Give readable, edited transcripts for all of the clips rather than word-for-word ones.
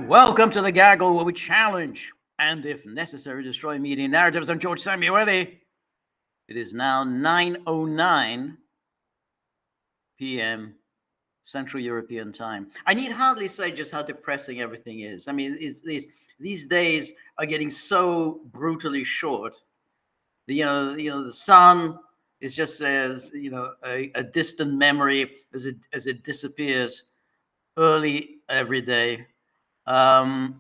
Welcome to the Gaggle, where we challenge and, if necessary, destroy media narratives. I'm George Samueli. It is now 9:09 p.m. Central European Time. I need hardly say just how depressing everything is. I mean, these days are getting so brutally short. The sun is just a distant memory as it disappears early every day. And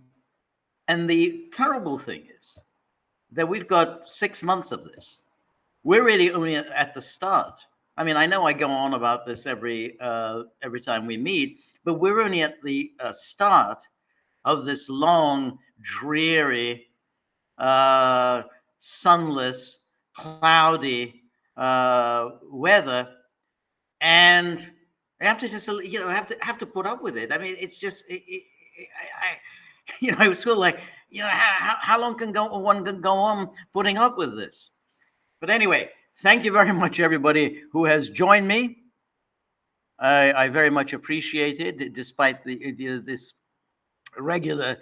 the terrible thing is that we've got 6 months of this. We're really only at the start. I mean, I know I go on about this every time we meet, but we're only at the start of this long, dreary, sunless, cloudy weather, and I have to just have to put up with it. I mean, it's just I was feel like how long can one go on putting up with this? But anyway, thank you very much, everybody who has joined me. I very much appreciate it, despite this regular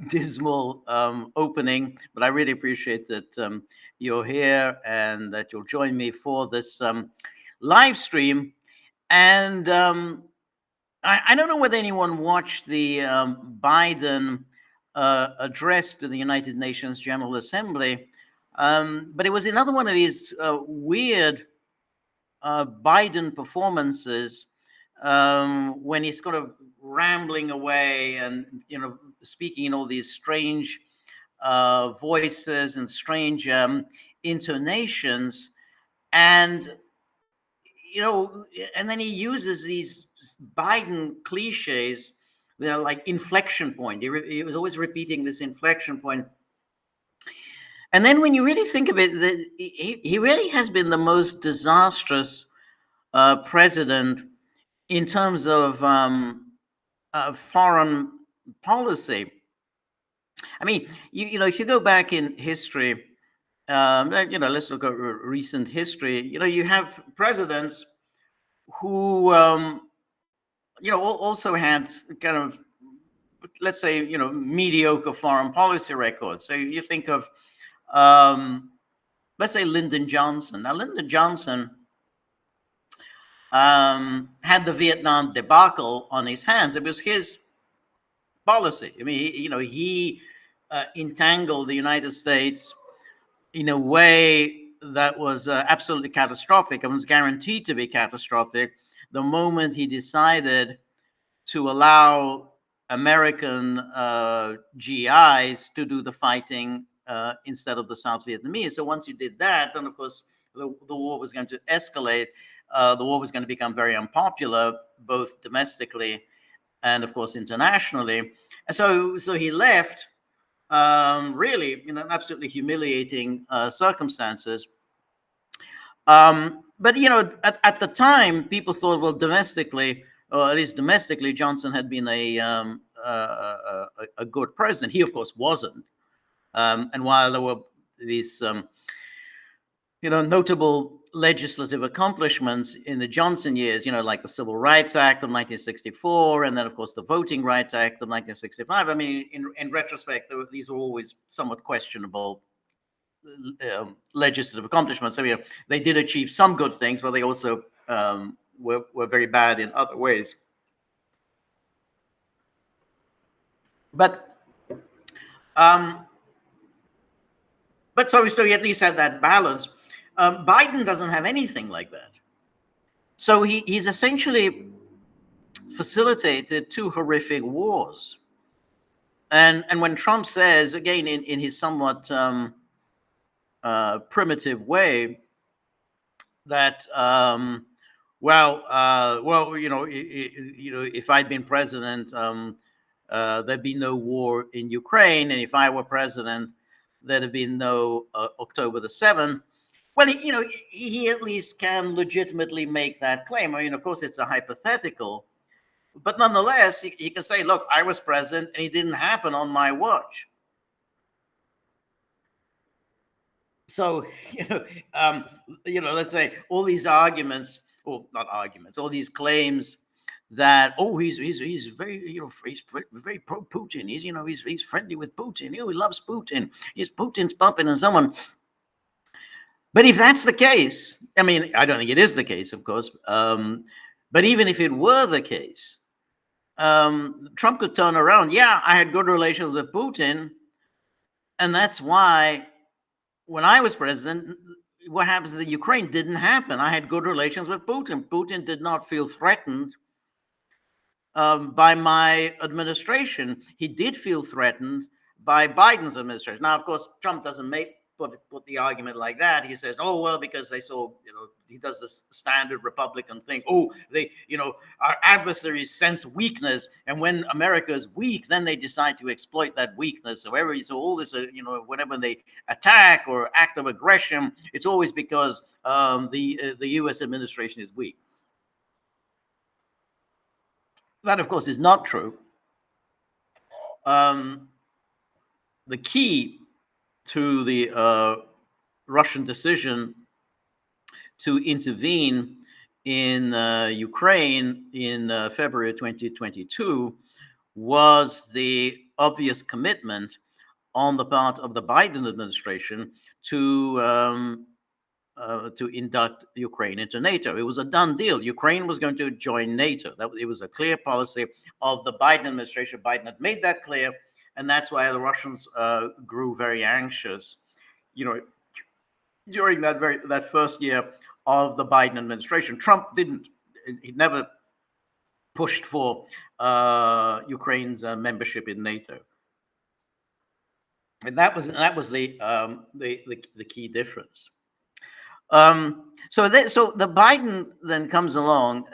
dismal opening. But I really appreciate that you're here and that you'll join me for this live stream. And I don't know whether anyone watched the Biden address to the United Nations General Assembly, but it was another one of these weird Biden performances when he's kind of rambling away and speaking in all these strange voices and strange intonations, and and then he uses these Biden cliches, like inflection point. He was always repeating this inflection point. And then when you really think of it, he really has been the most disastrous president in terms of foreign policy. I mean, if you go back in history, let's look at recent history. You have presidents who, also had kind of, let's say, mediocre foreign policy records. So you think of, let's say, Lyndon Johnson. Now, Lyndon Johnson had the Vietnam debacle on his hands. It was his policy. I mean, he entangled the United States in a way that was absolutely catastrophic and was guaranteed to be catastrophic the moment he decided to allow American GIs to do the fighting instead of the South Vietnamese. So once you did that, then of course the war was going to escalate. The war was going to become very unpopular, both domestically and of course internationally. And so he left really absolutely humiliating circumstances. But at the time, people thought, well, domestically, or at least domestically, Johnson had been a good president. He, of course, wasn't. And while there were these notable legislative accomplishments in the Johnson years, like the Civil Rights Act of 1964, and then, of course, the Voting Rights Act of 1965. I mean, in retrospect, these were always somewhat questionable legislative accomplishments. So, they did achieve some good things, but they also were very bad in other ways. But so he at least had that balance. Biden doesn't have anything like that. So he's essentially facilitated two horrific wars. And when Trump says, again, in his somewhat primitive way, that if I'd been president, there'd be no war in Ukraine, and if I were president, there'd have been no October the 7th. Well, he at least can legitimately make that claim. I mean, of course, it's a hypothetical, but nonetheless, he can say, look, I was president and it didn't happen on my watch. So, let's say all these arguments, or not arguments, all these claims that he's very he's very pro Putin. He's friendly with Putin. He loves Putin. Putin's pumping and so on. But if that's the case, I mean, I don't think it is the case, of course. But even if it were the case, Trump could turn around. Yeah, I had good relations with Putin, and that's why when I was president, what happens in Ukraine didn't happen. I had good relations with Putin. Putin did not feel threatened by my administration. He did feel threatened by Biden's administration. Now, of course, Trump doesn't put the argument like that. He says, "Oh well, because they saw, he does this standard Republican thing. Oh, our adversaries sense weakness, and when America is weak, then they decide to exploit that weakness. So all this, whenever they attack or act of aggression, it's always because the U.S. administration is weak." That, of course, is not true. The key to the Russian decision to intervene in Ukraine in February 2022 was the obvious commitment on the part of the Biden administration to induct Ukraine into NATO. It was a done deal. Ukraine was going to join NATO. It was a clear policy of the Biden administration. Biden had made that clear, and that's why the Russians grew very anxious, during that first year of the Biden administration. Trump he never pushed for Ukraine's membership in NATO, and that was the key difference. So the Biden then comes along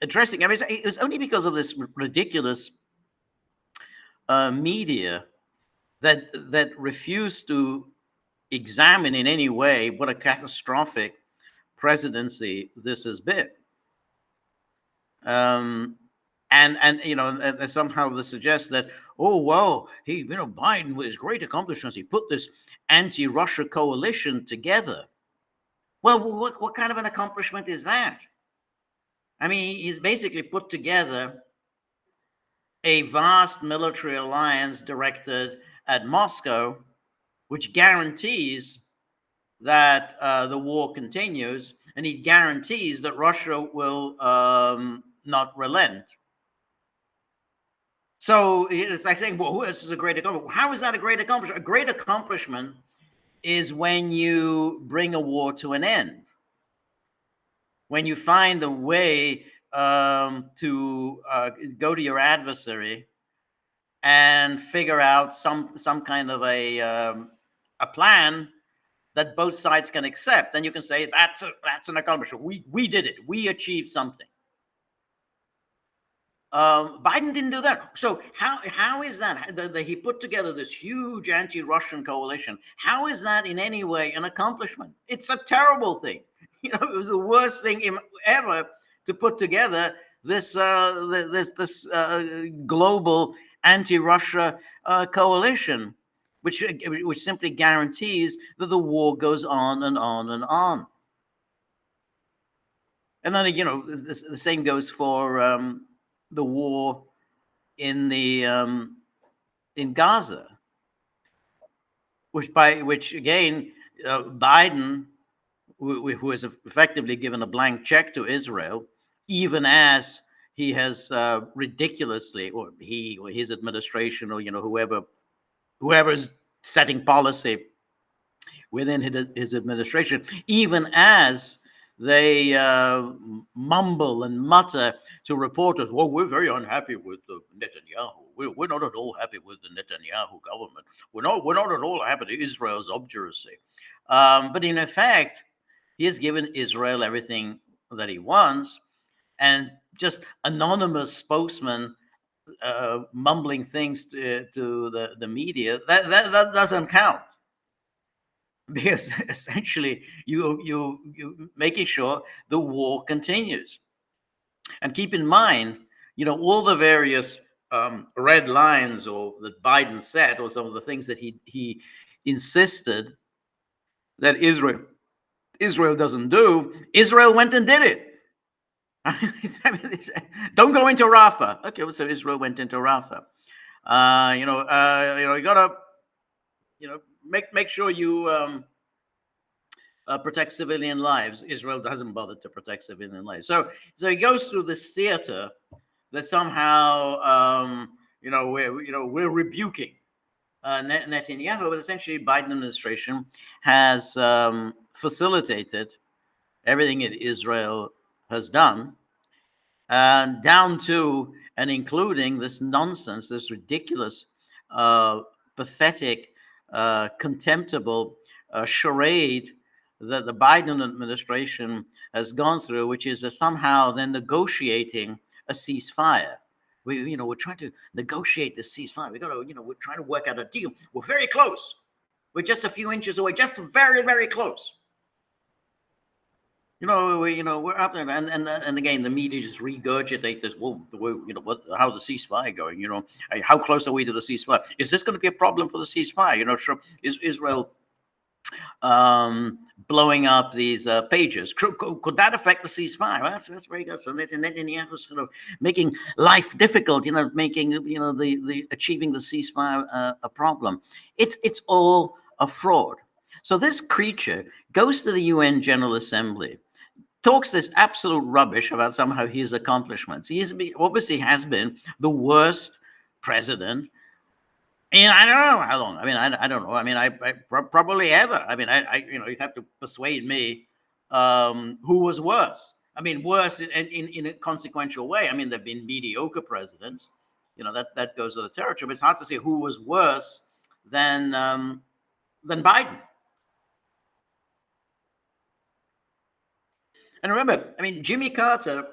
addressing. I mean, it was only because of this ridiculous media that refused to examine in any way what a catastrophic presidency this has been. And somehow they suggest that, oh well, Biden, with his great accomplishments, he put this anti-Russia coalition together. Well, what kind of an accomplishment is that? I mean, he's basically put together a vast military alliance directed at Moscow, which guarantees that the war continues, and he guarantees that Russia will not relent. So it's like saying, well, this is a great accomplishment. How is that a great accomplishment? A great accomplishment is when you bring a war to an end, when you find a way to go to your adversary and figure out some kind of a plan that both sides can accept. Then you can say that's an accomplishment. We did it. We achieved something. Biden didn't do that. So how is that? He put together this huge anti-Russian coalition. How is that in any way an accomplishment? It's a terrible thing. It was the worst thing ever to put together this global anti-Russia coalition, which simply guarantees that the war goes on and on and on. And then the same goes for the war in Gaza, which again Biden, who has effectively given a blank check to Israel, even as he has ridiculously, or he or his administration, or whoever is setting policy within his administration, even as they mumble and mutter to reporters, well, we're very unhappy with Netanyahu. We're not at all happy with the Netanyahu government. We're not at all happy with Israel's obduracy. But in effect, he has given Israel everything that he wants, and just anonymous spokesman mumbling things to the media, that doesn't count. Because essentially you making sure the war continues. And keep in mind, all the various red lines or that Biden set, or some of the things that he insisted that Israel doesn't do, Israel went and did it. I mean, don't go into Rafah. Okay, well, so Israel went into Rafah. You gotta, make sure you protect civilian lives. Israel doesn't bother to protect civilian lives. So he goes through this theater that somehow, we're rebuking Netanyahu, but essentially Biden administration has facilitated everything that Israel has done, and down to and including this nonsense, this ridiculous, pathetic, contemptible charade that the Biden administration has gone through, which is somehow then negotiating a ceasefire. We're trying to negotiate the ceasefire. We're trying to work out a deal. We're very close. We're just a few inches away, just very, very close. We're up there, and again, the media just regurgitate this. Well, how's the ceasefire going? How close are we to the ceasefire? Is this going to be a problem for the ceasefire? Sure, is Israel blowing up these pages? Could that affect the ceasefire? Well, that's very good. So Netanyahu's sort of making life difficult. Making the achieving the ceasefire a problem. It's all a fraud. So this creature goes to the UN General Assembly, talks this absolute rubbish about somehow his accomplishments. He obviously has been the worst president in I don't know how long. I don't know. I probably ever. You'd have to persuade me who was worse. Worse in a consequential way. There've been mediocre presidents. That goes with the territory. But it's hard to say who was worse than Biden. And remember, Jimmy Carter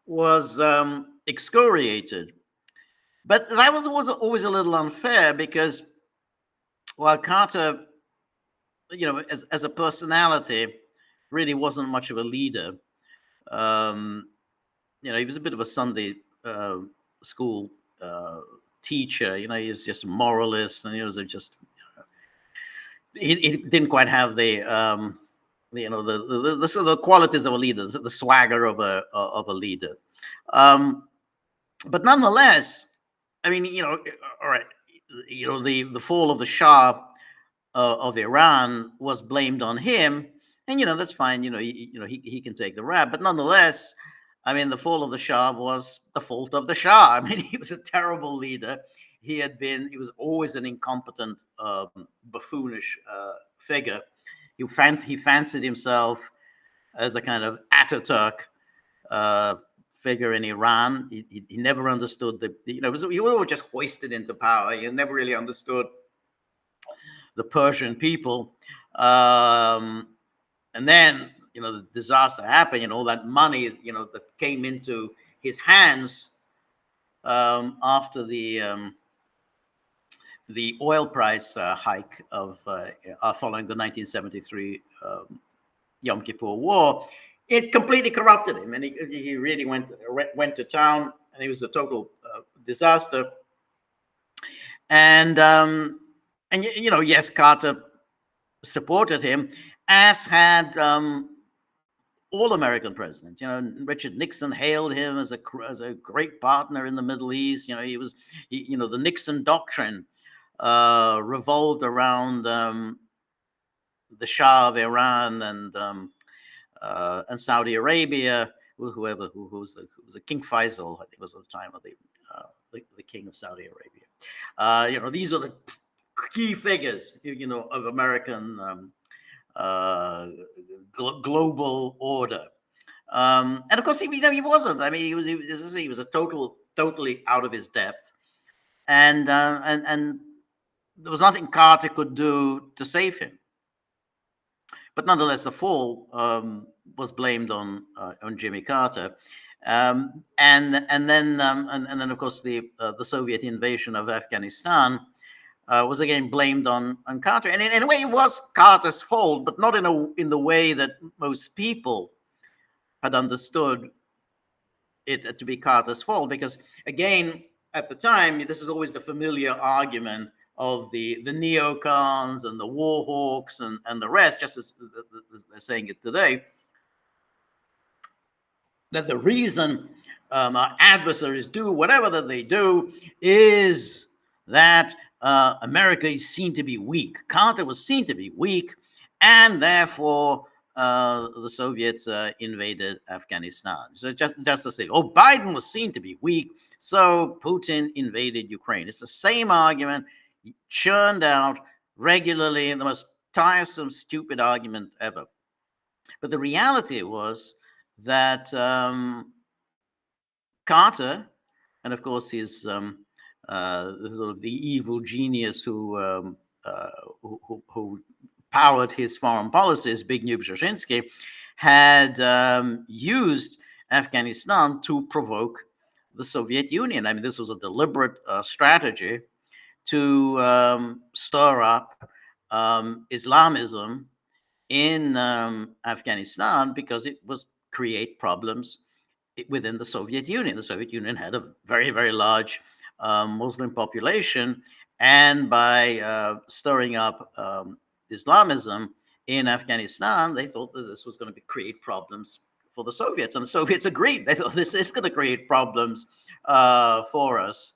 was excoriated, but that was always a little unfair because while Carter, as a personality, really wasn't much of a leader. He was a bit of a Sunday school teacher. He was just a moralist, and he was he didn't quite have the the sort of qualities of a leader, the swagger of a leader. But nonetheless, all right, the fall of the Shah of Iran was blamed on him, and that's fine. He can take the rap, but nonetheless, the fall of the Shah was the fault of the Shah. He was a terrible leader. He was always an incompetent, buffoonish figure. He fancied himself as a kind of Ataturk figure in Iran. He never understood he was just hoisted into power. He never really understood the Persian people. And then, the disaster happened, all that money, that came into his hands after the oil price hike of following the 1973 Yom Kippur War, it completely corrupted him, and he really went to town, and he was a total disaster. And yes, Carter supported him, as had all American presidents. Richard Nixon hailed him as a great partner in the Middle East. He was, the Nixon doctrine revolved around the Shah of Iran and Saudi Arabia, who was the King Faisal, I think was at the time of the King of Saudi Arabia. These are the key figures, of American global order. And of course, he wasn't. He was a totally out of his depth, and there was nothing Carter could do to save him. But nonetheless, the fall was blamed on Jimmy Carter, and then of course the Soviet invasion of Afghanistan was again blamed on Carter. And in a way, it was Carter's fault, but not in the way that most people had understood it to be Carter's fault. Because again, at the time, this is always the familiar argument of the neocons and the war hawks and the rest, just as they're saying it today. that the reason our adversaries do whatever that they do is that America is seen to be weak. Carter was seen to be weak, and therefore the Soviets invaded Afghanistan. So just to say, oh, Biden was seen to be weak, so Putin invaded Ukraine. It's the same argument churned out regularly, in the most tiresome, stupid argument ever. But the reality was that Carter, and of course his sort of the evil genius who powered his foreign policies, Zbigniew Brzezinski, had used Afghanistan to provoke the Soviet Union. I mean, this was a deliberate strategy to stir up Islamism in Afghanistan, because it was create problems within the Soviet Union. The Soviet Union had a very, very large Muslim population, and by stirring up Islamism in Afghanistan, they thought that this was going to create problems for the Soviets, and the Soviets agreed. They thought this is going to create problems for us,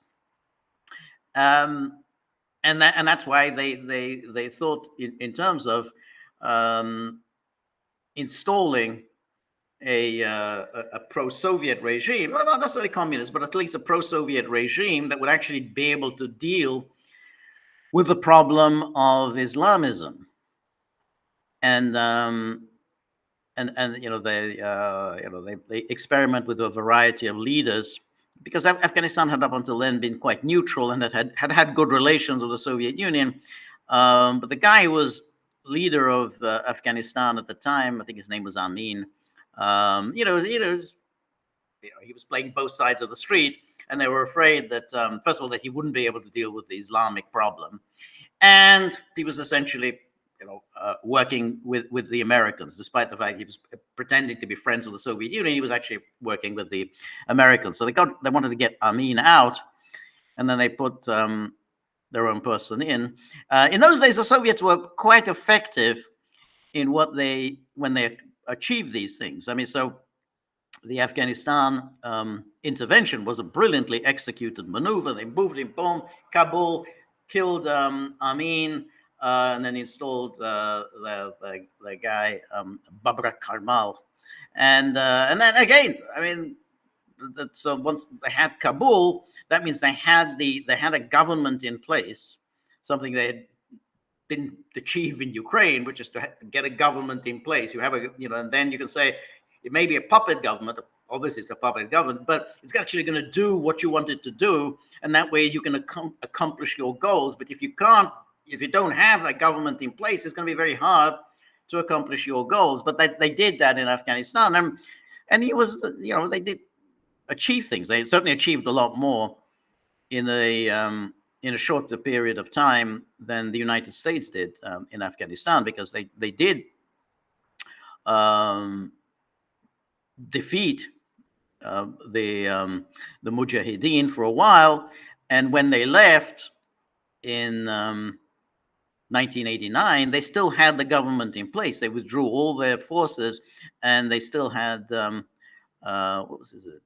and that's why they thought in terms of installing a pro-Soviet regime, well, not necessarily communist, but at least a pro-Soviet regime that would actually be able to deal with the problem of Islamism. And they experiment with a variety of leaders, because Afghanistan had up until then been quite neutral and had good relations with the Soviet Union. But the guy who was leader of Afghanistan at the time, I think his name was Amin. He was playing both sides of the street, and they were afraid that first of all that he wouldn't be able to deal with the Islamic problem, and he was essentially working with the Americans, despite the fact he was pretending to be friends with the Soviet Union. He was actually working with the Americans. So they wanted to get Amin out, and then they put their own person in. In those days, the Soviets were quite effective in when they achieved these things. I mean, so the Afghanistan intervention was a brilliantly executed maneuver. They moved in, boom, Kabul, killed Amin, and then installed the guy Babrak Karmal, and then again, I mean, so once they had Kabul, that means they had a government in place, something they didn't achieve in Ukraine, which is to get a government in place. You have and then you can say it may be a puppet government. Obviously, it's a puppet government, but it's actually going to do what you want it to do, and that way you can accomplish your goals. But if you don't have that government in place, it's going to be very hard to accomplish your goals. But they did that in Afghanistan, and they did achieve things. They certainly achieved a lot more in a shorter period of time than the United States did in Afghanistan, because they did defeat the Mujahideen for a while, and when they left in 1989, they still had the government in place. They withdrew all their forces, and they still had what was it?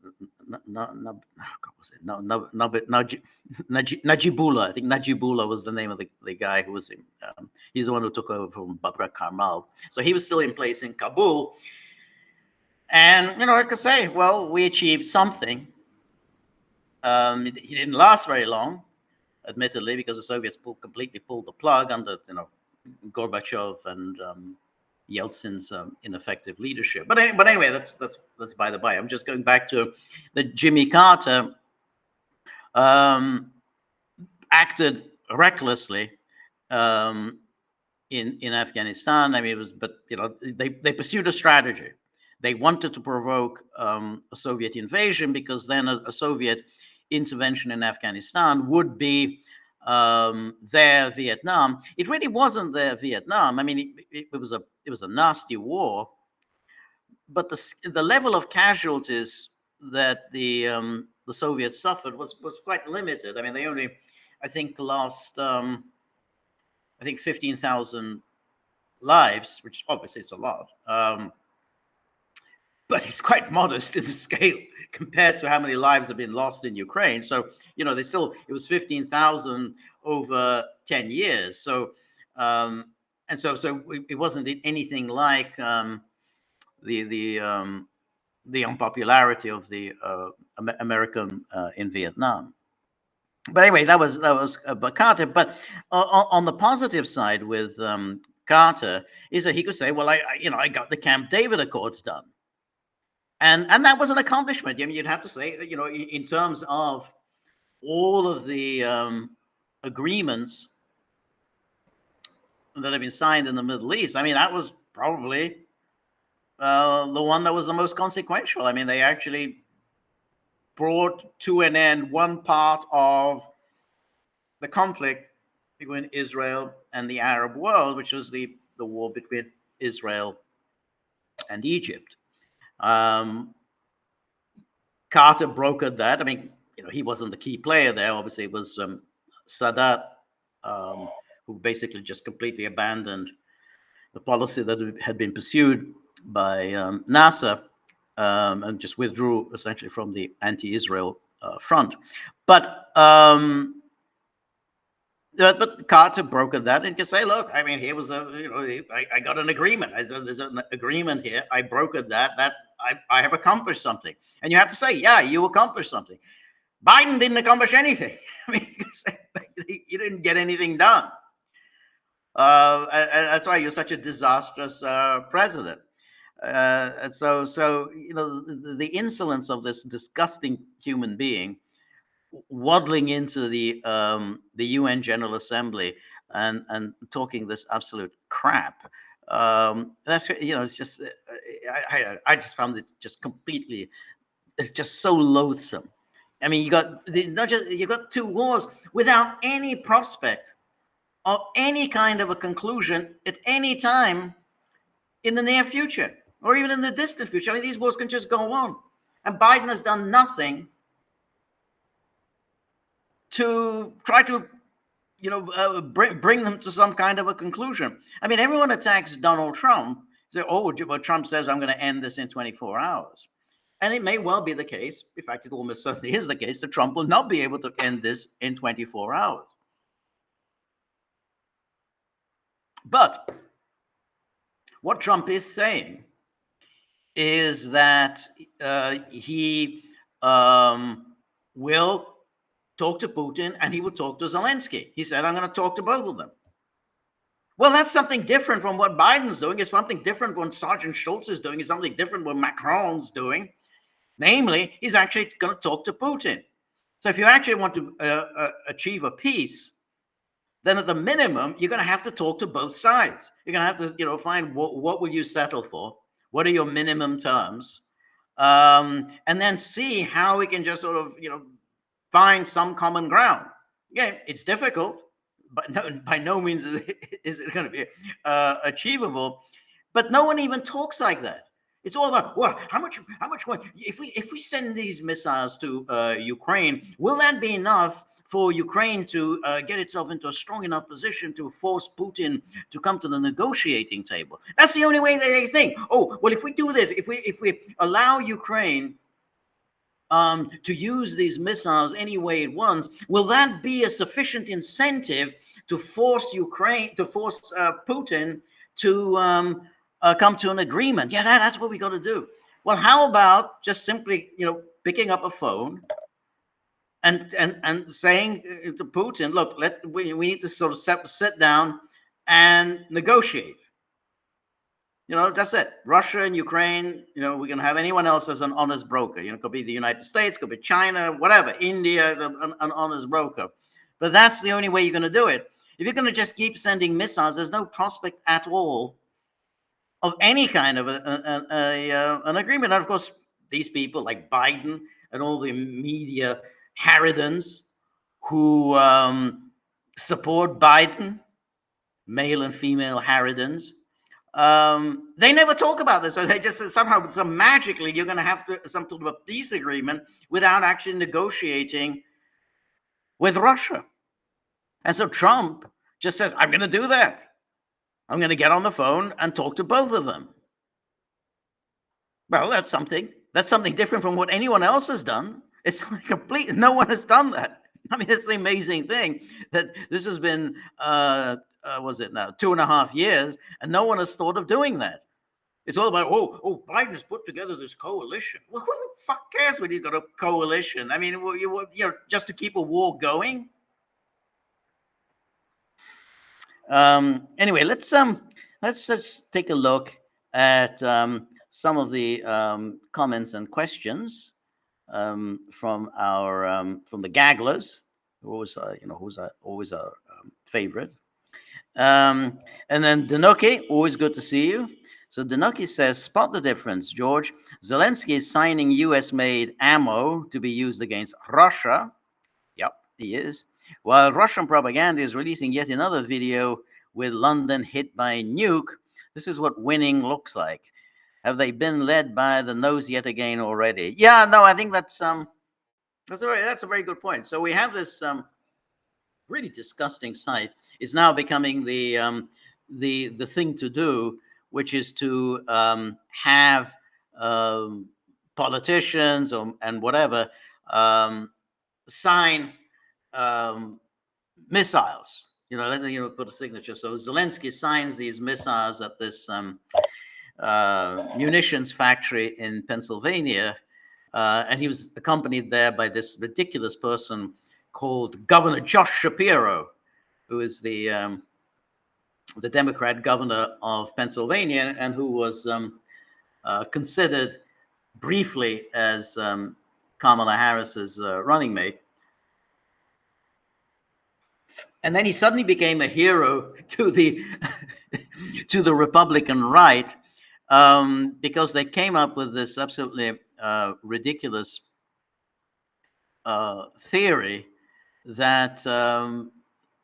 Najibullah. I think Najibullah was the name of the guy who was in. He's the one who took over from Babrak Karmal. So he was still in place in Kabul. And I could say, well, we achieved something. He didn't last very long, admittedly, because the Soviets completely pulled the plug under Gorbachev and Yeltsin's ineffective leadership. But anyway, that's by the by. I'm just going back to the Jimmy Carter acted recklessly in Afghanistan. I mean, they pursued a strategy. They wanted to provoke a Soviet invasion, because then a Soviet intervention in Afghanistan would be their Vietnam. It really wasn't their Vietnam. I mean, it was a nasty war, but the level of casualties that the Soviets suffered was quite limited. I mean, they only, I think, lost 15,000 lives, which obviously it's a lot. but it's quite modest in the scale compared to how many lives have been lost in Ukraine. So, they still, it was 15,000 over 10 years. So, and so it wasn't anything like the unpopularity of the American in Vietnam. But anyway, that was Carter. But on the positive side with Carter is that he could say, well, I got the Camp David Accords done. And that was an accomplishment. I mean, you'd have to say, in terms of all of the agreements that have been signed in the Middle East, I mean, that was probably the one that was the most consequential. I mean, they actually brought to an end one part of the conflict between Israel and the Arab world, which was the war between Israel and Egypt. Carter brokered that. I mean, he wasn't the key player there. Obviously, it was Sadat, who basically just completely abandoned the policy that had been pursued by Nasser and just withdrew essentially from the anti-Israel front. But Carter brokered that and could say, look, I mean, here was I got an agreement. There's an agreement here. I brokered that I have accomplished something. And you have to say, yeah, you accomplished something. Biden didn't accomplish anything. I mean, he didn't get anything done. And that's why you're such a disastrous president. And so the insolence of this disgusting human being waddling into the UN General Assembly and talking this absolute crap. That's it's just I just found it just completely. It's just so loathsome. I mean, you got two wars without any prospect of any kind of a conclusion at any time in the near future or even in the distant future. I mean, these wars can just go on, and Biden has done nothing to try to, bring them to some kind of a conclusion. I mean, everyone attacks Donald Trump. Say, well, Trump says I'm going to end this in 24 hours. And it may well be the case, in fact, it almost certainly is the case, that Trump will not be able to end this in 24 hours. But what Trump is saying is that he will talk to Putin and he will talk to Zelenskyy. He said, I'm going to talk to both of them. Well, that's something different from what Biden's doing. It's something different from what Sergeant Schultz is doing. It's something different what Macron's doing. Namely, he's actually going to talk to Putin. So if you actually want to achieve a peace, then at the minimum, you're going to have to talk to both sides. You're going to have to, find what will you settle for? What are your minimum terms? And then see how we can just sort of, find some common ground. Again, it's difficult, but by no means is it going to be achievable. But no one even talks like that. It's all about, well, how much more? If we send these missiles to Ukraine, will that be enough for Ukraine to get itself into a strong enough position to force Putin to come to the negotiating table? That's the only way that they think. Oh, well, if we do this, if we allow Ukraine to use these missiles any way it wants, will that be a sufficient incentive to force Putin to come to an agreement? Yeah, that's what we got to do. Well, how about just simply, picking up a phone and saying to Putin, look, we need to sort of sit down and negotiate. That's it. Russia and Ukraine, we can have anyone else as an honest broker. It could be the United States, could be China, whatever, India, an honest broker. But that's the only way you're going to do it. If you're going to just keep sending missiles, there's no prospect at all of any kind of an agreement. And of course, these people like Biden and all the media harridans who support Biden, male and female harridans, they never talk about this. So they just somehow, magically, you're going to have some sort of a peace agreement without actually negotiating with Russia. And so Trump just says, I'm going to do that. I'm going to get on the phone and talk to both of them. Well, that's something. That's something different from what anyone else has done. It's complete. No one has done that. I mean, it's the amazing thing that this has been, was it now, 2.5 years, and no one has thought of doing that. It's all about, Biden has put together this coalition. Well, who the fuck cares when you've got a coalition? I mean, just to keep a war going. Anyway, let's take a look at some of the comments and questions from the Gagglers, who always always our favorite. And then Dinoki, always good to see you. So Dinoki says, spot the difference, George. Zelenskyy is signing US-made ammo to be used against Russia. Yep, he is. While Russian propaganda is releasing yet another video with London hit by a nuke. This is what winning looks like. Have they been led by the nose yet again already? Yeah, no, I think that's a very good point. So we have this really disgusting site. It's now becoming the thing to do, which is to have politicians and whatever sign missiles. Put a signature. So Zelenskyy signs these missiles at this munitions factory in Pennsylvania, and he was accompanied there by this ridiculous person called Governor Josh Shapiro, who is the Democrat governor of Pennsylvania, and who was considered briefly as Kamala Harris's running mate. And then he suddenly became a hero to the Republican right, because they came up with this absolutely ridiculous theory that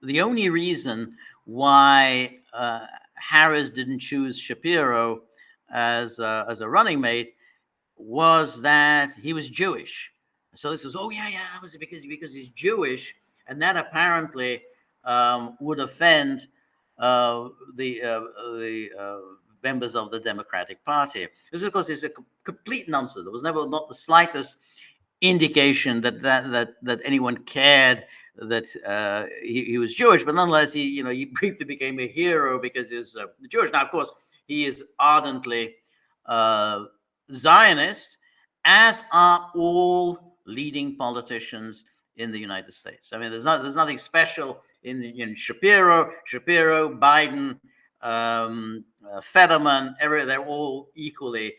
the only reason why Harris didn't choose Shapiro as a running mate was that he was Jewish. So this was, that was because he's Jewish, and that apparently would offend the members of the Democratic Party. This, of course, is a complete nonsense. There was not the slightest indication that anyone cared that he was Jewish, but nonetheless, he briefly became a hero because he's Jewish. Now, of course, he is ardently Zionist, as are all leading politicians in the United States. I mean, there's nothing special in Shapiro, Biden, Fetterman. They're all equally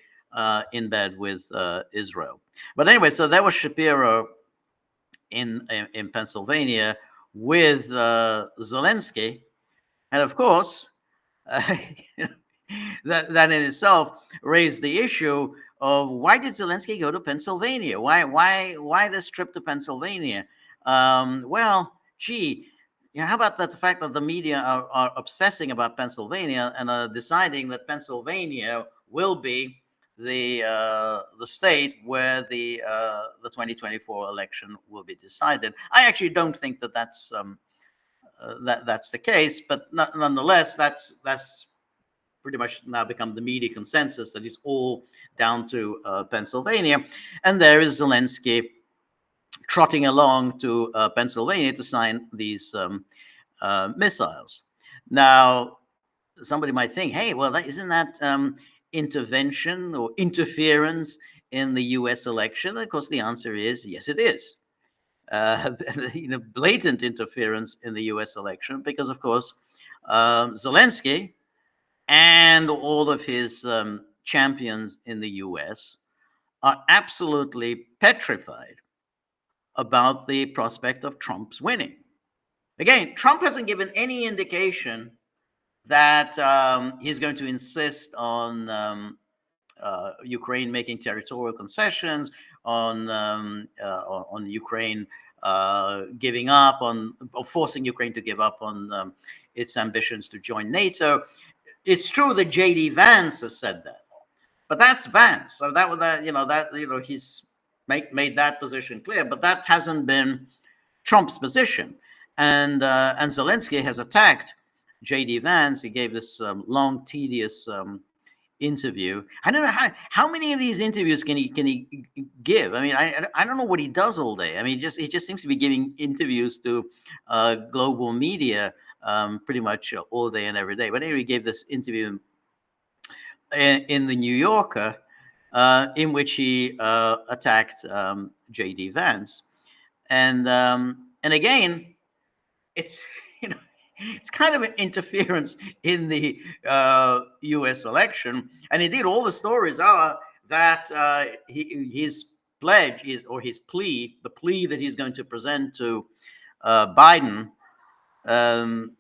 in bed with Israel. But anyway, so there was Shapiro in Pennsylvania with Zelenskyy, and of course, that in itself raised the issue of why did Zelenskyy go to Pennsylvania? Why this trip to Pennsylvania? Well, gee, how about the fact that the media are obsessing about Pennsylvania and are deciding that Pennsylvania will be the state where the 2024 election will be decided. I actually don't think that's the case, but nonetheless, that's pretty much now become the media consensus that it's all down to Pennsylvania, and there is Zelenskyy trotting along to Pennsylvania to sign these missiles. Now, somebody might think, hey, well, isn't that intervention or interference in the U.S. election? Of course, the answer is yes, it is. Blatant interference in the U.S. election because, of course, Zelenskyy and all of his champions in the U.S. are absolutely petrified about the prospect of Trump's winning. Again, Trump hasn't given any indication that he's going to insist on Ukraine making territorial concessions, on Ukraine giving up or forcing Ukraine to give up on its ambitions to join NATO. It's true that J.D. Vance has said that, but that's Vance. So he's made that position clear, but that hasn't been Trump's position. And Zelenskyy has attacked J.D. Vance. He gave this long, tedious interview. I don't know how many of these interviews can he give. I mean, I don't know what he does all day. I mean, he just seems to be giving interviews to global media pretty much all day and every day. But anyway, he gave this interview in the New Yorker, in which he attacked J.D. Vance, and again, it's it's kind of an interference in the U.S. election, and indeed, all the stories are that his pledge is, or his plea, the plea that he's going to present to Biden. When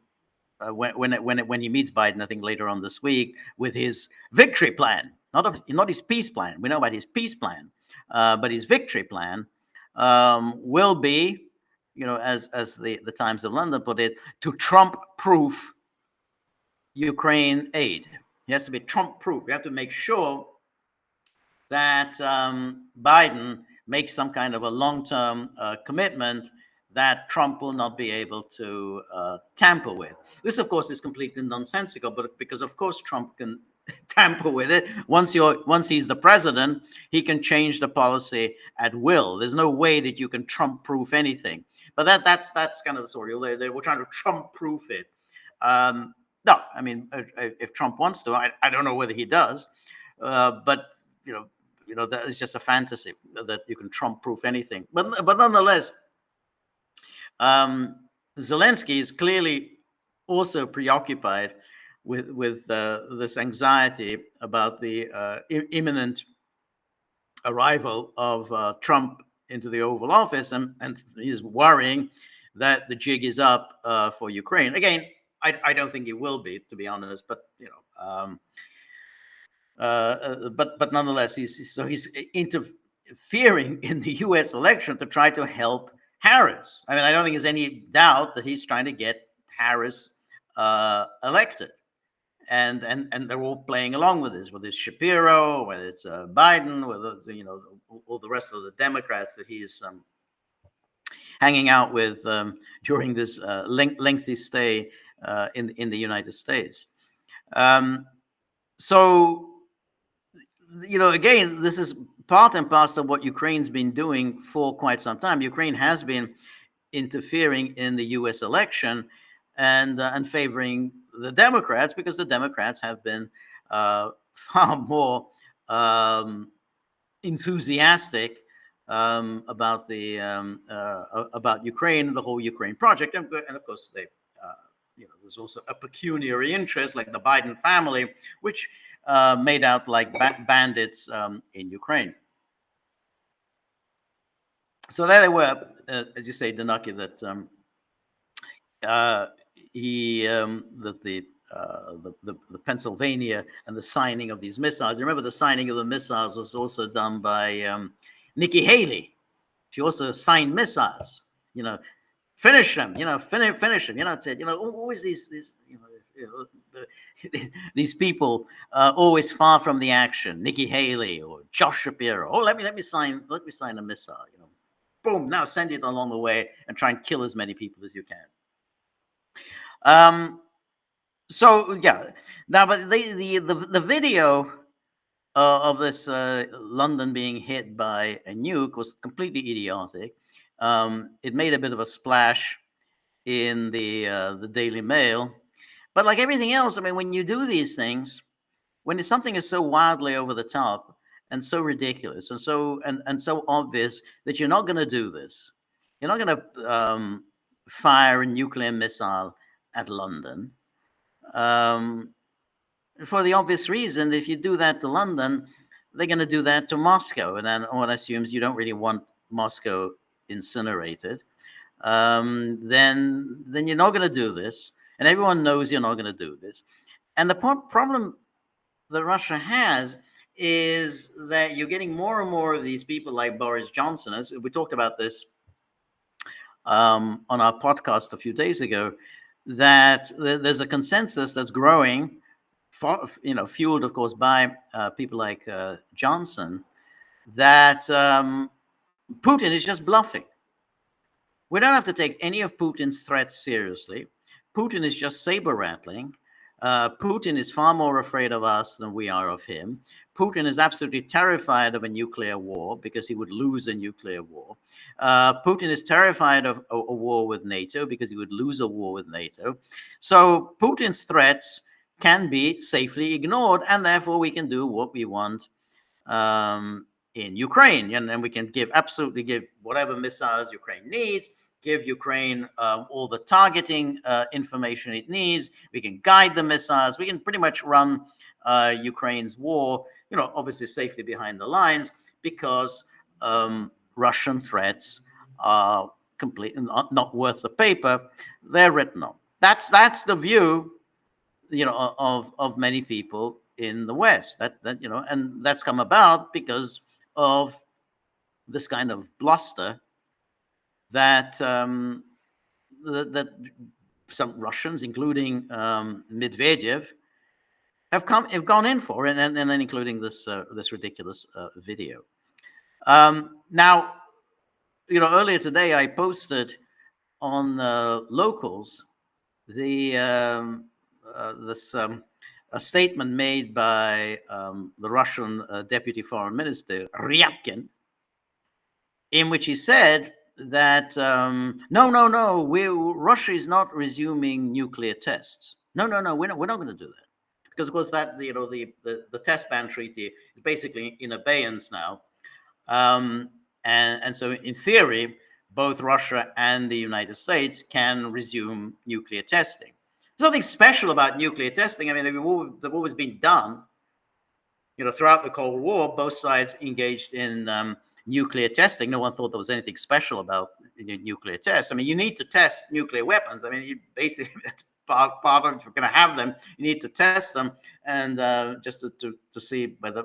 he meets Biden, I think later on this week, with his victory plan, not his peace plan. We know about his peace plan, but his victory plan will be, as the Times of London put it, to Trump-proof Ukraine aid. He has to be Trump-proof. We have to make sure that Biden makes some kind of a long-term commitment that Trump will not be able to tamper with. This, of course, is completely nonsensical, but because, of course, Trump can tamper with it. Once he's the president, he can change the policy at will. There's no way that you can Trump-proof anything. But that's kind of the story. They were trying to Trump-proof it. No, I mean, if Trump wants to, I don't know whether he does, but that is just a fantasy that you can Trump-proof anything. But nonetheless, Zelenskyy is clearly also preoccupied with this anxiety about the imminent arrival of Trump into the Oval Office, and he's worrying that the jig is up for Ukraine. Again, I don't think it will be, to be honest, but but nonetheless, he's interfering in the U.S. election to try to help Harris. I mean, I don't think there's any doubt that he's trying to get Harris elected, and they're all playing along with this, whether it's Shapiro, whether it's Biden, whether all the rest of the Democrats that he's hanging out with during this lengthy stay in the United States. So, again, this is part and parcel of what Ukraine's been doing for quite some time. Ukraine has been interfering in the U.S. election and favoring the Democrats, because the Democrats have been far more enthusiastic about about Ukraine, the whole Ukraine project, and of course they. There's also a pecuniary interest, like the Biden family, which made out like bandits in Ukraine. So there they were, as you say, Ninochka, that the Pennsylvania and the signing of these missiles. You remember the signing of the missiles was also done by Nikki Haley. She also signed missiles. Finish them, finish them. Said, always these people always far from the action. Nikki Haley or Josh Shapiro. Oh, let me sign a missile. Boom! Now send it along the way and try and kill as many people as you can. So yeah. Now, but the video of this London being hit by a nuke was completely idiotic. It made a bit of a splash in the Daily Mail, but like everything else, I mean, when you do these things, when something is so wildly over the top and so ridiculous and so obvious that you're not going to do this, you're not going to fire a nuclear missile at London, for the obvious reason that if you do that to London, they're going to do that to Moscow, and then one assumes you don't really want Moscow incinerated, then you're not going to do this, and everyone knows you're not going to do this. And the problem that Russia has is that you're getting more and more of these people like Boris Johnson. As we talked about this on our podcast a few days ago, that there's a consensus that's growing, fueled, of course, by people like Johnson, that Putin is just bluffing. We don't have to take any of Putin's threats seriously. Putin is just saber rattling. Putin is far more afraid of us than we are of him. Putin is absolutely terrified of a nuclear war because he would lose a nuclear war. Putin is terrified of a war with NATO because he would lose a war with NATO. So Putin's threats can be safely ignored, and therefore we can do what we want in Ukraine. And then we can absolutely give whatever missiles Ukraine needs, give Ukraine all the targeting information it needs. We can guide the missiles. We can pretty much run Ukraine's war, obviously safely behind the lines, because Russian threats are completely not worth the paper they're written on. That's the view, of many people in the West. And that's come about because of this kind of bluster that that some Russians, including Medvedev, have gone in for, and then including this ridiculous video. Now, earlier today I posted on Locals a statement made by the Russian Deputy Foreign Minister Ryabkin, in which he said that no, Russia is not resuming nuclear tests. No, we're not going to do that, because of course that the test ban treaty is basically in abeyance now, and so in theory both Russia and the United States can resume nuclear testing. There's nothing special about nuclear testing. I mean, they've always been done. Throughout the Cold War, both sides engaged in nuclear testing. No one thought there was anything special about nuclear tests. I mean, you need to test nuclear weapons. I mean, you basically, that's part of, if you're going to have them, you need to test them, and just to see whether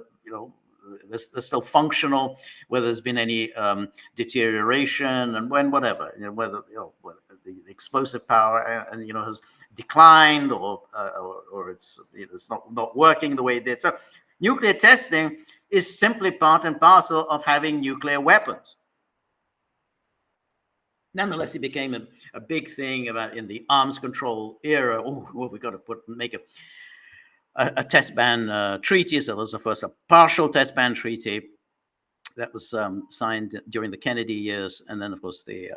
they're still functional, whether there's been any deterioration, and whatever, whether the explosive power has declined, or it's it's not working the way it did. So nuclear testing is simply part and parcel of having nuclear weapons. Nonetheless, it became a big thing about in the arms control era. We got to make a test ban treaty. So there was first a partial test ban treaty that was signed during the Kennedy years, and then of course then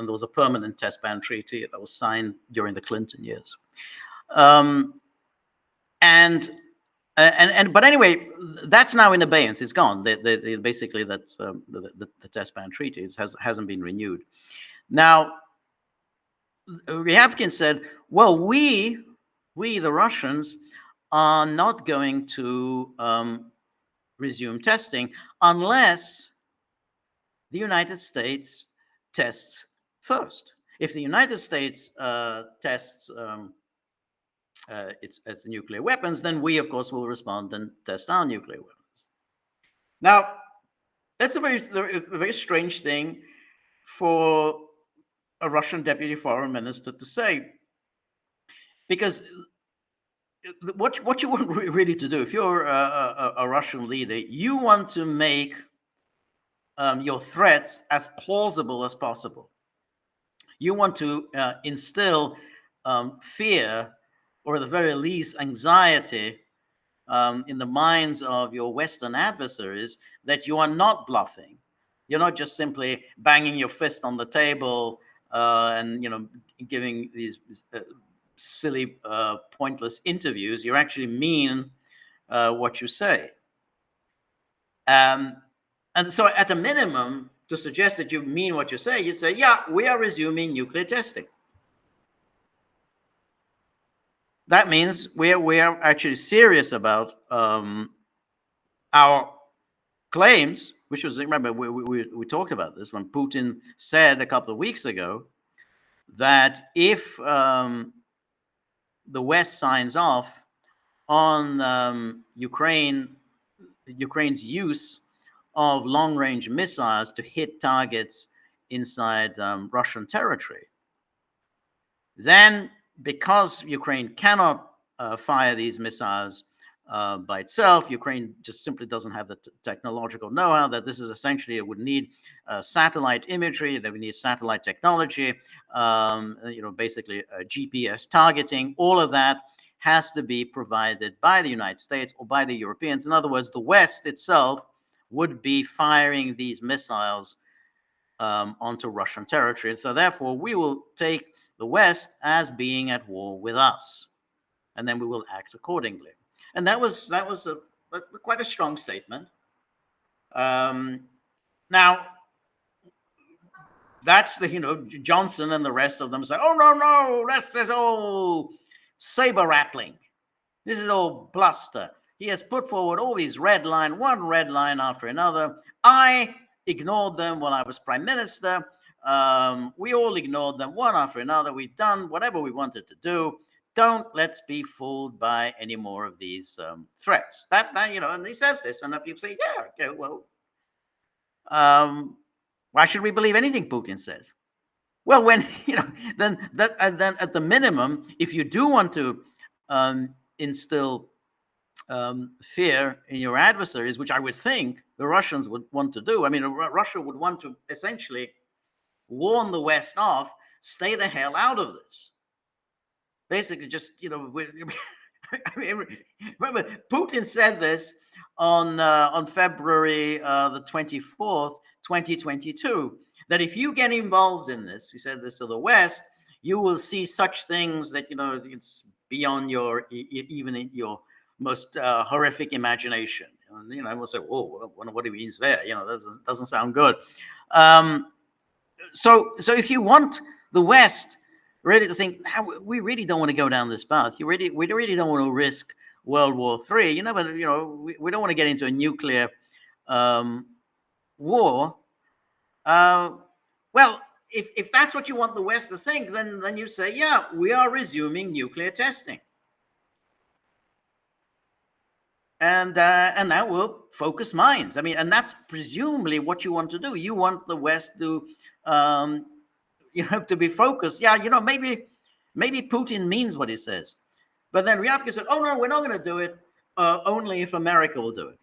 there was a permanent test ban treaty that was signed during the Clinton years. But anyway, that's now in abeyance. It's gone. Basically, that's the test ban treaty hasn't been renewed. Now, Ryabkin said, "Well, we the Russians are not going to resume testing unless the United States tests first. If the United States tests its nuclear weapons, then we, of course, will respond and test our nuclear weapons." Now, that's a very strange thing for a Russian deputy foreign minister to say, because what you want really to do, if you're a Russian leader, you want to make your threats as plausible as possible. You want to instill fear, or at the very least anxiety, in the minds of your Western adversaries, that you are not bluffing. You're not just simply banging your fist on the table and giving these silly, pointless interviews. You actually mean what you say. And so, at a minimum, to suggest that you mean what you say, you'd say, "Yeah, we are resuming nuclear testing." That means we are actually serious about our claims, which was, remember, we talked about this when Putin said a couple of weeks ago that if the West signs off on Ukraine's use of long-range missiles to hit targets inside Russian territory, then, because Ukraine cannot fire these missiles by itself. Ukraine just simply doesn't have the technological know-how. That this is essentially, it would need satellite imagery. That we need satellite technology. Basically GPS targeting. All of that has to be provided by the United States or by the Europeans. In other words, the West itself would be firing these missiles onto Russian territory. And so therefore, we will take the West as being at war with us, and then we will act accordingly. And that was quite a strong statement. Now, that's Johnson and the rest of them say, oh, no, that's all saber rattling. This is all bluster. He has put forward all these one red line after another. I ignored them while I was prime minister. We all ignored them one after another. We've done whatever we wanted to do. Let's be fooled by any more of these threats. And he says this, and people say, yeah, okay, well, why should we believe anything Putin says? Well, when then at the minimum, if you do want to instill fear in your adversaries, which I would think the Russians would want to do. I mean, Russia would want to essentially warn the West off, stay the hell out of this. Basically, just remember Putin said this on February the 24th, 2022, that if you get involved in this, he said this to the West, you will see such things that it's beyond your even in your most horrific imagination. And, we'll say, "Whoa, what do he mean there?" That doesn't sound good. So if you want the West really to think, we really don't want to go down this path. We really don't want to risk World War III. But we don't want to get into a nuclear war. Well, if that's what you want the West to think, then you say, yeah, we are resuming nuclear testing. And that will focus minds. I mean, and that's presumably what you want to do. You want the West to, to be focused. Yeah, maybe Putin means what he says, but then Ryabkin said, "Oh no, we're not going to do it. Only if America will do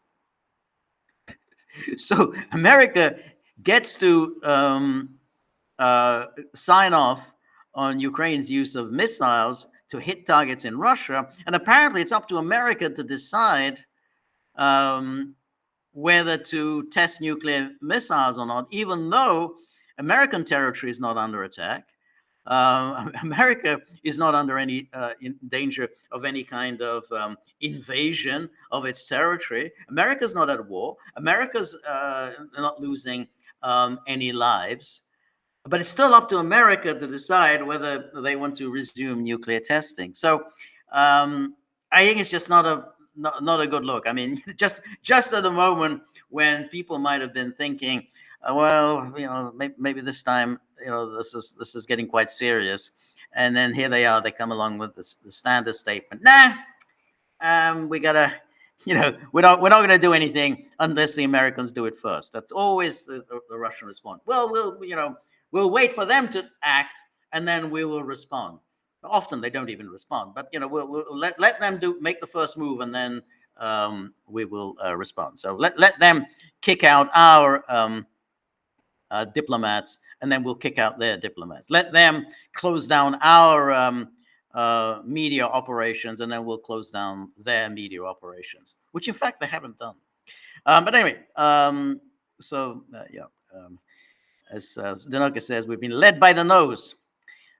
it." So America gets to sign off on Ukraine's use of missiles to hit targets in Russia. And apparently it's up to America to decide whether to test nuclear missiles or not, even though American territory is not under attack. America is not under any danger of any kind of invasion of its territory. America's not at war. America's not losing any lives. But it's still up to America to decide whether they want to resume nuclear testing. So I think it's just not a good look. I mean, just at the moment when people might have been thinking, well, maybe this time, this is getting quite serious, and then here they are. They come along with the standard statement. We gotta, we're not going to do anything unless the Americans do it first. That's always the Russian response. Well, we'll wait for them to act, and then we will respond. Often they don't even respond, but we'll let them make the first move, and then we will respond. So let them kick out our diplomats, and then we'll kick out their diplomats. Let them close down our media operations, and then we'll close down their media operations, which in fact they haven't done. But anyway, as Ninochka says, we've been led by the nose.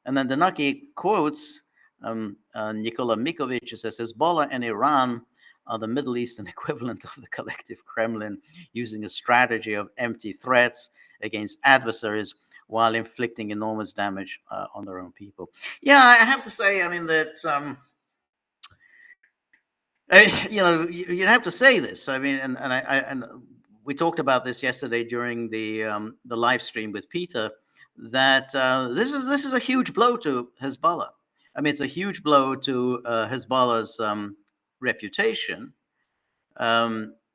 And then Ninochka quotes Nikola Mikovic, who says, Hezbollah and Iran are the Middle Eastern equivalent of the collective Kremlin, using a strategy of empty threats against adversaries while inflicting enormous damage on their own people. Yeah, I have to say, I mean, that, you have to say this. I mean, and we talked about this yesterday during the live stream with Peter, that this is a huge blow to Hezbollah. I mean, it's a huge blow to Hezbollah's reputation,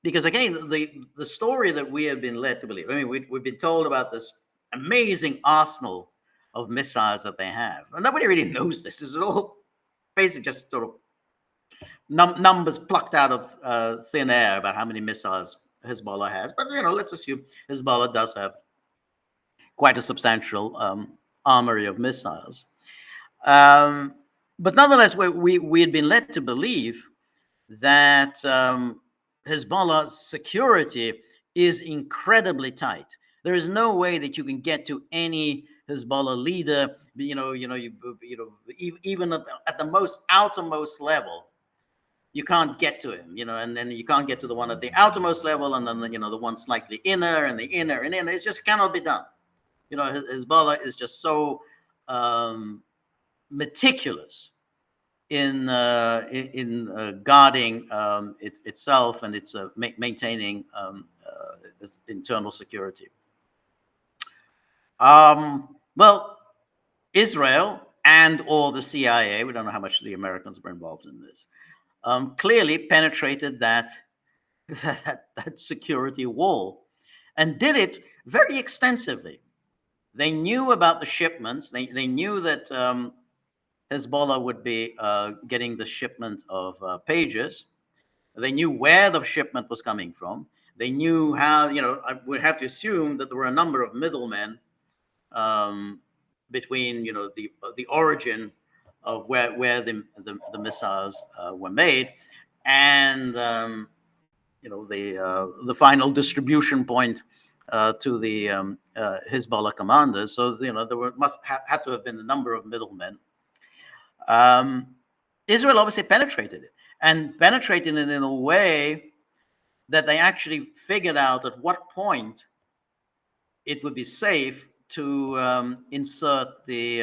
because again, the story that we have been led to believe. I mean, we've been told about this amazing arsenal of missiles that they have, and nobody really knows this. This is all basically just sort of numbers plucked out of thin air about how many missiles Hezbollah has. But let's assume Hezbollah does have quite a substantial armory of missiles. But nonetheless, we had been led to believe that Hezbollah's security is incredibly tight. There is no way that you can get to any Hezbollah leader, even at the most outermost level. You can't get to him, and then you can't get to the one at the outermost level, and then the one slightly inner, and the inner, and inner. It just cannot be done. Hezbollah is just so meticulous in guarding itself and its maintaining its internal security. Well, Israel and or the CIA, we don't know how much the Americans were involved in this, clearly penetrated that security wall and did it very extensively. They knew about the shipments. They knew that Hezbollah would be getting the shipment of pages. They knew where the shipment was coming from. They knew how, I would have to assume that there were a number of middlemen between, the origin of where the missiles were made and, the final distribution point to the Hezbollah commanders. So, there had to have been a number of middlemen. Israel obviously penetrated it, and penetrated it in a way that they actually figured out at what point it would be safe to insert the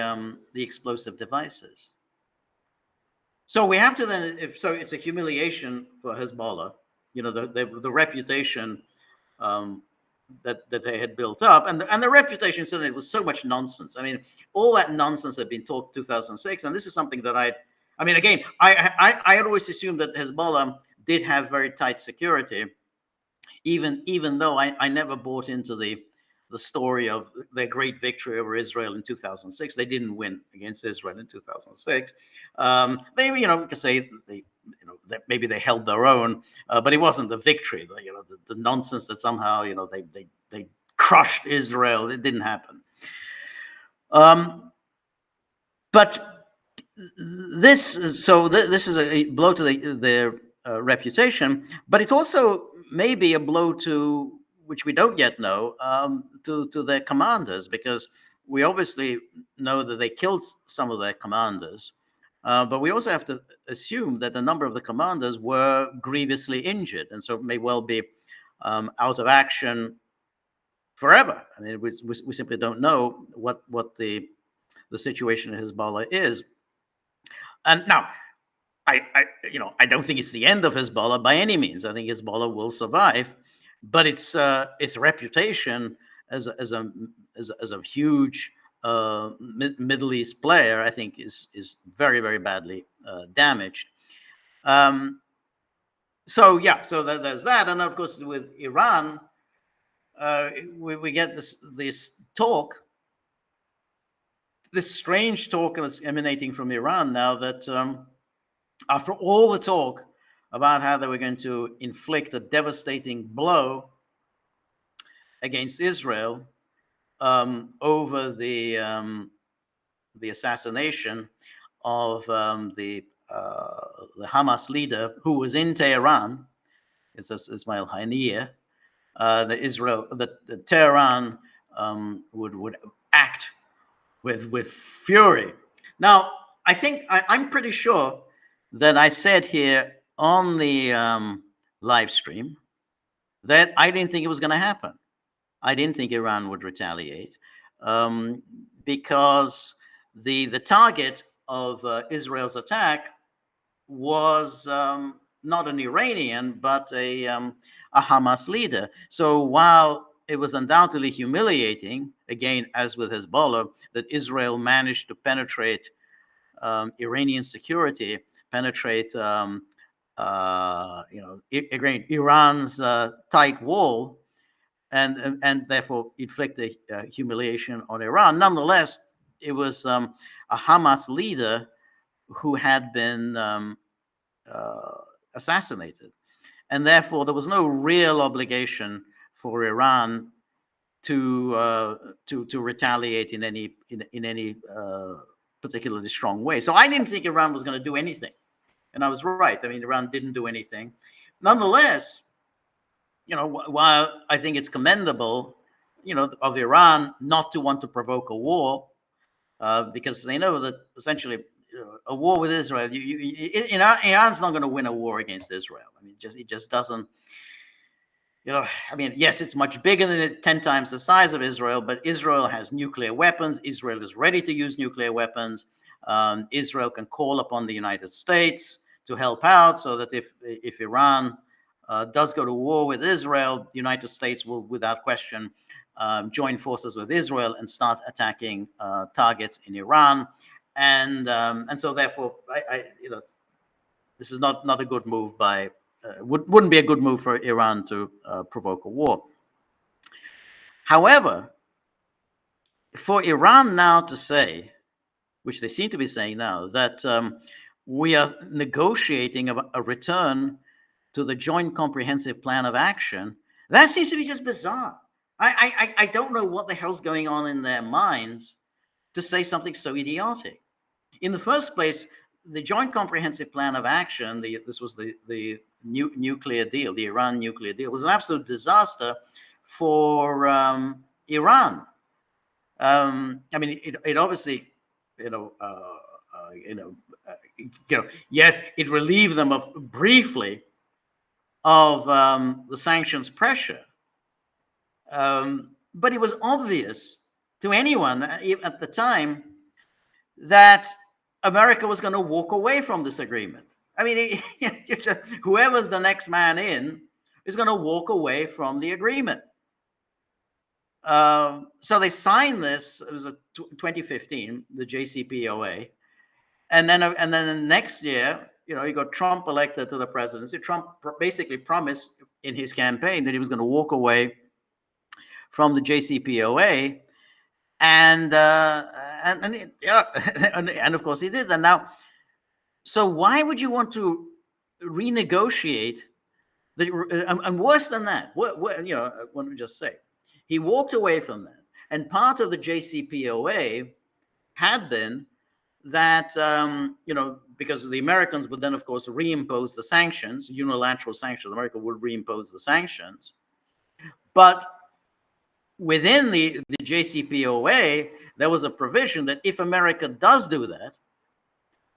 explosive devices. So we have to then, so it's a humiliation for Hezbollah, the reputation that they had built up, and the reputation certainly was so much nonsense. I mean, all that nonsense had been talked 2006, and this is something that I had always assumed that Hezbollah did have very tight security, even though I never bought into the story of their great victory over Israel in 2006. They didn't win against Israel in 2006. They, we could say that maybe they held their own, but it wasn't the victory. The nonsense that somehow they crushed Israel. It didn't happen. But this is a blow to their reputation, but it's also maybe a blow to, which we don't yet know, to their commanders, because we obviously know that they killed some of their commanders, but we also have to assume that a number of the commanders were grievously injured, and so may well be out of action forever. I mean, we simply don't know what the situation in Hezbollah is. And now, I don't think it's the end of Hezbollah by any means. I think Hezbollah will survive, but its reputation as a huge Middle East player, I think, is very, very badly damaged. So there's that, and of course with Iran, we get this talk, this strange talk that's emanating from Iran now, that after all the talk about how they were going to inflict a devastating blow against Israel over the assassination of the Hamas leader who was in Tehran, it's Ismail Haniyeh, that Tehran would act with fury. Now, I think I'm pretty sure that I said here on the live stream that I didn't think it was going to happen. I didn't think Iran would retaliate because the target of Israel's attack was not an Iranian, but a Hamas leader. So while it was undoubtedly humiliating, again, as with Hezbollah, that Israel managed to penetrate Iranian security, penetrate Iran's tight wall, and therefore inflict a humiliation on Iran. Nonetheless, it was a Hamas leader who had been assassinated, and therefore there was no real obligation for Iran to retaliate in any particularly strong way. So I didn't think Iran was going to do anything, and I was right. I mean, Iran didn't do anything. Nonetheless, while I think it's commendable, of Iran not to want to provoke a war, because they know that essentially a war with Israel, Iran's not going to win a war against Israel. I mean, it just doesn't. I mean, yes, it's much bigger than it, 10 times the size of Israel, but Israel has nuclear weapons. Israel is ready to use nuclear weapons. Israel can call upon the United States to help out, so that if Iran does go to war with Israel, the United States will, without question, join forces with Israel and start attacking targets in Iran. And so therefore, this is not a good move by. Wouldn't be a good move for Iran to provoke a war. However, for Iran now to say, which they seem to be saying now, that we are negotiating a return to the Joint Comprehensive Plan of Action, that seems to be just bizarre. I don't know what the hell's going on in their minds to say something so idiotic. In the first place, the Joint Comprehensive Plan of Action, this was the nuclear deal, the Iran nuclear deal, was an absolute disaster for Iran. I mean, it obviously, yes, it relieved them briefly of the sanctions pressure, but it was obvious to anyone at the time that America was going to walk away from this agreement. I mean, whoever's the next man in is going to walk away from the agreement. So they signed this. It was 2015, the JCPOA, and then the next year, you got Trump elected to the presidency. Trump basically promised in his campaign that he was going to walk away from the JCPOA, and of course he did. And now, so why would you want to renegotiate and worse than that? What let me just say, he walked away from that, and part of the JCPOA had been that because the Americans would then, of course, reimpose the sanctions, unilateral sanctions. America would reimpose the sanctions, but within the JCPOA, there was a provision that if America does do that,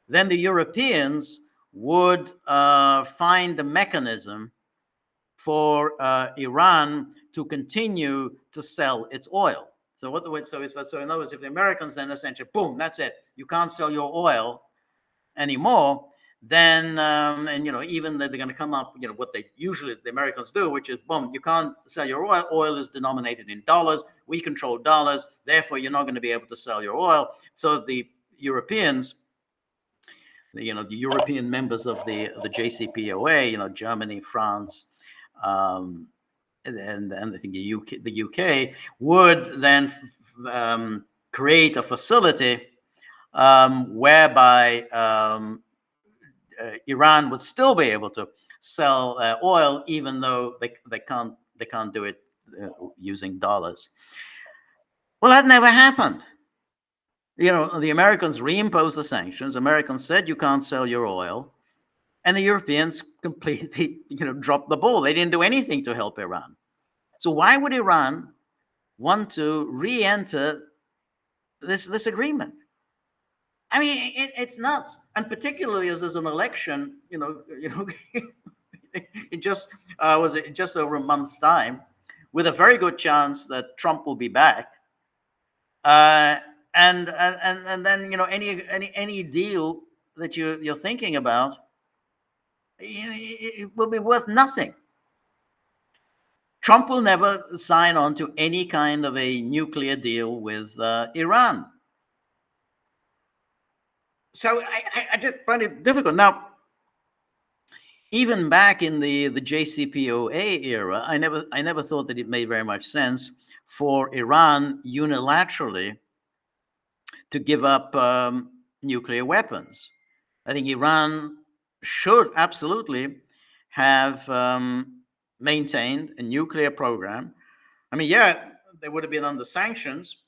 then the Europeans would find a mechanism for Iran to continue to sell its oil. So in other words, if the Americans then essentially, boom, that's it, you can't sell your oil anymore, then even they're going to come up, what they usually the Americans do, which is, boom, you can't sell your oil. Oil is denominated in dollars. We control dollars. Therefore, you're not going to be able to sell your oil. So the Europeans, the European members of the JCPOA, Germany, France, and I think the UK would then create a facility whereby Iran would still be able to sell oil, even though they can't do it using dollars. Well, that never happened. The Americans reimposed the sanctions. Americans said you can't sell your oil, and the Europeans completely dropped the ball. They didn't do anything to help Iran. So why would Iran want to re-enter this agreement? I mean, it's nuts, and particularly as there's an election, it just was just over a month's time, with a very good chance that Trump will be back, and then any deal that you're thinking about, it will be worth nothing. Trump will never sign on to any kind of a nuclear deal with Iran. So I just find it difficult. Now, even back in the JCPOA era, I never thought that it made very much sense for Iran unilaterally to give up nuclear weapons. I think Iran should absolutely have maintained a nuclear program. I mean, yeah, they would have been under sanctions,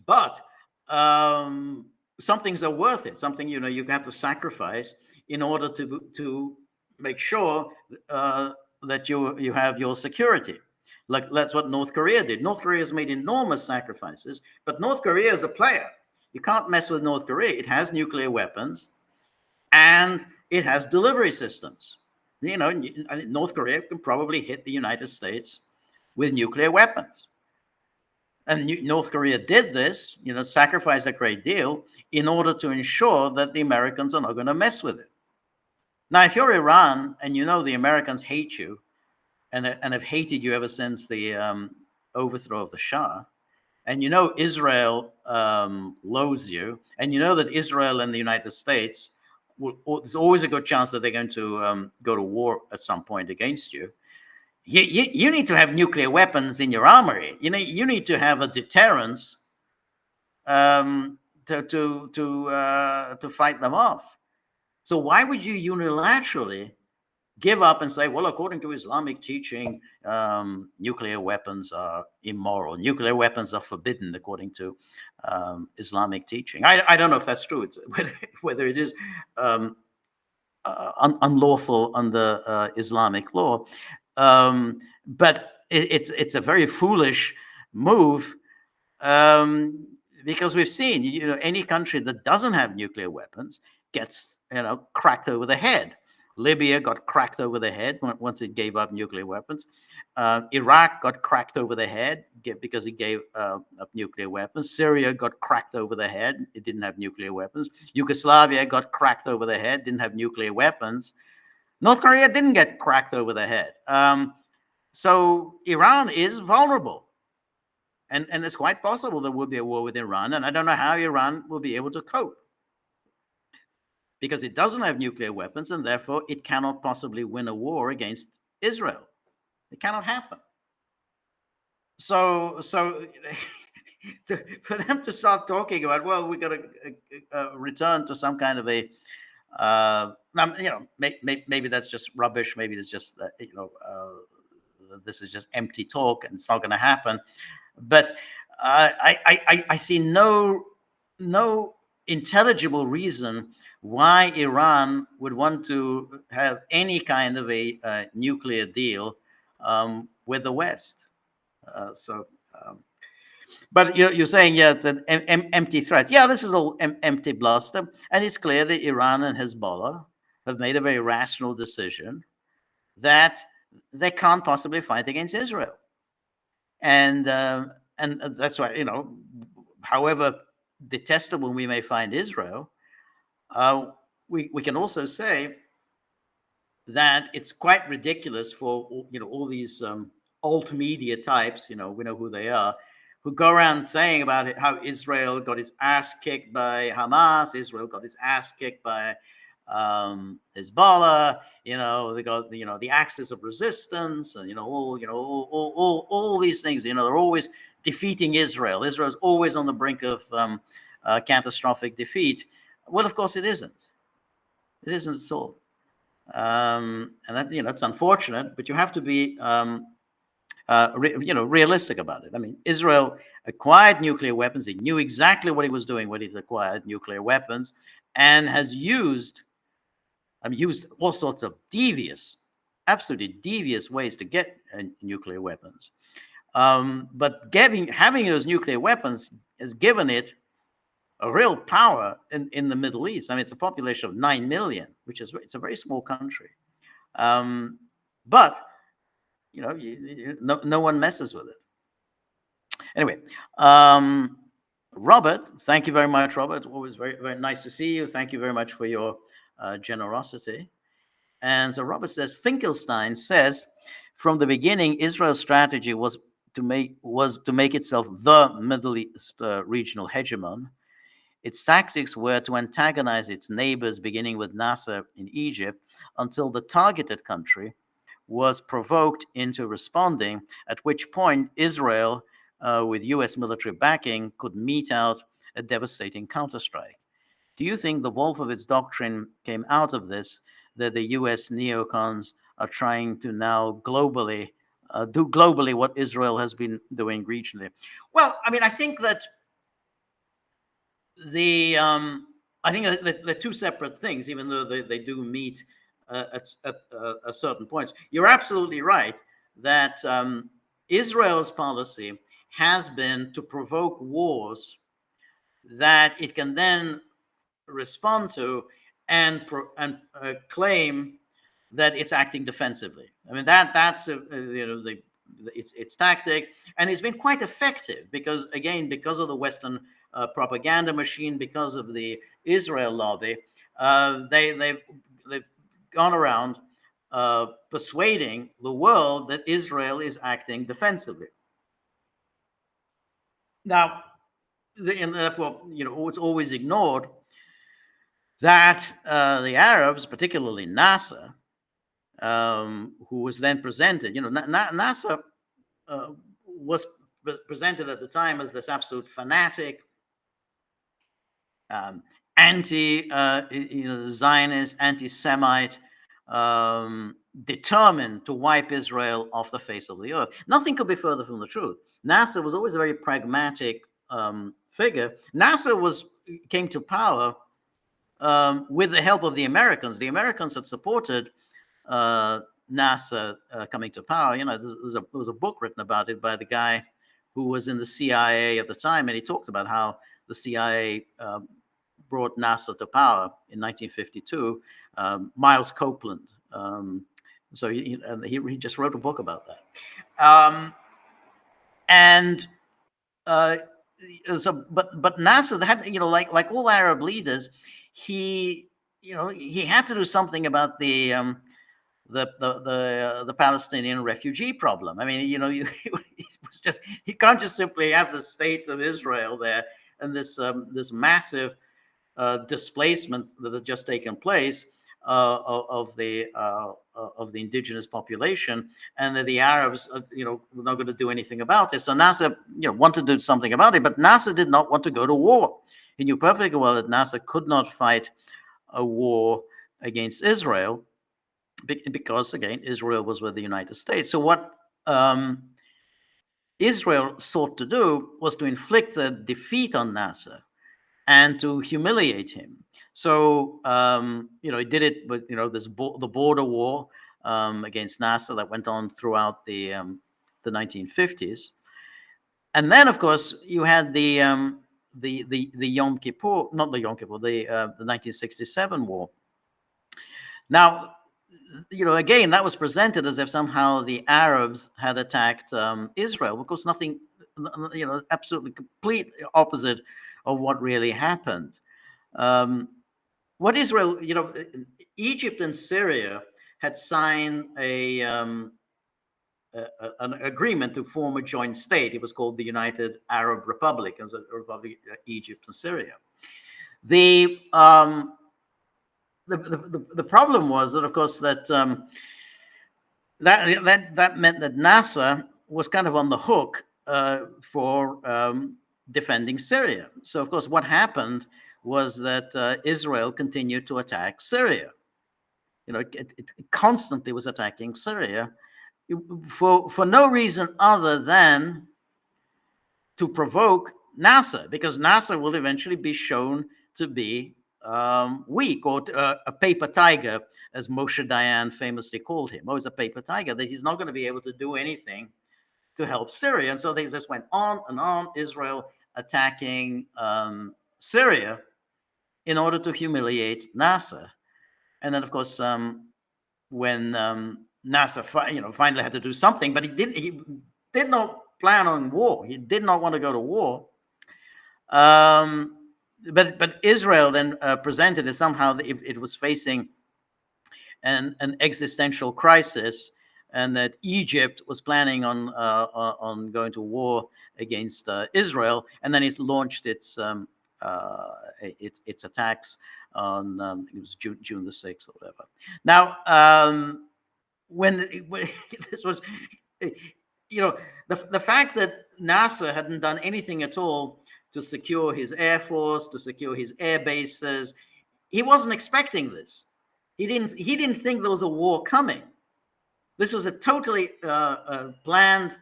but some things are worth it. Something you have to sacrifice in order to make sure that you have your security. Like that's what North Korea did. North Korea has made enormous sacrifices, but North Korea is a player. You can't mess with North Korea. It has nuclear weapons and it has delivery systems. North Korea can probably hit the United States with nuclear weapons. And North Korea did this, sacrificed a great deal in order to ensure that the Americans are not going to mess with it. Now, if you're Iran and the Americans hate you and have hated you ever since the overthrow of the Shah, and Israel loathes you, and that Israel and the United States, there's always a good chance that they're going to go to war at some point against you. You need to have nuclear weapons in your armory. You need to have a deterrence to fight them off. So why would you unilaterally give up and say, well, according to Islamic teaching, nuclear weapons are immoral. Nuclear weapons are forbidden according to Islamic teaching. I don't know if that's true. It's whether it is unlawful under Islamic law. But it's a very foolish move because we've seen, any country that doesn't have nuclear weapons gets, cracked over the head. Libya got cracked over the head once it gave up nuclear weapons. Iraq got cracked over the head because it gave up nuclear weapons. Syria got cracked over the head. It didn't have nuclear weapons. Yugoslavia got cracked over the head, didn't have nuclear weapons. North Korea didn't get cracked over the head. So Iran is vulnerable. And it's quite possible there will be a war with Iran. And I don't know how Iran will be able to cope, because it doesn't have nuclear weapons, and therefore it cannot possibly win a war against Israel. It cannot happen. So for them to start talking about, well, we're going to return to some kind of a, maybe that's just rubbish. Maybe it's just, this is just empty talk and it's not going to happen. But I see no intelligible reason why Iran would want to have any kind of a nuclear deal with the West. But you're saying, yeah, it's an empty threat. Yeah, this is all empty bluster. And it's clear that Iran and Hezbollah have made a very rational decision that they can't possibly fight against Israel. And that's why, however detestable we may find Israel, we can also say that it's quite ridiculous for all these alt media types, we know who they are, who go around saying about it, how Israel got its ass kicked by Hamas, Israel got its ass kicked by Hezbollah, they got the axis of resistance, and all these things. They're always defeating Israel. Israel's always on the brink of catastrophic defeat. Well, of course it isn't. It isn't at all. And that it's unfortunate, but you have to be realistic about it. I mean, Israel acquired nuclear weapons. It knew exactly what it was doing when it acquired nuclear weapons, and has used all sorts of absolutely devious ways to get nuclear weapons. But having those nuclear weapons has given it a real power in the Middle East. I mean, it's a population of 9 million, it's a very small country. But no one messes with it. Anyway, Robert, thank you very much, Robert. Always very, very nice to see you. Thank you very much for your generosity. And so Robert says, Finkelstein says, from the beginning, Israel's strategy was to make itself the Middle East regional hegemon. Its tactics were to antagonize its neighbors, beginning with Nasser in Egypt, until the targeted country was provoked into responding, at which point Israel, with U.S. military backing, could mete out a devastating counterstrike. Do you think the Wolfowitz doctrine came out of this, that the US neocons are trying to now globally do globally what Israel has been doing regionally? Well, I mean, I think that I think that they're two separate things, even though they do meet at certain points. You're absolutely right that Israel's policy has been to provoke wars that it can then respond to and claim that it's acting defensively. I mean that's its tactic, and it's been quite effective because again, because of the Western propaganda machine, because of the Israel lobby, they've gone around persuading the world that Israel is acting defensively. Now, and therefore, it's always ignored that the Arabs, particularly Nasser, who was then presented, Nasser was presented at the time as this absolute fanatic, anti-Zionist, anti-Semite, determined to wipe Israel off the face of the earth. Nothing could be further from the truth. Nasser was always a very pragmatic figure. Nasser came to power with the help of the Americans. The Americans had supported Nasser coming to power. There was a book written about it by the guy who was in the CIA at the time, and he talked about how the CIA brought Nasser to power in 1952. Miles Copeland. So he just wrote a book about that. But Nasser had, like all Arab leaders, he had to do something about the Palestinian refugee problem. I mean, it was just, you can't just simply have the state of Israel there and this massive displacement that had just taken place of the indigenous population, and that the Arabs, were not going to do anything about it. So Nasser, wanted to do something about it, but Nasser did not want to go to war. He knew perfectly well that Nasser could not fight a war against Israel because, again, Israel was with the United States. So what Israel sought to do was to inflict a defeat on Nasser and to humiliate him. So, he did it with, the border war against Nasser that went on throughout the 1950s. And then, of course, you had the Yom Kippur, not the Yom Kippur, the 1967 war. Now, again, that was presented as if somehow the Arabs had attacked Israel. Of course, nothing, absolutely complete opposite of what really happened. What Israel, Egypt and Syria had signed an agreement to form a joint state. It was called the United Arab Republic, as a republic, Egypt and Syria. The problem was that, of course, that meant that Nasser was kind of on the hook for defending Syria. So, of course, what happened was that Israel continued to attack Syria. It constantly was attacking Syria for no reason other than to provoke Nasser, because Nasser will eventually be shown to be weak, or a paper tiger, as Moshe Dayan famously called him. Oh, he's a paper tiger, that he's not going to be able to do anything to help Syria. And so they just went on and on, Israel attacking Syria in order to humiliate Nasser. And then, of course, when Nasser finally had to do something, but he did not plan on war. He did not want to go to war. But Israel then presented it somehow that it was facing an existential crisis, and that Egypt was planning on going to war against Israel, and then it launched its attacks on it was June the 6th or whatever. Now, when this was, the fact that Nasser hadn't done anything at all to secure his air force, to secure his air bases. He wasn't expecting this. He didn't think there was a war coming. This was a totally planned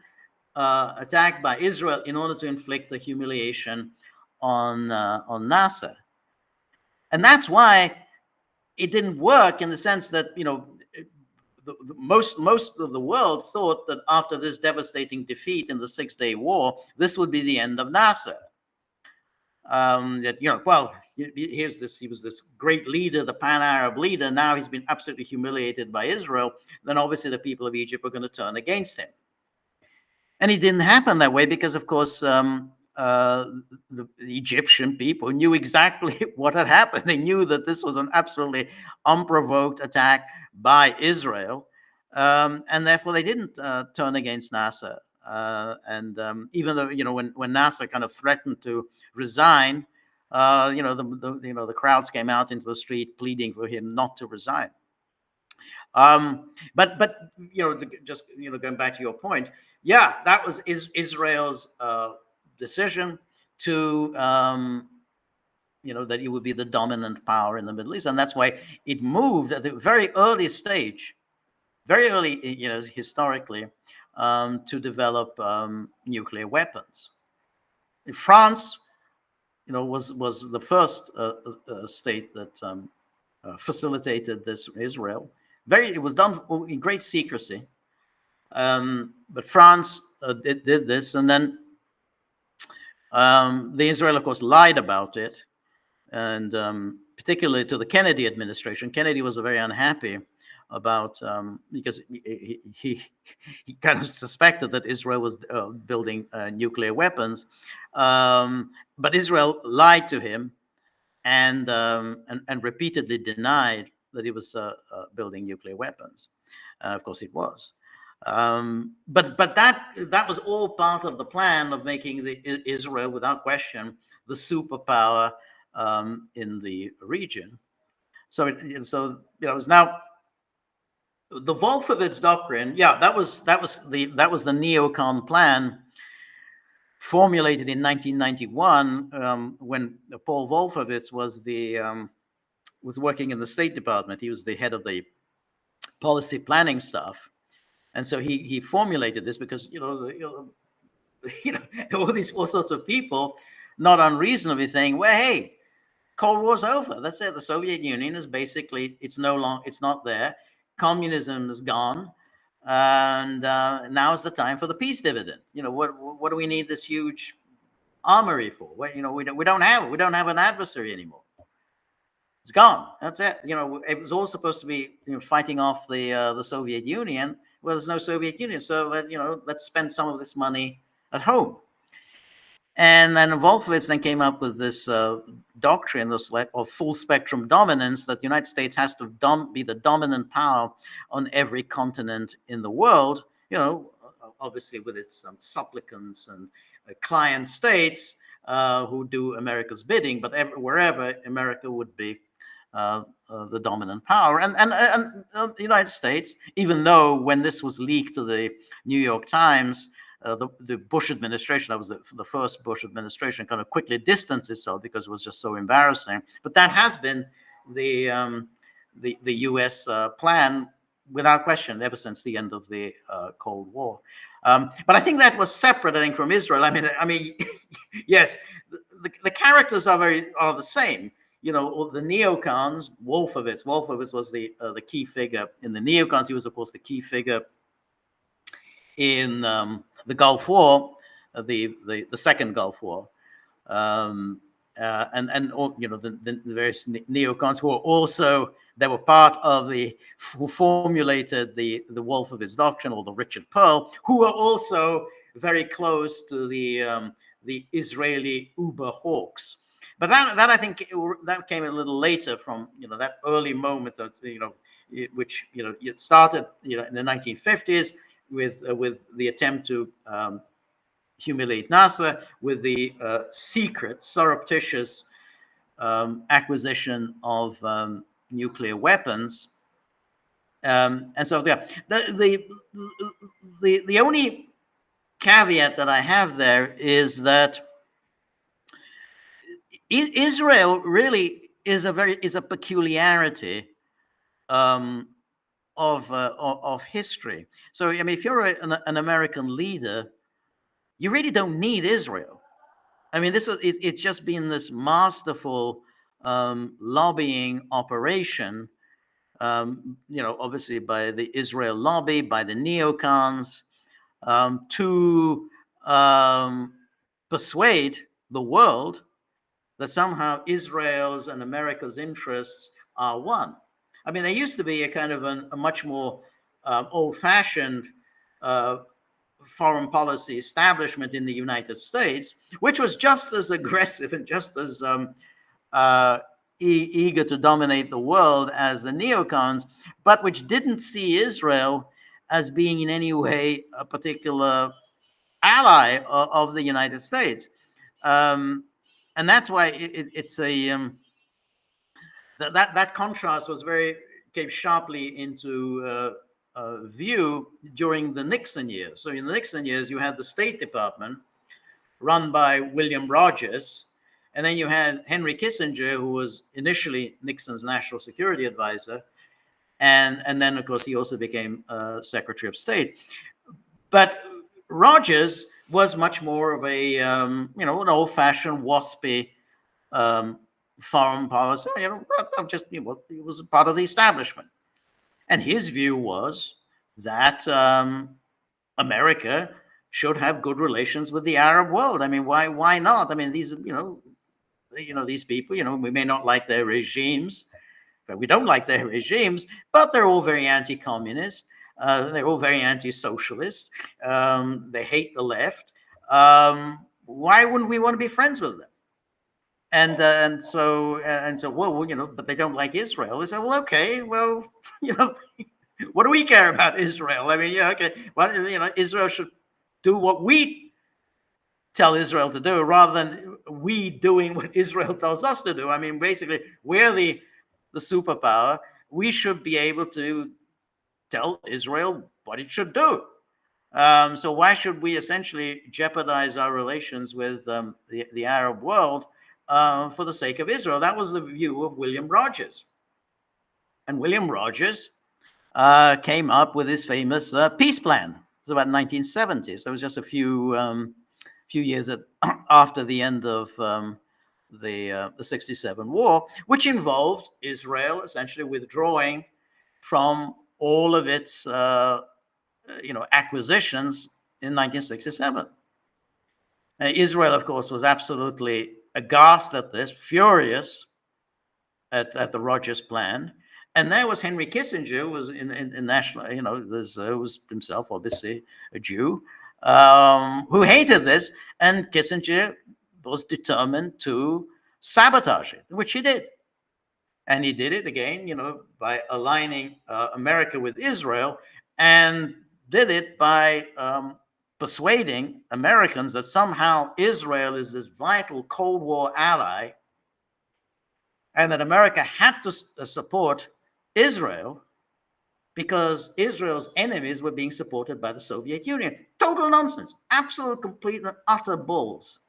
attack by Israel in order to inflict a humiliation on Nasser. And that's why it didn't work, in the sense that, most of the world thought that after this devastating defeat in the 6-day war, this would be the end of Nasser. Here's this, he was this great leader, the pan-Arab leader. Now he's been absolutely humiliated by Israel. Then obviously the people of Egypt are going to turn against him. And it didn't happen that way, because, of course, the Egyptian people knew exactly what had happened. They knew that this was an absolutely unprovoked attack by Israel, and therefore they didn't turn against Nasser. Even though, when Nasser kind of threatened to resign, the crowds came out into the street pleading for him not to resign. But just going back to your point, yeah, that was Israel's decision to that it would be the dominant power in the Middle East, and that's why it moved at a very early stage, very early, historically, to develop nuclear weapons. France, was the first state that facilitated this. Israel, it was done in great secrecy, but France did this, and then the Israel, of course, lied about it, and particularly to the Kennedy administration. Kennedy was very unhappy about, because he kind of suspected that Israel was building nuclear weapons, but Israel lied to him and repeatedly denied that he was building nuclear weapons. Of course, it was. But that was all part of the plan of making Israel, without question, the superpower in the region. So it was now the Wolfowitz doctrine. Yeah, that was the neocon plan formulated in 1991 when Paul Wolfowitz was working in the State Department. He was the head of the policy planning staff. And so he formulated this because all sorts of people, not unreasonably, saying, well, hey, Cold War's over. That's it. The Soviet Union is basically, it's not there. Communism is gone, and now is the time for the peace dividend. What do we need this huge armory for? Well, we don't have an adversary anymore. It's gone. That's it. It was all supposed to be fighting off the Soviet Union. Well, there's no Soviet Union, so let's spend some of this money at home. And then Wolfowitz then came up with this doctrine of full spectrum dominance, that the United States has to be the dominant power on every continent in the world, obviously with its supplicants and client states who do America's bidding, but wherever America would be the dominant power. And the United States, even though when this was leaked to the New York Times, the Bush administration, that was the first Bush administration, kind of quickly distanced itself because it was just so embarrassing. But that has been the U.S. plan, without question, ever since the end of the Cold War. But I think that was separate, I think, from Israel. I mean, yes, the characters are the same. The neocons, Wolfowitz was the key figure in the neocons. He was, of course, the key figure in the Gulf War, the second Gulf War, and the various neocons who were part of who formulated the Wolfowitz doctrine, or the Richard Perle, who were also very close to the Israeli Uber hawks. But that I think that came a little later from that early moment of which it started in the 1950s with the attempt to humiliate Nasser, with the secret, surreptitious acquisition of nuclear weapons, and so yeah, the only caveat that I have there is that Israel really is a peculiarity of history. So I mean, if you're an American leader, you really don't need Israel. I mean, it's just been this masterful lobbying operation, obviously by the Israel lobby, by the neocons, to persuade the world that somehow Israel's and America's interests are one. I mean, there used to be a kind of a much more old-fashioned foreign policy establishment in the United States, which was just as aggressive and just as eager to dominate the world as the neocons, but which didn't see Israel as being in any way a particular ally of the United States. And that's why it's a that contrast came sharply into view during the Nixon years. So in the Nixon years, you had the State Department run by William Rogers, and then you had Henry Kissinger, who was initially Nixon's national security advisor, and then of course he also became Secretary of State. But Rogers was much more of a an old-fashioned waspy foreign policy. He was a part of the establishment, and his view was that America should have good relations with the Arab world. I mean, why not? I mean, these these people, we may not like their regimes, but we don't like their regimes, but they're all very anti-communist. They're all very anti-socialist. They hate the left. Why wouldn't we want to be friends with them? And so well, but they don't like Israel. They say, well, okay, well, what do we care about Israel? I mean, yeah, okay, well, Israel should do what we tell Israel to do, rather than we doing what Israel tells us to do. I mean, basically, we're the superpower. We should be able to tell Israel what it should do. So why should we essentially jeopardize our relations with the Arab world for the sake of Israel? That was the view of William Rogers. And William Rogers came up with his famous peace plan. It was about 1970. So it was just a few years after the end of the 67 war, which involved Israel essentially withdrawing from all of its acquisitions in 1967. Israel, of course, was absolutely aghast at this, furious at the Rogers plan. And there was Henry Kissinger, who was in national, was himself obviously a Jew, who hated this, and Kissinger was determined to sabotage it, which he did. And he did it again, by aligning America with Israel, and did it by persuading Americans that somehow Israel is this vital Cold War ally, and that America had to support Israel because Israel's enemies were being supported by the Soviet Union. Total nonsense, absolute, complete, and utter bulls.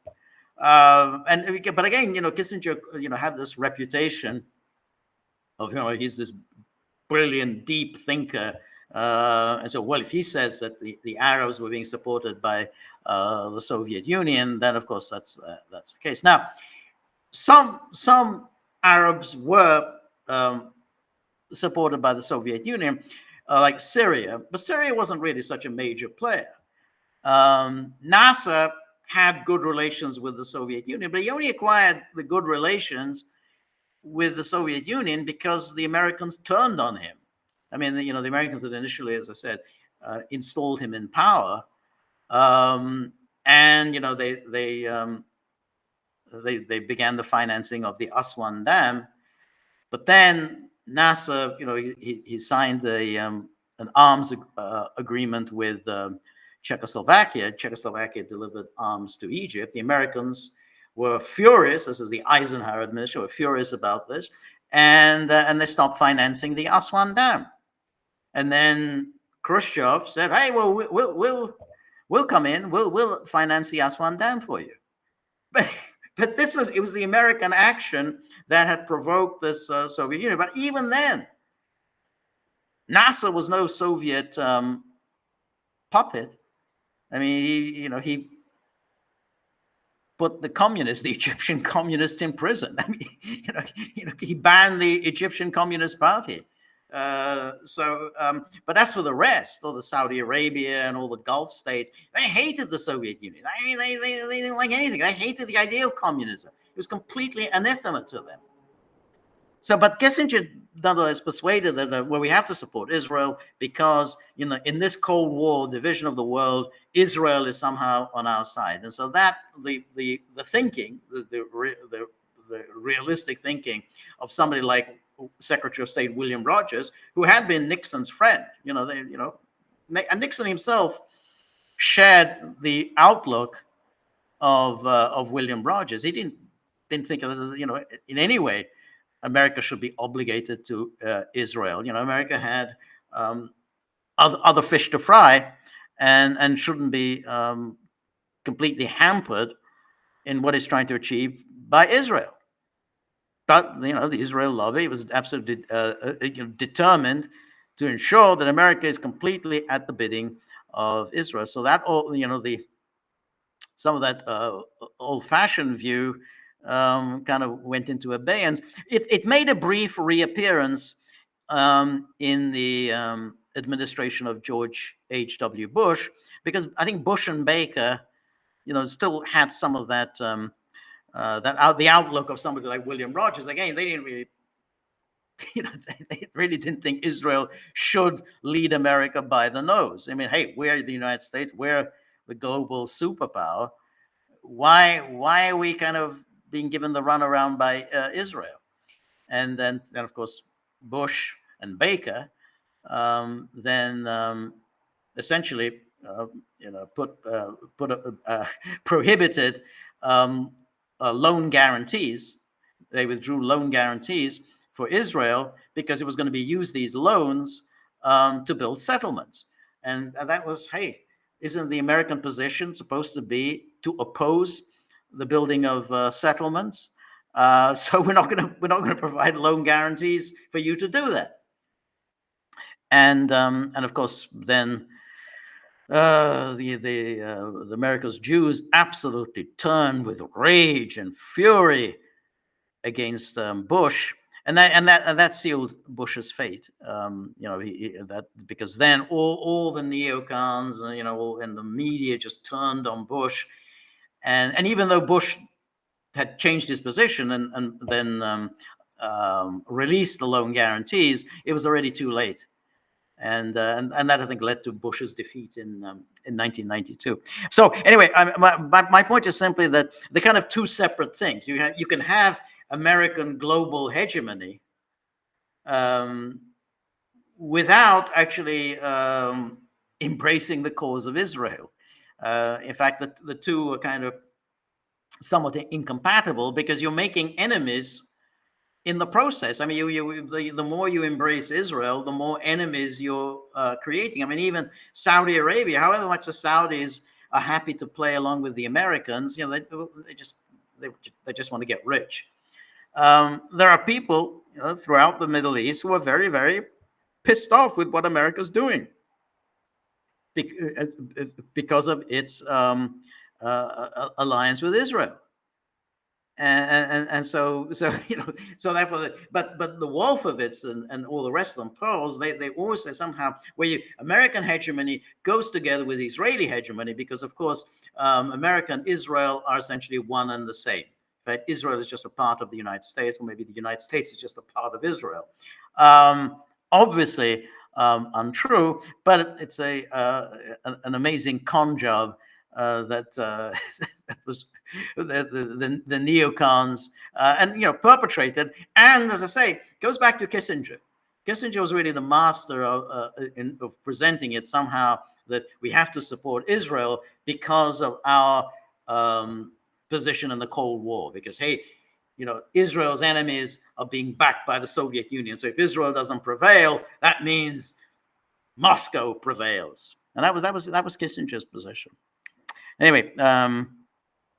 But again, Kissinger, had this reputation of, he's this brilliant, deep thinker. And so, well, if he says that the Arabs were being supported by the Soviet Union, then of course that's the case. Now, some Arabs were supported by the Soviet Union, like Syria, but Syria wasn't really such a major player. Nasser had good relations with the Soviet Union, but he only acquired the good relations with the Soviet Union because the Americans turned on him. I mean, the Americans had initially, as I said, installed him in power, and they began the financing of the Aswan Dam. But then Nasser, he signed an arms agreement with Czechoslovakia. Czechoslovakia delivered arms to Egypt. The Americans were furious. This is the Eisenhower administration, were furious about this, and they stopped financing the Aswan Dam. And then Khrushchev said, "Hey, well, we'll come in. We'll finance the Aswan Dam for you." But But it was the American action that had provoked this Soviet Union. But even then, NASA was no Soviet puppet. I mean, he put the Egyptian communists in prison. I mean, he banned the Egyptian Communist Party. But as for the rest, all the Saudi Arabia and all the Gulf states, they hated the Soviet Union. I mean, they didn't like anything. They hated the idea of communism. It was completely anathema to them. So, but Kissinger nonetheless persuaded that we have to support Israel because, in this Cold War division of the world, Israel is somehow on our side. And so that the thinking, the realistic thinking of somebody like Secretary of State William Rogers, who had been Nixon's friend, and Nixon himself shared the outlook of William Rogers. He didn't think of it, in any way America should be obligated to Israel. America had other fish to fry, and shouldn't be completely hampered in what it's trying to achieve by Israel. But the Israel lobby was absolutely determined to ensure that America is completely at the bidding of Israel. So that some of that old-fashioned view kind of went into abeyance. It made a brief reappearance in the administration of George H.W. Bush, because I think Bush and Baker, still had some of that the outlook of somebody like William Rogers. Again, they didn't really, they really didn't think Israel should lead America by the nose. I mean, hey, we're the United States, we're the global superpower. Why are we kind of being given the runaround by Israel? And then of course, Bush and Baker then essentially prohibited loan guarantees. They withdrew loan guarantees for Israel because it was going to be used, these loans, to build settlements. And that was, hey, isn't the American position supposed to be to oppose the building of settlements? So we're not going to provide loan guarantees for you to do that. And of course, then the America's Jews absolutely turned with rage and fury against Bush, and that sealed Bush's fate. Because then all the neocons, and the media just turned on Bush, and even though Bush had changed his position and then released the loan guarantees, it was already too late. And that, I think, led to Bush's defeat in 1992. So anyway, my point is simply that they're kind of two separate things. You can have American global hegemony without actually embracing the cause of Israel. In fact, the two are kind of somewhat incompatible, because you're making enemies in the process. I mean, the more you embrace Israel, the more enemies you're creating. I mean, even Saudi Arabia, however much the Saudis are happy to play along with the Americans, they just want to get rich. There are people throughout the Middle East who are very, very pissed off with what America's doing because of its alliance with Israel. And so therefore, but the Wolfowitz and all the rest of them, Pearls, they always say somehow American hegemony goes together with Israeli hegemony, because of course America and Israel are essentially one and the same. Right? Israel is just a part of the United States, or maybe the United States is just a part of Israel. Obviously untrue, but it's an amazing con job that was the neocons and perpetrated. And as I say, goes back to Kissinger. Kissinger was really the master of presenting it somehow that we have to support Israel because of our position in the Cold War. Because hey, Israel's enemies are being backed by the Soviet Union. So if Israel doesn't prevail, that means Moscow prevails. And that was Kissinger's position. Anyway,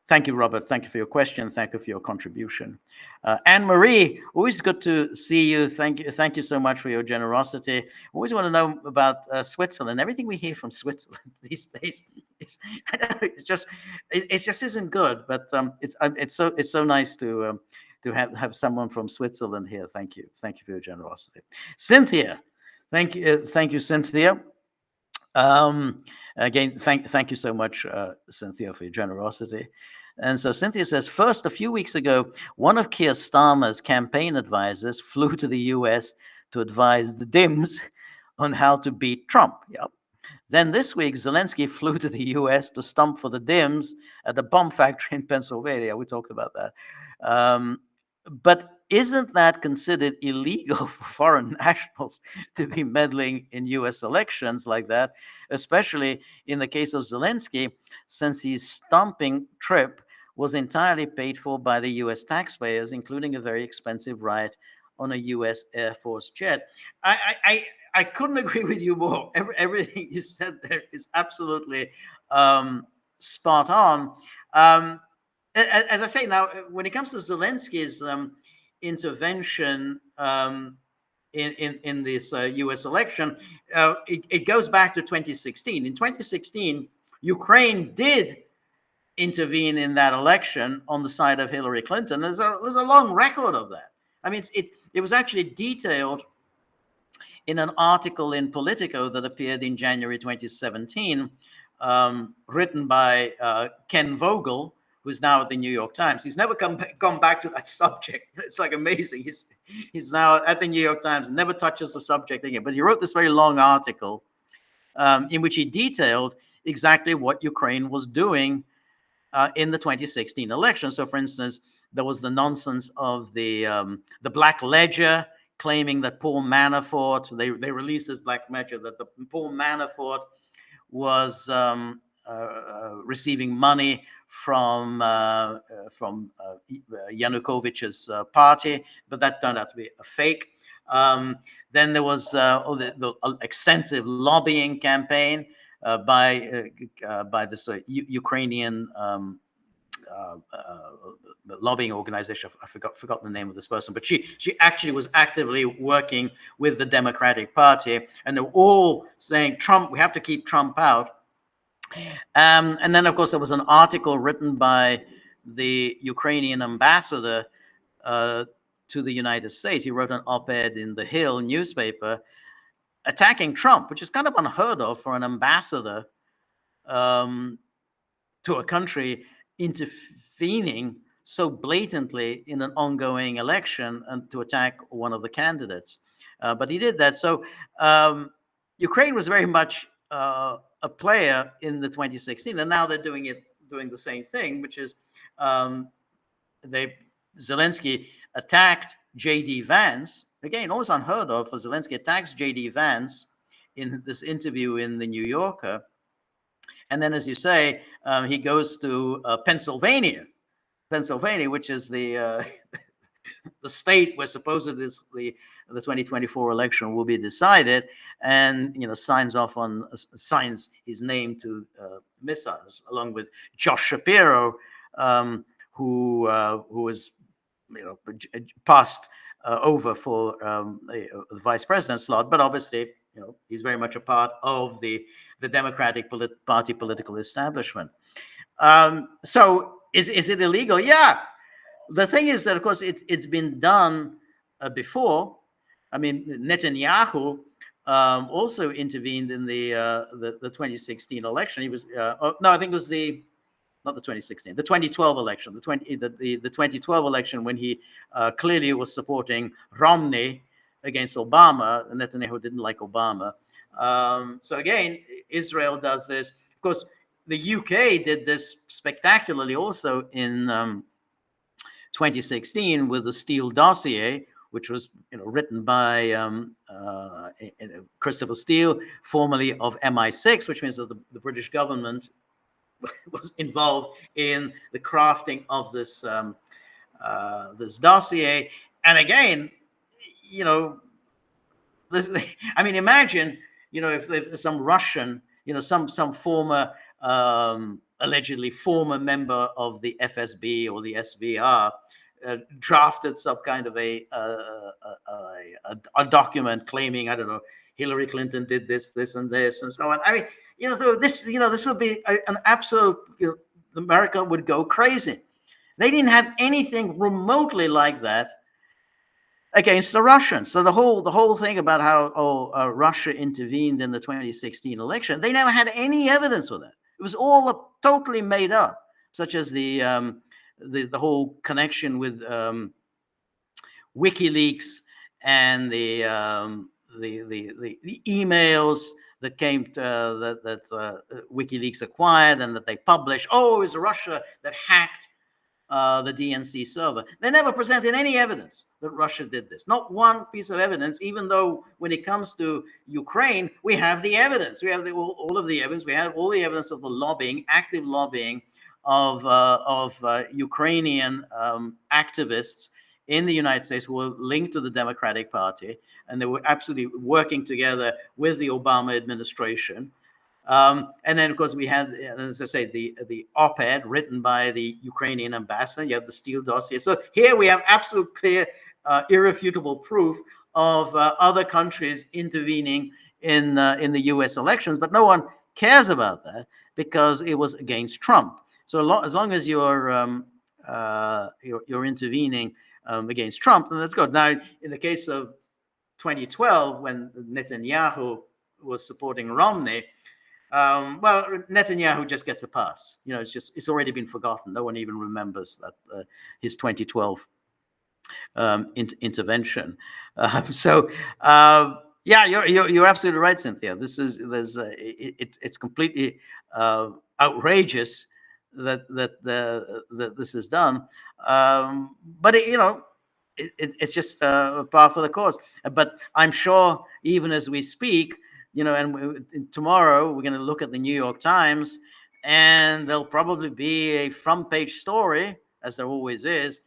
Thank you, Robert. Thank you for your question. Thank you for your contribution. Anne-Marie, always good to see you. Thank you so much for your generosity. Always want to know about Switzerland. Everything we hear from Switzerland these days is, I don't know, it just isn't good. But it's so nice to have someone from Switzerland here. Thank you for your generosity. Cynthia, thank you, Cynthia. Again, thank you so much, Cynthia, for your generosity. And so Cynthia says, first, a few weeks ago, one of Keir Starmer's campaign advisors flew to the US to advise the Dems on how to beat Trump. Yep. Then this week, Zelenskyy flew to the US to stump for the Dems at a bomb factory in Pennsylvania. We talked about that. But isn't that considered illegal for foreign nationals to be meddling in US elections like that, especially in the case of Zelenskyy, since his stomping trip was entirely paid for by the US taxpayers, including a very expensive ride on a US Air Force jet? I couldn't agree with you more. Everything you said there is absolutely spot on. As I say now, when it comes to Zelenskyy's intervention in this U.S. election, it goes back to 2016. In 2016, Ukraine did intervene in that election on the side of Hillary Clinton. There's a long record of that. I mean, it was actually detailed in an article in Politico that appeared in January 2017, written by Ken Vogel, who's now at the New York Times. He's never gone back to that subject. It's like amazing. He's now at the New York Times, never touches the subject again. But he wrote this very long article in which he detailed exactly what Ukraine was doing in the 2016 election. So, for instance, there was the nonsense of the Black Ledger, claiming that Paul Manafort, they released this Black Ledger, that the Paul Manafort was receiving money from Yanukovych's party, but that turned out to be a fake. Then there was the extensive lobbying campaign by this Ukrainian lobbying organization. I forgot the name of this person, but she actually was actively working with the Democratic Party, and they're all saying, Trump, we have to keep Trump out. And then, of course, there was an article written by the Ukrainian ambassador to the United States. He wrote an op-ed in the Hill newspaper attacking Trump, which is kind of unheard of for an ambassador to a country intervening so blatantly in an ongoing election and to attack one of the candidates. But he did that. So Ukraine was very much a player in the 2016, and now they're doing the same thing, which is Zelenskyy attacked J.D. Vance. Again, always unheard of for Zelenskyy, attacks J.D. Vance in this interview in the New Yorker. And then, as you say, he goes to Pennsylvania, which is the state where supposedly the 2024 election will be decided, and signs his name to missiles, along with Josh Shapiro, who was passed over for the vice president slot, but obviously he's very much a part of the Democratic Party political establishment. So is it illegal? Yeah. The thing is that, of course, it's been done before. I mean, Netanyahu also intervened in the 2016 election. He was no, I think it was not the 2016, the 2012 election, the 2012 election, when he clearly was supporting Romney against Obama. And Netanyahu didn't like Obama. So again, Israel does this. Of course, the UK did this spectacularly also in 2016 with the Steele dossier, which was written by Christopher Steele, formerly of MI6, which means that the British government was involved in the crafting of this this dossier. And again, I mean, imagine if some Russian, some former allegedly former member of the FSB or the SVR, drafted some kind of a document claiming, I don't know, Hillary Clinton did this, this, and this, and so on. I mean, so this would be an absolute, America would go crazy. They didn't have anything remotely like that against the Russians. So the whole thing about how Russia intervened in the 2016 election, they never had any evidence for that. It was all totally made up, such as the whole connection with WikiLeaks and the emails that came that WikiLeaks acquired and that they published. Oh, it was Russia that hacked the DNC server. They never presented any evidence that Russia did this. Not one piece of evidence, even though when it comes to Ukraine, we have the evidence. We have all of the evidence. We have all the evidence of the lobbying, active lobbying of Ukrainian activists in the United States who were linked to the Democratic Party, and they were absolutely working together with the Obama administration. And then, of course, we had, as I say, the op-ed written by the Ukrainian ambassador. You have the Steele dossier. So here we have absolute clear, irrefutable proof of other countries intervening in the U.S. elections, but no one cares about that because it was against Trump. So as long as you're intervening against Trump, then that's good. Now, in the case of 2012, when Netanyahu was supporting Romney, well, Netanyahu just gets a pass. It's already been forgotten. No one even remembers that his 2012 intervention. Yeah, you're absolutely right, Cynthia. It's completely outrageous that this is done. But it's just par for the course. But I'm sure even as we speak, and tomorrow we're going to look at the New York Times, and there'll probably be a front page story, as there always is.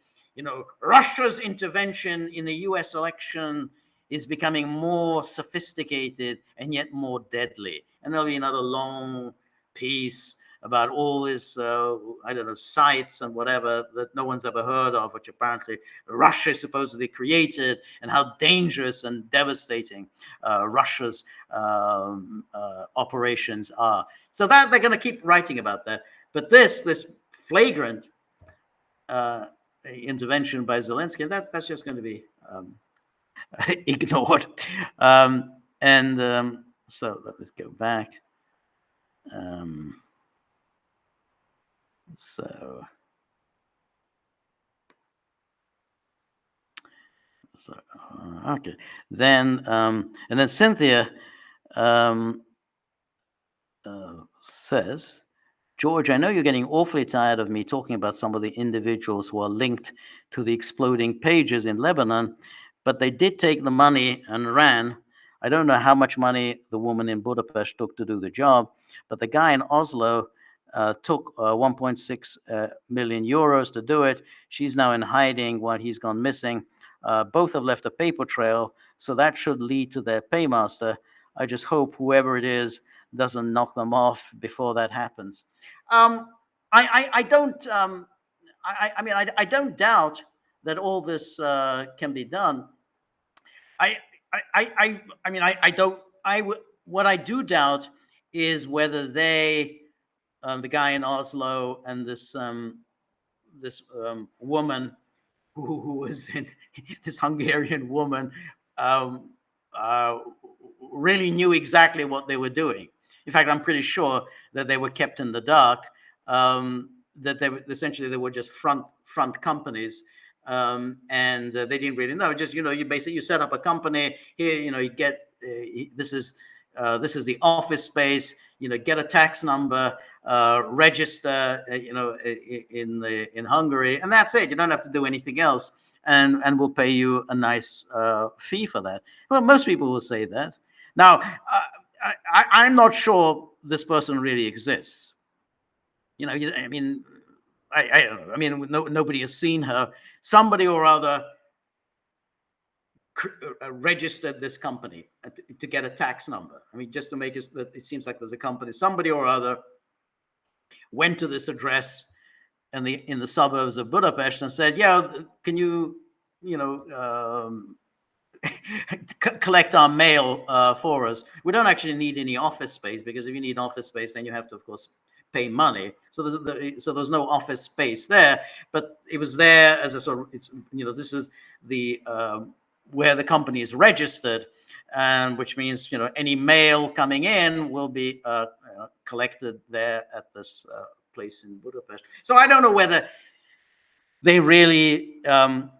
Russia's intervention in the U.S. election is becoming more sophisticated and yet more deadly. And there'll be another long piece about all this, sites and whatever that no one's ever heard of, which apparently Russia supposedly created, and how dangerous and devastating Russia's operations are. So that they're going to keep writing about that. But this flagrant intervention by Zelenskyy, that's just going to be ignored. So let's go back. Okay. Then and then Cynthia says, George, I know you're getting awfully tired of me talking about some of the individuals who are linked to the exploding pages in Lebanon, but they did take the money and ran. I don't know how much money the woman in Budapest took to do the job, but the guy in Oslo took 1.6 million euros to do it. She's now in hiding while he's gone missing. Both have left a paper trail, so that should lead to their paymaster. I just hope whoever it is doesn't knock them off before that happens. I don't doubt that all this can be done. What I do doubt is whether they, the guy in Oslo and this woman who was in this Hungarian woman, really knew exactly what they were doing. In fact, I'm pretty sure that they were kept in the dark. That they were essentially just front companies, and they didn't really know. Just you set up a company here. You get this is the office space. Get a tax number, register. In Hungary, and that's it. You don't have to do anything else, and we'll pay you a nice fee for that. Well, most people will say that. Now, I'm not sure this person really exists. I don't know. Nobody has seen her. Somebody or other registered this company to get a tax number. Just to make it seems like there's a company. Somebody or other went to this address in the suburbs of Budapest and said, "Yeah, can you, collect our mail for us? We don't actually need any office space, because if you need office space, then you have to, of course, pay money. So there's no office space there, but it was there as a sort of, it's, this is the where the company is registered, and which means, any mail coming in will be collected there at this place in Budapest. So I don't know whether they really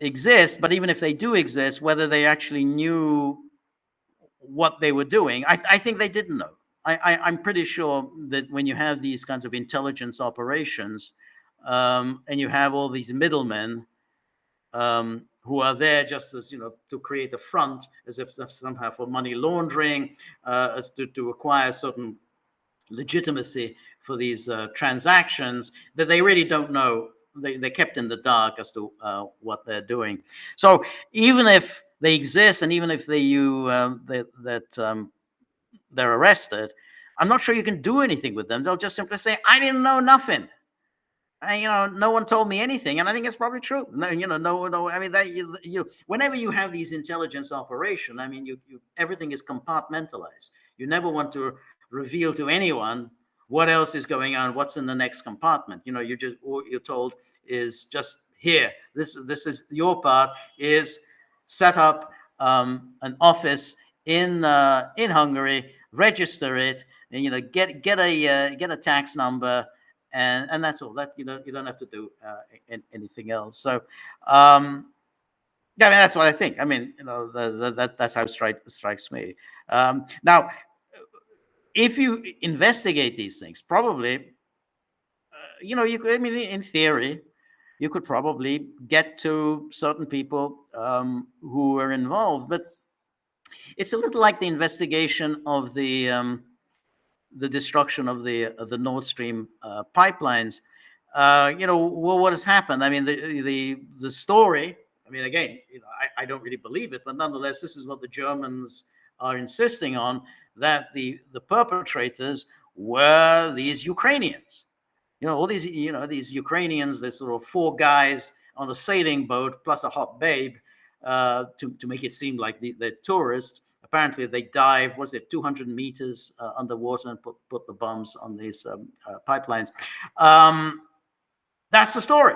exist, but even if they do exist, whether they actually knew what they were doing, I think they didn't know. I'm pretty sure that when you have these kinds of intelligence operations, and you have all these middlemen who are there just as, to create a front, as if somehow for money laundering, as to acquire certain legitimacy for these transactions, that they really don't know. They're kept in the dark as to what they're doing. So even if they exist, and even if they're arrested, I'm not sure you can do anything with them. They'll just simply say, "I didn't know nothing. No one told me anything," and I think it's probably true. No. I mean, that whenever you have these intelligence operations, I mean, you everything is compartmentalized. You never want to reveal to anyone what else is going on, what's in the next compartment. You just, all you're told is just here. This is your part, is set up an office in Hungary, register it, and get a tax number, and that's all. That you don't have to do anything else. So yeah, I mean, that's what I think. I mean, that's how it strikes me. Now, if you investigate these things, probably, you could, I mean, in theory, you could probably get to certain people who are involved, but it's a little like the investigation of the destruction of the Nord Stream pipelines. Well, what has happened? I mean, the story. I mean, again, I don't really believe it, but nonetheless, this is what the Germans are insisting on, that the perpetrators were these Ukrainians. All these, these Ukrainians, there's sort of 4 guys on a sailing boat plus a hot babe, to make it seem like they're tourists. Apparently, they dive, 200 meters underwater, and put the bombs on these pipelines. That's the story.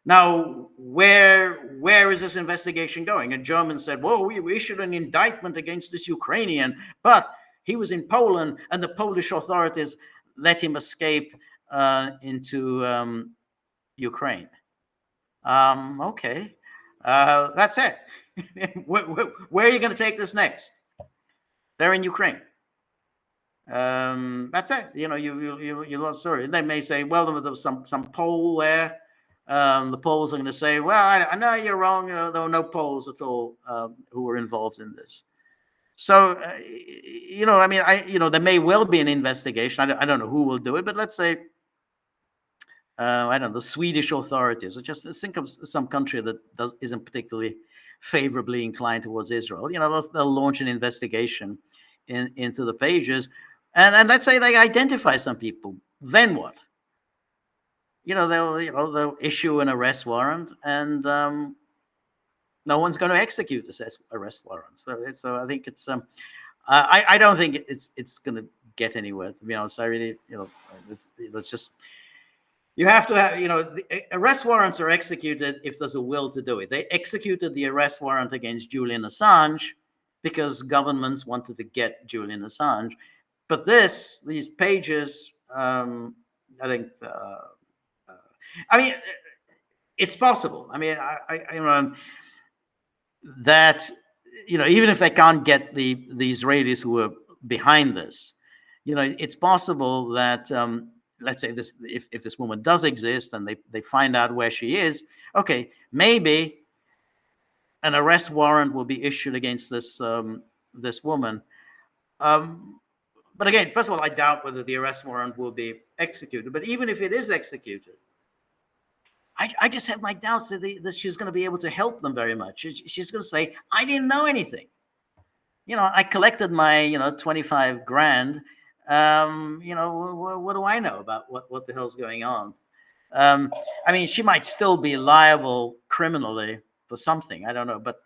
Now, where is this investigation going? And Germans said, "Well, we issued an indictment against this Ukrainian, but he was in Poland, and the Polish authorities let him escape into Ukraine." Okay, that's it. Where are you going to take this next? They're in Ukraine. That's it. You lost story. They may say, "Well, there was some Pole there." The Poles are going to say, "Well, I know you're wrong. There were no Poles at all who were involved in this." So, I mean, there may well be an investigation. I don't know who will do it, but let's say, I don't know, the Swedish authorities, or just think of some country that isn't particularly favorably inclined towards Israel. They'll launch an investigation into the pages, and let's say they identify some people. Then what? They'll issue an arrest warrant, and no one's going to execute this arrest warrant. So I think it's I don't think it's going to get anywhere, to be honest. I really, it's just, you have to have, the arrest warrants are executed if there's a will to do it. They executed the arrest warrant against Julian Assange because governments wanted to get Julian Assange. But these pages, I think, I mean, it's possible. I mean, that, even if they can't get the Israelis who are behind this, it's possible that, let's say if this woman does exist and they find out where she is, okay, maybe an arrest warrant will be issued against this woman. But again, first of all, I doubt whether the arrest warrant will be executed. But even if it is executed, I just have my doubts that she's going to be able to help them very much. She's going to say, "I didn't know anything. I collected my 25 grand, What do I know about what the hell's going on? Um, I mean, she might still be liable criminally for something. I don't know, but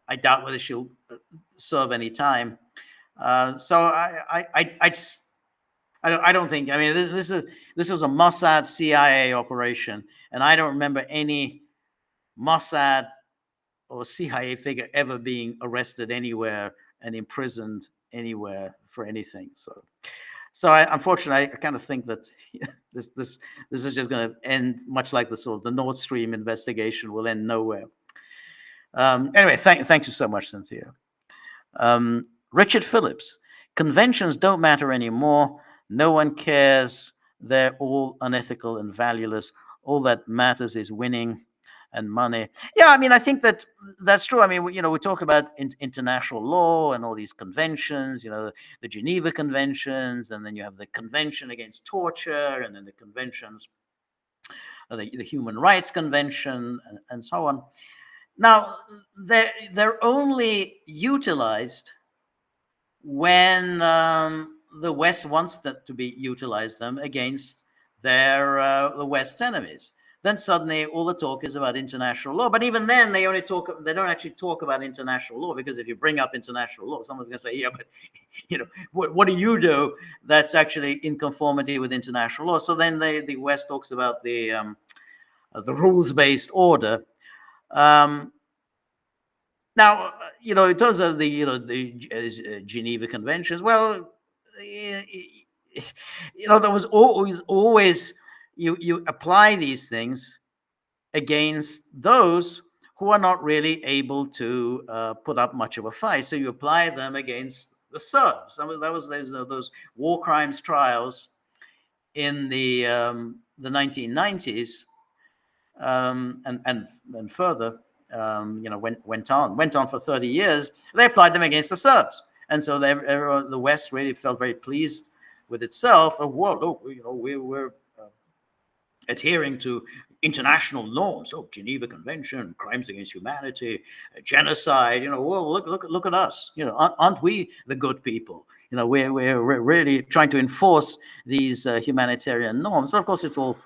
I doubt whether she'll serve any time. So I don't think. I mean, this was a Mossad CIA operation, and I don't remember any Mossad or CIA figure ever being arrested anywhere and imprisoned anywhere for anything. So unfortunately, I kind of think that this is just going to end much like the Nord Stream investigation will end nowhere. Anyway, thank you so much, Cynthia. Richard Phillips, conventions don't matter anymore. No one cares. They're all unethical and valueless. All that matters is winning and money. Yeah, I mean, I think that's true. I mean, we talk about international law and all these conventions, the Geneva Conventions, and then you have the Convention Against Torture, and then the conventions, the Human Rights Convention, and so on. Now, they're only utilized when the West wants to be utilize them against the West's enemies. Then suddenly all the talk is about international law. But even then, they don't actually talk about international law, because if you bring up international law, someone's going to say, yeah, but what do you do that's actually in conformity with international law? So then the West talks about the rules-based order. Now, in terms of the Geneva Conventions, well, there was always you apply these things against those who are not really able to put up much of a fight. So you apply them against the Serbs. That was those war crimes trials in the 1990s, and further. Went on for 30 years. They applied them against the Serbs, and so the West really felt very pleased with itself. Well, look, we're adhering to international norms. Oh, Geneva Convention, crimes against humanity, genocide. Well, look at us. Aren't we the good people? We're really trying to enforce these humanitarian norms. But of course, it's all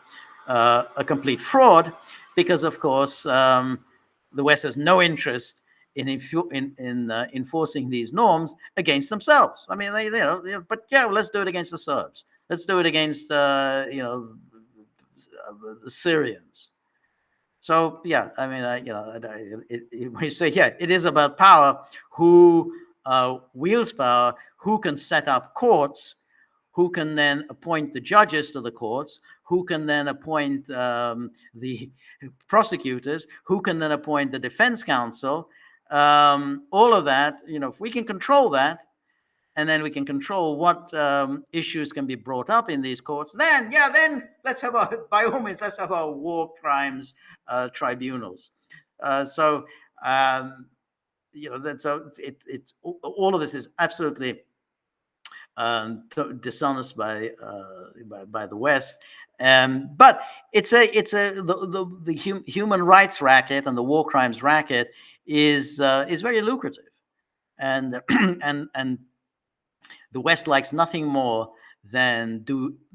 a complete fraud, because of course the West has no interest in enforcing these norms against themselves. I mean, but yeah, let's do it against the Serbs. Let's do it against the Syrians. So yeah, I mean, when you say, yeah, it is about power. Who wields power? Who can set up courts? Who can then appoint the judges to the courts? Who can then appoint the prosecutors? Who can then appoint the defense counsel? All of that, if we can control that, and then we can control what issues can be brought up in these courts, then let's have by all means, let's have our war crimes tribunals. So it's all of this is absolutely dishonest by the West, but the human rights racket and the war crimes racket is very lucrative, and and the West likes nothing more than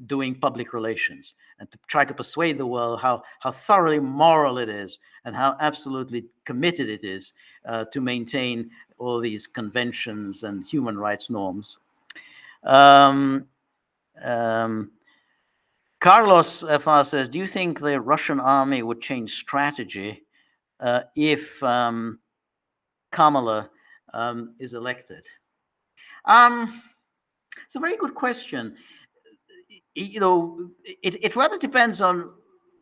doing public relations and to try to persuade the world how thoroughly moral it is and how absolutely committed it is to maintain all these conventions and human rights norms. Carlos FR says, do you think the Russian army would change strategy if Kamala is elected? It's a very good question. It rather depends on,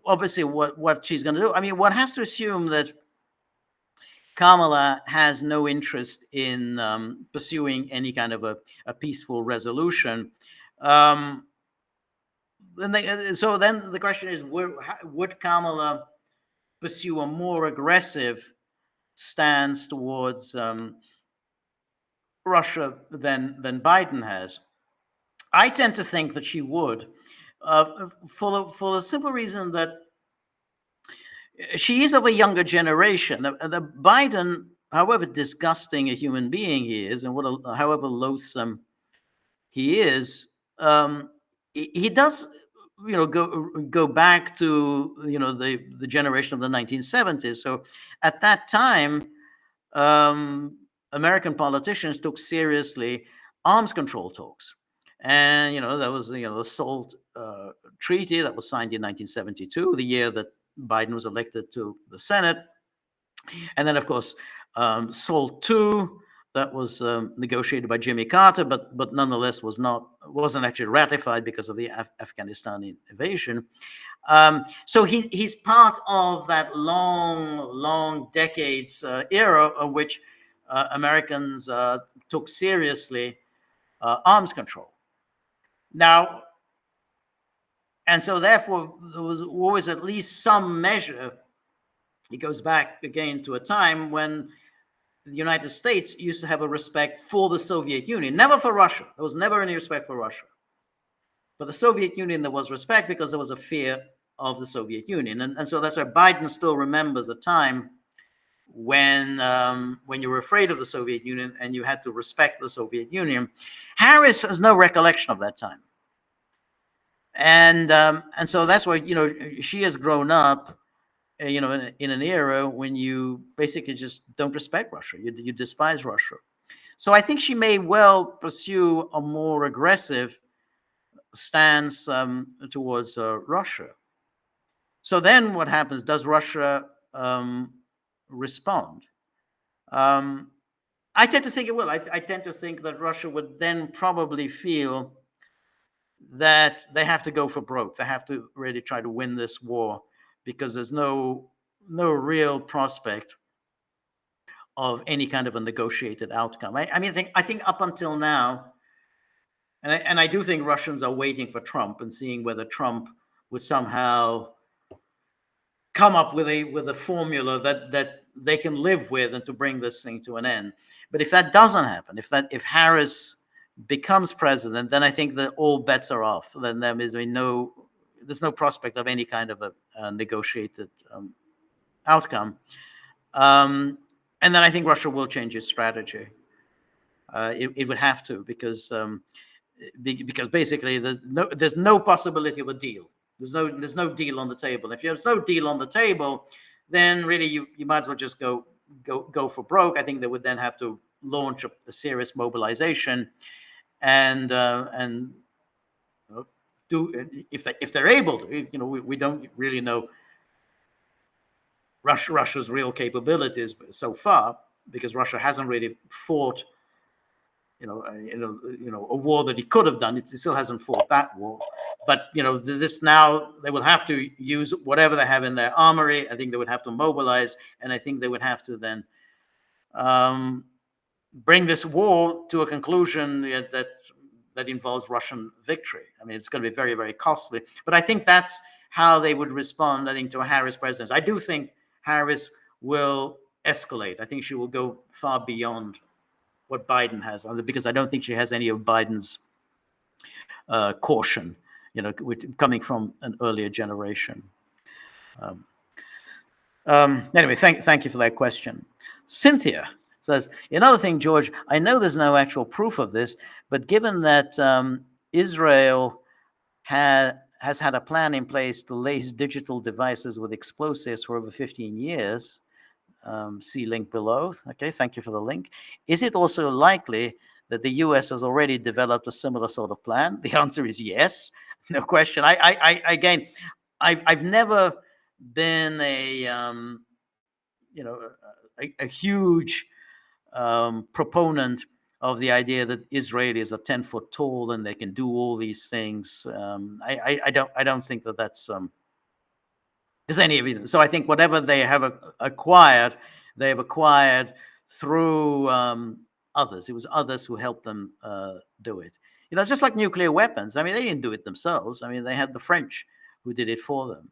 obviously, what she's going to do. I mean, one has to assume that Kamala has no interest in pursuing any kind of a peaceful resolution. So then the question is, would Kamala pursue a more aggressive stance towards Russia than Biden has? I tend to think that she would, for the simple reason that she is of a younger generation. The Biden, however disgusting a human being he is, and however loathsome he is, he does, go back to the generation of the 1970s. So at that time, American politicians took seriously arms control talks, and there was the SALT treaty that was signed in 1972, the year that Biden was elected to the Senate, and then of course SALT 2 that was negotiated by Jimmy Carter, but nonetheless wasn't actually ratified because of the Afghanistan invasion. So he's part of that long decades era of which Americans took seriously arms control. Now, and so therefore there was always at least some measure. It goes back again to a time when the United States used to have a respect for the Soviet Union, never for Russia. There was never any respect for Russia. For the Soviet Union, there was respect because there was a fear of the Soviet Union. And so that's why Biden still remembers a time when you were afraid of the Soviet Union and you had to respect the Soviet Union. Harris has no recollection of that time. And so that's why, she has grown up in an era when you basically just don't respect Russia. You despise Russia. So I think she may well pursue a more aggressive stance towards Russia. So then what happens? Does Russia respond? I tend to think it will. I tend to think that Russia would then probably feel that they have to go for broke. They have to really try to win this war, because there's no real prospect of any kind of a negotiated outcome. I think up until now, and I do think Russians are waiting for Trump and seeing whether Trump would somehow come up with a formula that they can live with and to bring this thing to an end. But if that doesn't happen, if Harris becomes president, then I think that all bets are off. Then there's no prospect of any kind of a negotiated outcome. And then I think Russia will change its strategy. It would have to, because basically there's no possibility of a deal. There's no deal on the table. If there's no deal on the table, then really you might as well just go for broke. I think they would then have to launch a serious mobilization, and do, if they're able to. We don't really know Russia's real capabilities so far, because Russia hasn't really fought a war that it could have done. It still hasn't fought that war. But this now they will have to use whatever they have in their armory. I think they would have to mobilize, and I think they would have to then bring this war to a conclusion that involves Russian victory. I mean, it's going to be very, very costly. But I think that's how they would respond, I think, to a Harris presidency. I do think Harris will escalate. I think she will go far beyond what Biden has, because I don't think she has any of Biden's caution, coming from an earlier generation. Anyway, thank you for that question. Cynthia says, another thing, George, I know there's no actual proof of this, but given that Israel has had a plan in place to lace digital devices with explosives for over 15 years, see link below. Okay, thank you for the link. Is it also likely that the US has already developed a similar sort of plan? The answer is yes, no question. I've never been a huge proponent of the idea that Israelis are 10 foot tall and they can do all these things. I don't think that that's there's any evidence. So I think whatever they have acquired, they have acquired through others. It was others who helped them do it. Just like nuclear weapons. I mean, they didn't do it themselves. I mean, they had the French who did it for them.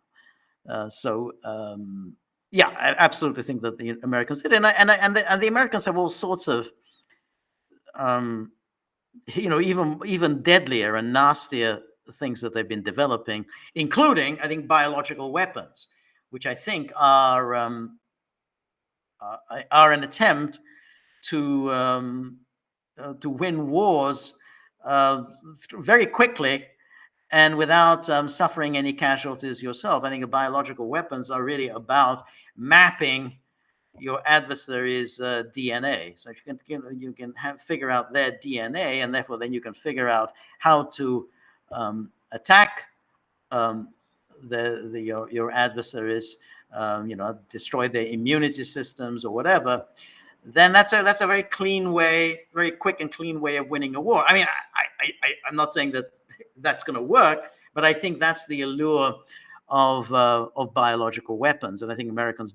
Yeah, I absolutely think that the Americans did, and the Americans have all sorts of, even deadlier and nastier things that they've been developing, including, I think, biological weapons, which I think are an attempt to win wars very quickly and without suffering any casualties yourself. I think the biological weapons are really about mapping your adversary's DNA. So you can figure out their DNA, and therefore then you can figure out how to attack your adversaries, destroy their immunity systems or whatever. Then that's a very clean way, very quick and clean way of winning a war. I mean, I'm not saying that that's going to work, but I think that's the allure of biological weapons, and I think Americans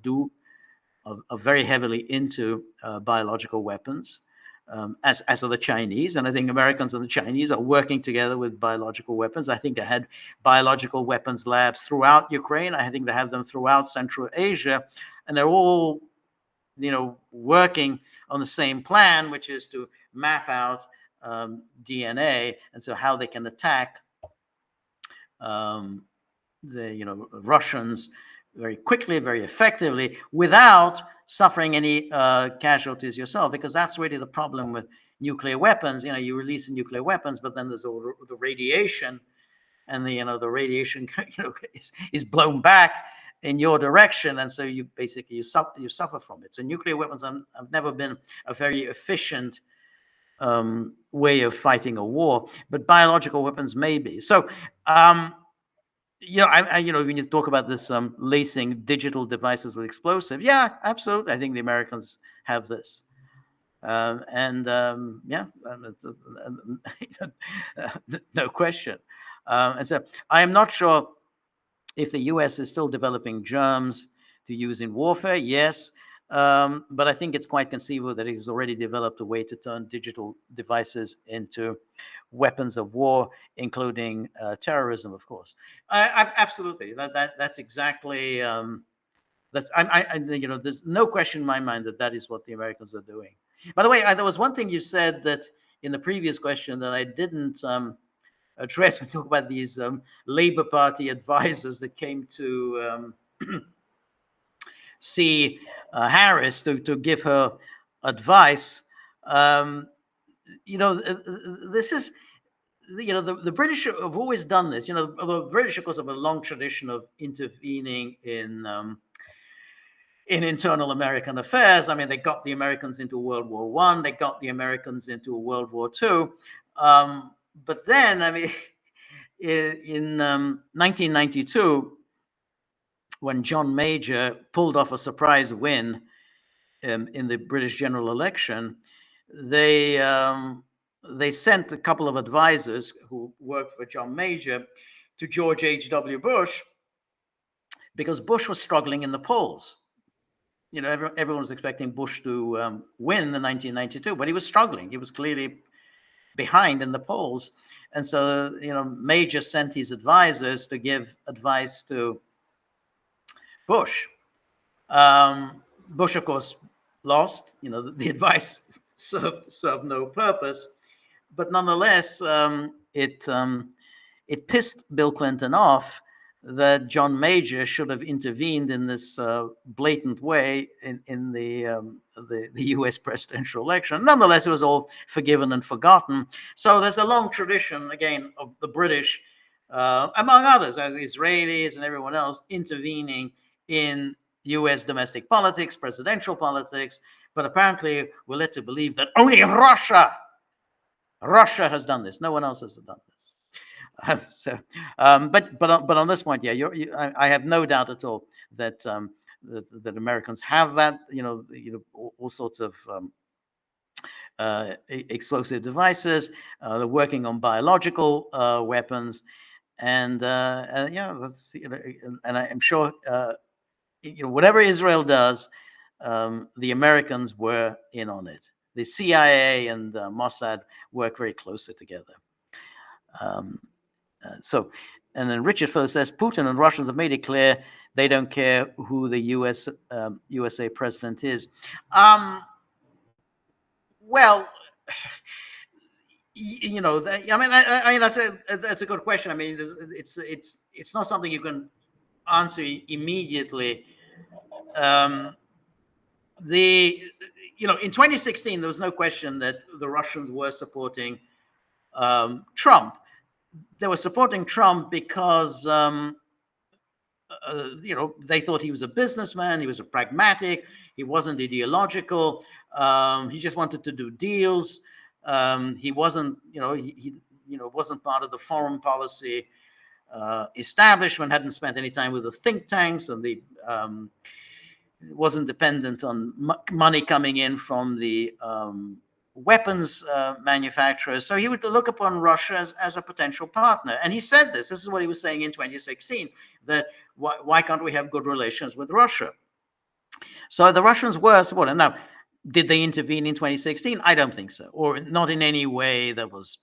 are very heavily into biological weapons, as are the Chinese. And I think Americans and the Chinese are working together with biological weapons. I think they had biological weapons labs throughout Ukraine. I think they have them throughout Central Asia, and they're all working on the same plan, which is to map out DNA, and so how they can attack the Russians very quickly, very effectively, without suffering any casualties yourself, because that's really the problem with nuclear weapons. You release the nuclear weapons, but then there's all the radiation, and the radiation is blown back in your direction, and so you suffer from it. So nuclear weapons have never been a very efficient way of fighting a war, but biological weapons may be. So when you talk about this lacing digital devices with explosive, yeah, absolutely. I think the Americans have this. No question. And so I am not sure if the US is still developing germs to use in warfare. Yes. But I think it's quite conceivable that it has already developed a way to turn digital devices into weapons of war, including terrorism, of course. Absolutely, that's exactly there's no question in my mind that is what the Americans are doing. By the way, there was one thing you said that in the previous question that I didn't address. We talk about these Labour Party advisors that came to see Harris to give her advice. This is, the British have always done this. The British, of course, have a long tradition of intervening in internal American affairs. I mean, they got the Americans into World War I. They got the Americans into World War II. But then, I mean, in 1992, when John Major pulled off a surprise win in the British general election, they sent a couple of advisors who worked for John Major to George H.W. Bush, because Bush was struggling in the polls. Everyone was expecting Bush to win the 1992, but he was struggling. He was clearly behind in the polls. And so, Major sent his advisors to give advice to Bush. Bush, of course, lost. The advice served no purpose, but nonetheless, it pissed Bill Clinton off that John Major should have intervened in this blatant way in the U.S. presidential election. Nonetheless, it was all forgiven and forgotten. So there's a long tradition, again, of the British, among others, the Israelis and everyone else, intervening in U.S. domestic politics, presidential politics. But apparently, we're led to believe that only Russia has done this. No one else has done this. But on this point, yeah, I have no doubt at all that that Americans have that, all sorts of explosive devices. They're working on biological weapons, and that's, and I'm sure whatever Israel does, the Americans were in on it. The CIA and Mossad work very closely together. And then Richard Foe says Putin and Russians have made it clear they don't care who the USA president is. Well, I mean that's a good question. I mean, it's not something you can answer immediately. In 2016, there was no question that the Russians were supporting Trump. They were supporting Trump because they thought he was a businessman, he was a pragmatic, he wasn't ideological, he just wanted to do deals. He wasn't, he wasn't part of the foreign policy establishment, hadn't spent any time with the think tanks, and the wasn't dependent on money coming in from the weapons manufacturers. So he would look upon Russia as a potential partner. And he said this is what he was saying in 2016, that why can't we have good relations with Russia? So the Russians were supporting. Now, did they intervene in 2016? I don't think so, or not in any way that was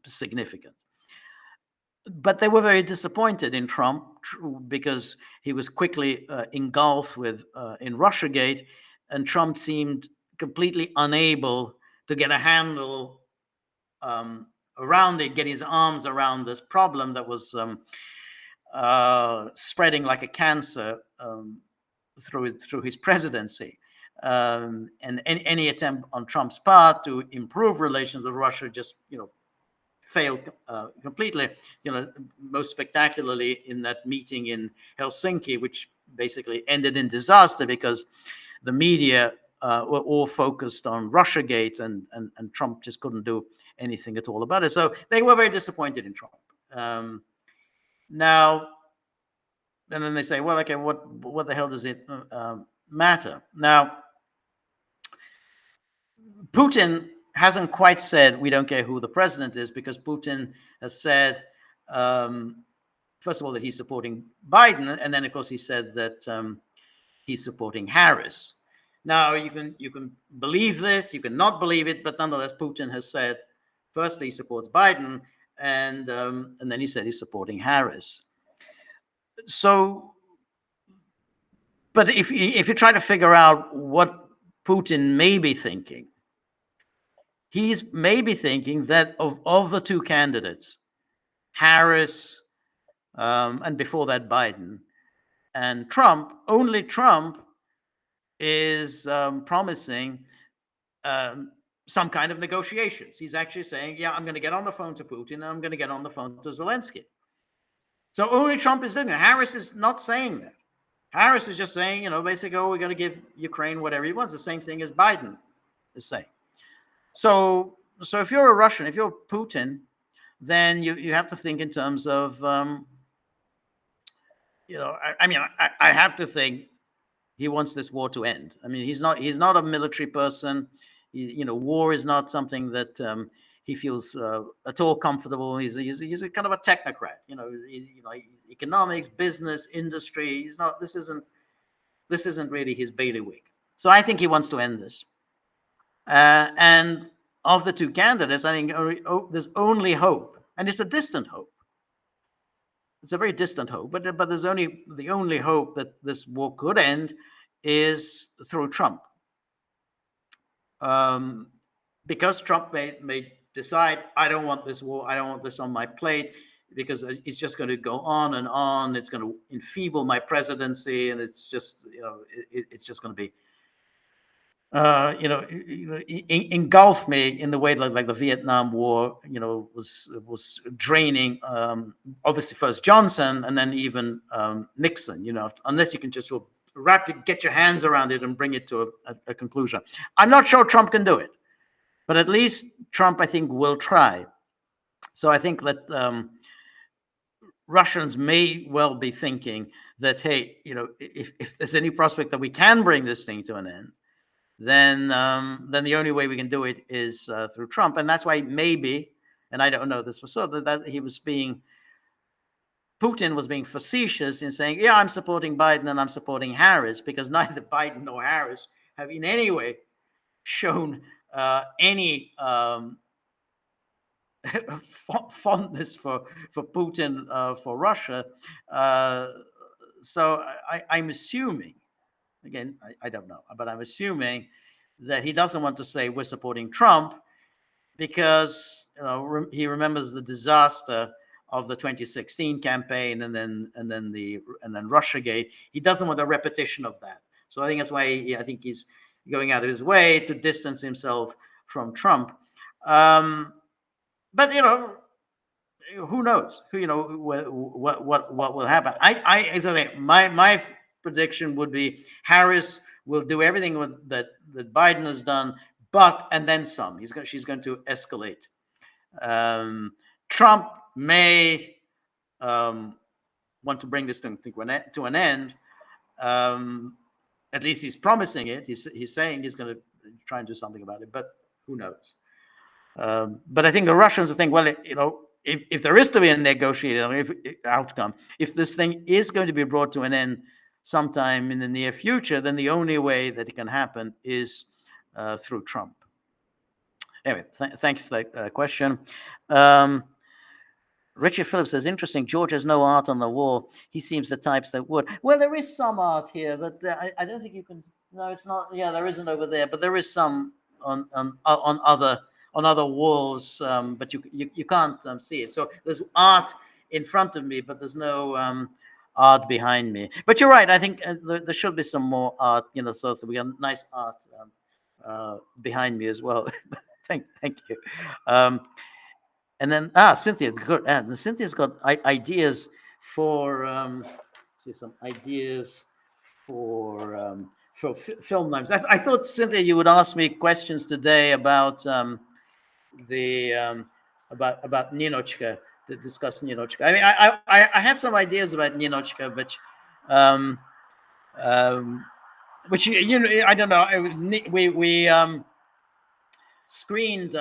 significant. But they were very disappointed in Trump because he was quickly engulfed in Russiagate, and Trump seemed completely unable to get a handle around it, get his arms around this problem that was spreading like a cancer through his presidency. And any attempt on Trump's part to improve relations with Russia just, failed completely, most spectacularly in that meeting in Helsinki, which basically ended in disaster because the media were all focused on Russiagate, and Trump just couldn't do anything at all about it. So they were very disappointed in Trump. Now, and then they say, well, okay, what the hell does it matter? Now, Putin hasn't quite said we don't care who the president is, because Putin has said, first of all, that he's supporting Biden, and then of course he said that he's supporting Harris. Now you can believe this, you can not believe it, but nonetheless, Putin has said first he supports Biden, and then he said he's supporting Harris. So, but if you try to figure out what Putin may be thinking, he's maybe thinking that of the two candidates, Harris, and before that Biden, and Trump, only Trump is promising some kind of negotiations. He's actually saying, yeah, I'm going to get on the phone to Putin, and I'm going to get on the phone to Zelenskyy. So only Trump is doing it. Harris is not saying that. Harris is just saying, basically, we're going to give Ukraine whatever he wants. The same thing as Biden is saying. So if you're a Russian, if you're Putin, then you have to think in terms of, I have to think he wants this war to end. I mean, he's not a military person. War is not something that he feels at all comfortable. He's a kind of a technocrat. Economics, business, industry. He's not. This isn't really his bailiwick. So I think he wants to end this. And of the two candidates, I think there's only hope, and it's a distant hope. It's a very distant hope, but there's the only hope that this war could end is through Trump, because Trump may decide, I don't want this war, I don't want this on my plate, because it's just going to go on and on. It's going to enfeeble my presidency, and it's just it's just going to be engulf me in the way like the Vietnam War, was draining, obviously first Johnson and then even Nixon, unless you can just sort of get your hands around it and bring it to a conclusion. I'm not sure Trump can do it, but at least Trump, I think, will try. So I think that Russians may well be thinking that, hey, if there's any prospect that we can bring this thing to an end, then the only way we can do it is through Trump. And that's why maybe, and I don't know this for certain, that Putin was being facetious in saying, yeah, I'm supporting Biden and I'm supporting Harris, because neither Biden nor Harris have in any way shown any fondness for Putin, for Russia. So I'm assuming, again, I don't know, but I'm assuming that he doesn't want to say we're supporting Trump because he remembers the disaster of the 2016 campaign and then Russiagate. He doesn't want a repetition of that. So I think that's why I think he's going out of his way to distance himself from Trump. but who knows? What will happen? As I say, my prediction would be Harris will do everything that Biden has done, but and then some. She's going to escalate. Trump may want to bring this to an end. At least he's promising it. He's saying he's going to try and do something about it, but who knows? But I think the Russians think, well, if there is to be a negotiated outcome, if this thing is going to be brought to an end sometime in the near future, then the only way that it can happen is through Trump. Anyway, thank you for that question. Richard Phillips says, interesting, George has no art on the wall. He seems the types that would. Well, there is some art here, but I don't think you can. No, it's not. Yeah, there isn't over there, but there is some on other walls, but you can't see it. So there's art in front of me, but there's no art behind me. But you're right. I think there should be some more art, so we got nice art behind me as well. thank you. And then Cynthia, good. Cynthia's got ideas for some ideas for film names. I thought, Cynthia, you would ask me questions today about about Ninochka, to discuss Ninochka. I mean, I had some ideas about Ninochka, but which I don't know. We screened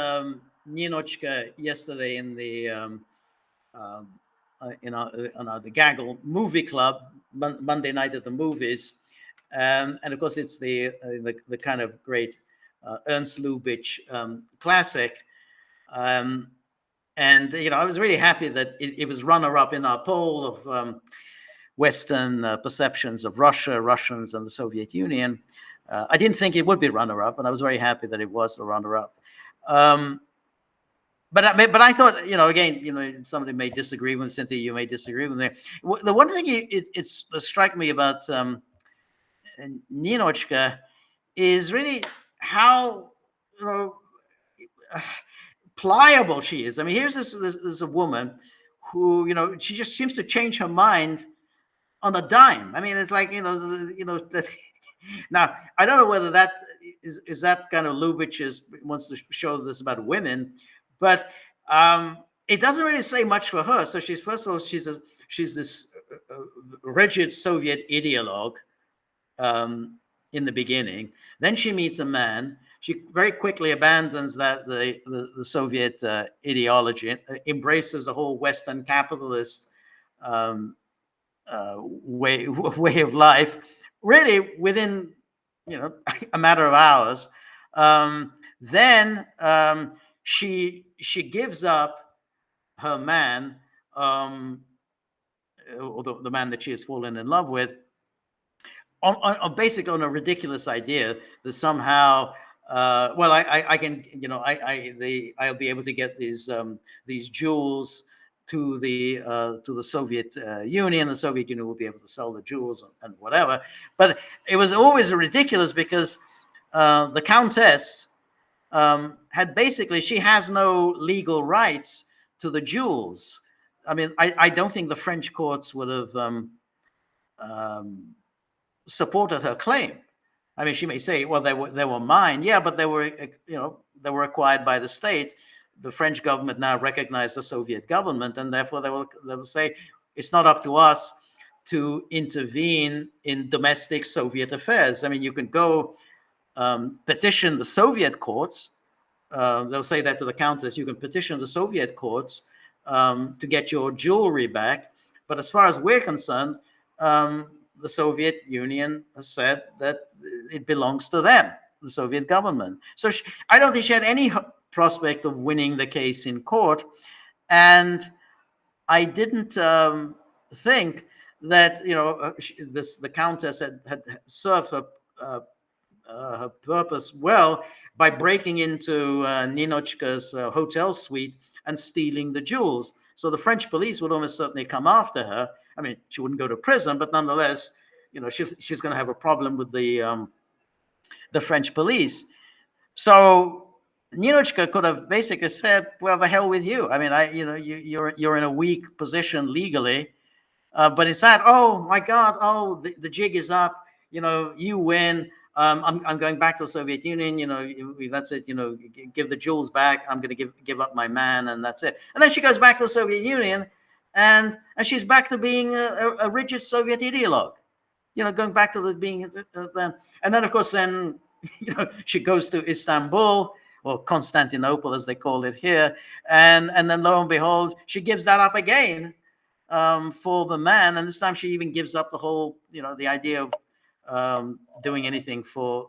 Ninochka yesterday in the the Gaggle movie club Monday night at the movies, and of course it's the kind of great Ernst Lubitsch classic, and I was really happy that it was runner-up in our poll of Western perceptions of Russia, Russians, and the Soviet Union. I didn't think it would be runner-up, and I was very happy that it was a runner-up. But I thought, again, somebody may disagree with Cynthia, you may disagree with me. The one thing it struck me about Ninochka is really how pliable she is. I mean, here's this a woman who, she just seems to change her mind on a dime. I mean, it's like, that. Now, I don't know whether that is that kind of Lubitsch wants to show this about women, but it doesn't really say much for her. So she's, first of all, she's this rigid Soviet ideologue in the beginning. Then she meets a man. She very quickly abandons the Soviet ideology, embraces the whole Western capitalist way of life, really within a matter of hours. Then she gives up her man, or the man that she has fallen in love with, on basically on a ridiculous idea that somehow, I can, I'll be able to get these jewels to the Soviet Union. The Soviet Union will be able to sell the jewels and whatever. But it was always ridiculous because the Countess had basically, she has no legal rights to the jewels. I mean, I don't think the French courts would have supported her claim. I mean, she may say, well, they were mine. Yeah, but they were acquired by the state. The French government now recognized the Soviet government, and therefore they will say it's not up to us to intervene in domestic Soviet affairs. I mean, you can go petition the Soviet courts. They'll say that to the Countess. You can petition the Soviet courts to get your jewelry back. But as far as we're concerned, the Soviet Union has said that it belongs to them, the Soviet government. So I don't think she had any prospect of winning the case in court. And I didn't think that, the Countess had served her purpose well by breaking into Ninochka's hotel suite and stealing the jewels. So the French police would almost certainly come after her. I mean, she wouldn't go to prison, but nonetheless, she's going to have a problem with the French police. So Ninochka could have basically said, "Well, the hell with you. I mean, you're in a weak position legally, but instead, oh my God, oh the jig is up. You win. I'm going back to the Soviet Union. That's it. Give the jewels back. I'm going to give up my man, and that's it. And then she goes back to the Soviet Union, and she's back to being a rigid Soviet ideologue. Going back to being and then of course then she goes to Istanbul or Constantinople as they call it here, and then lo and behold she gives that up again for the man, and this time she even gives up the whole the idea of doing anything for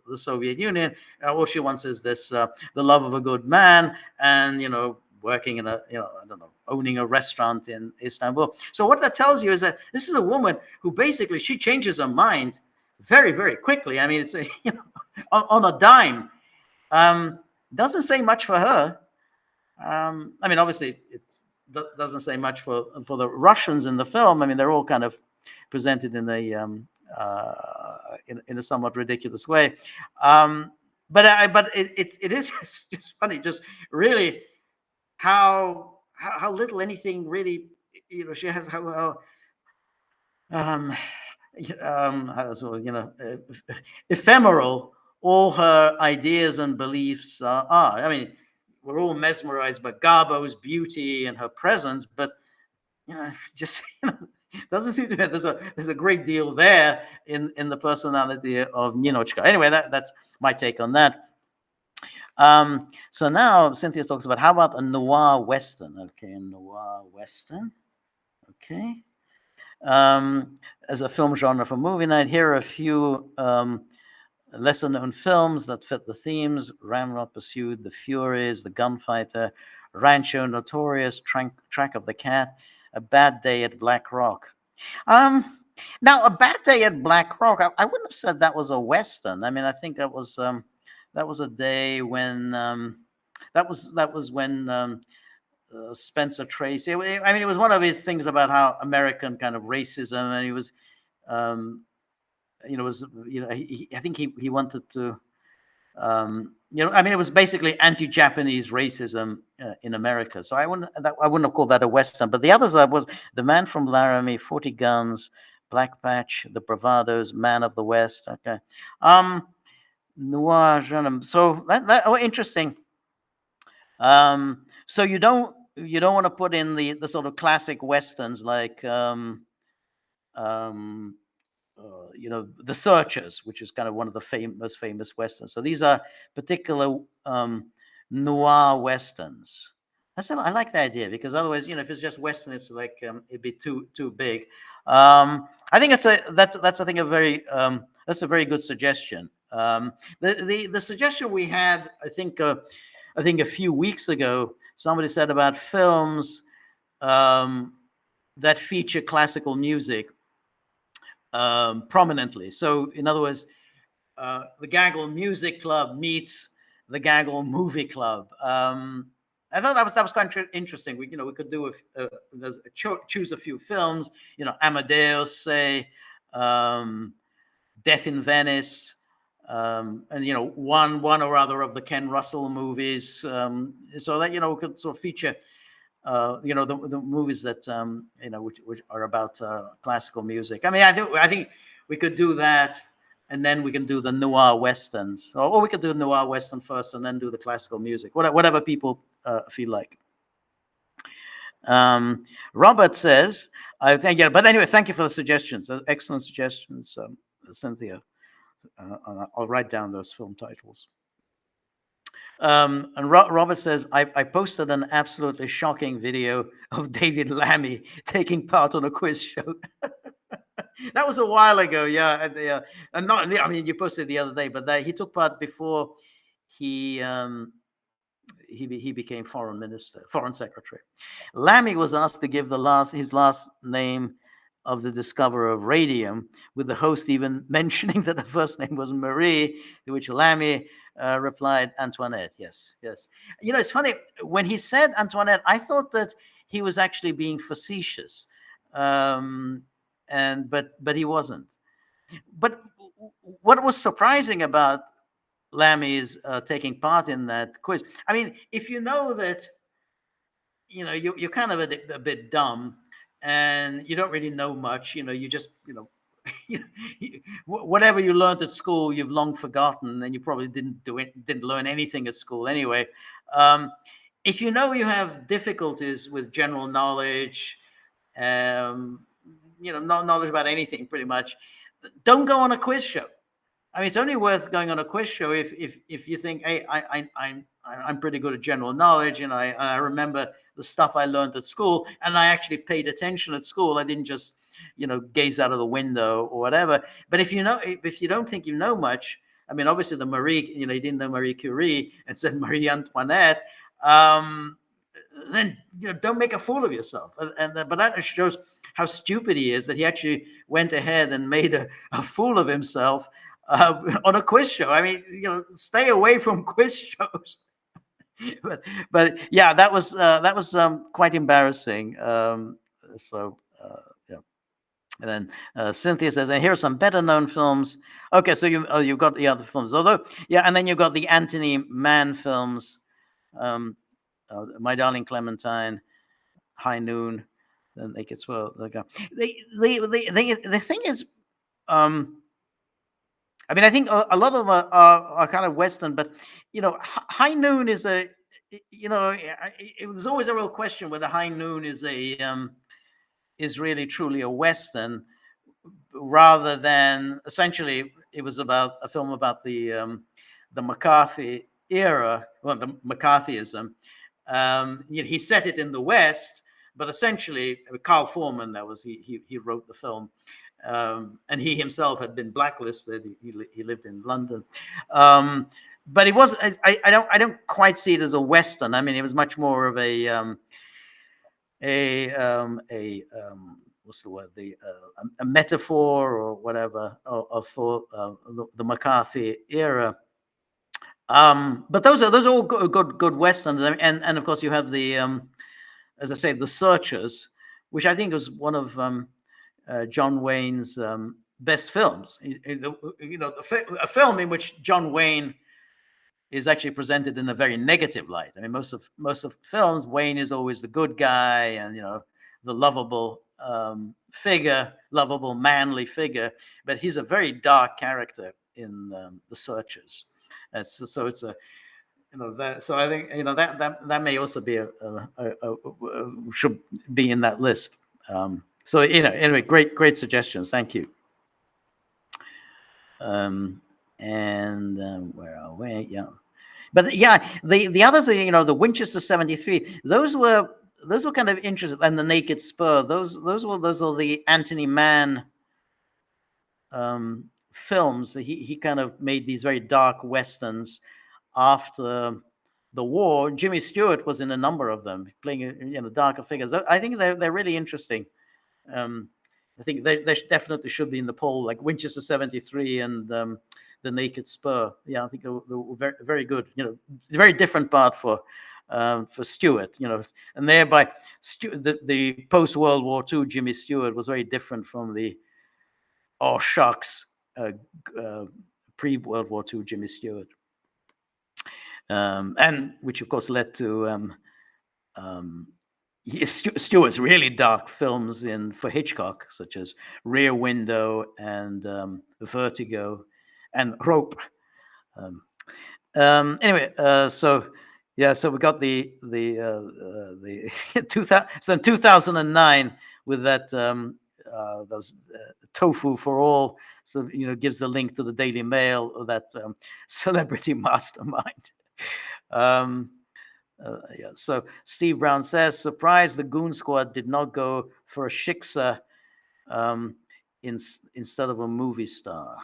the Soviet Union. All she wants is this the love of a good man, and working in a I don't know, owning a restaurant in Istanbul. So what that tells you is that this is a woman who basically she changes her mind very, very quickly. I mean, it's on a dime. Doesn't say much for her. I mean, obviously it doesn't say much for the Russians in the film. I mean, they're all kind of presented in in a somewhat ridiculous way. But it is just funny, just really how little anything really she has ephemeral all her ideas and beliefs are. I mean, we're all mesmerized by Garbo's beauty and her presence, but just doesn't seem to be there's a great deal there in the personality of Ninochka. Anyway, that's my take on that. So now Cynthia talks about how about a noir western? Okay, a noir western. Okay. As a film genre for movie night, here are a few lesser known films that fit the themes: Ramrod Pursuit, The Furies, The Gunfighter, Rancho Notorious, Track of the Cat, A Bad Day at Black Rock. Now, A Bad Day at Black Rock, I wouldn't have said that was a western. I mean, I think that was a day when that was when Spencer Tracy. I mean, it was one of his things about how American kind of racism, and he was, I think he wanted to, I mean, it was basically anti-Japanese racism in America. So I wouldn't have called that a western. But the others was The Man from Laramie, 40 Guns, Black Patch, The Bravados, Man of the West. Okay. Noir genre. So that interesting. So you don't want to put in the sort of classic westerns like The Searchers, which is kind of one of the most famous westerns. So these are particular noir westerns. I like the idea, because otherwise, if it's just western, it's like it'd be too big. I think that's I think that's a very good suggestion. The suggestion we had, I think a few weeks ago, somebody said about films that feature classical music prominently. So, in other words, the Gaggle Music Club meets the Gaggle Movie Club. I thought that was kind of interesting. We could do choose a few films. Amadeus, say, Death in Venice. And one or other of the Ken Russell movies, so that we could sort of feature the movies that which are about classical music. I mean, I think we could do that, and then we can do the noir westerns, or we could do the noir western first and then do the classical music, whatever people feel like. Robert says, but anyway, thank you for the suggestions. Excellent suggestions, Cynthia. I'll write down those film titles. And Robert says, I posted an absolutely shocking video of David Lammy taking part on a quiz show. That was a while ago, yeah. And not, I mean, you posted the other day, but he took part before he became foreign secretary. Lammy was asked to give his last name of the discoverer of radium, with the host even mentioning that the first name was Marie, to which Lammy replied, Antoinette. Yes. It's funny, when he said Antoinette, I thought that he was actually being facetious, but he wasn't. But what was surprising about Lammy's taking part in that quiz. I mean, if you know that, you're kind of a bit dumb, and you don't really know much. You just, whatever you learned at school, you've long forgotten, and you probably didn't learn anything at school anyway. If you know you have difficulties with general knowledge, not knowledge about anything, pretty much, don't go on a quiz show. I mean, it's only worth going on a quiz show if you think, hey, I'm pretty good at general knowledge, and I remember the stuff I learned at school, and I actually paid attention at school. I didn't just, gaze out of the window or whatever. But if you don't think you know much, I mean, obviously the Marie, you didn't know Marie Curie and said Marie Antoinette, then don't make a fool of yourself. But that shows how stupid he is, that he actually went ahead and made a fool of himself on a quiz show. I mean, stay away from quiz shows. but yeah, that was quite embarrassing. So yeah. And then Cynthia says, and here are some better known films. Okay, so you've got the other films, although and then you've got the Anthony Mann films, My Darling Clementine, High Noon, then they could swirl. The thing is, I mean, I think a lot of them are kind of Western, but High Noon is it was always a real question whether High Noon is is really truly a Western, rather than essentially it was about a film about the McCarthy era, well, the McCarthyism. He set it in the West, but essentially Carl Foreman, he wrote the film. And he himself had been blacklisted. He lived in London, but it was. I don't quite see it as a Western. I mean, it was much more of a what's the word? A metaphor or whatever for the McCarthy era. But those are all good Western, and of course you have the as I say, The Searchers, which I think was one of John Wayne's best films. A film in which John Wayne is actually presented in a very negative light. I mean, most of films, Wayne is always the good guy, and the lovable figure, lovable manly figure. But he's a very dark character in The Searchers. So it's a so I think that may also be should be in that list. So anyway, great suggestions. Thank you. And where are we? Yeah, but yeah, the others are the Winchester 73. Those were kind of interesting, and the Naked Spur. Those are the Anthony Mann films. He kind of made these very dark westerns after the war. Jimmy Stewart was in a number of them, playing darker figures. I think they're really interesting. I think they definitely should be in the poll, like Winchester 73 and the Naked Spur. Yeah, I think they were very, very good. It's a very different part for Stewart. And thereby the post World War II Jimmy Stewart was very different from the shucks pre World War II Jimmy Stewart, and which of course led to Stewart's really dark films for Hitchcock, such as Rear Window and Vertigo and Rope. Anyway, so we got the 2009 with that those Tofu for All. So gives the link to the Daily Mail of that celebrity mastermind. So Steve Brown says, surprised the Goon Squad did not go for a shiksa instead of a movie star.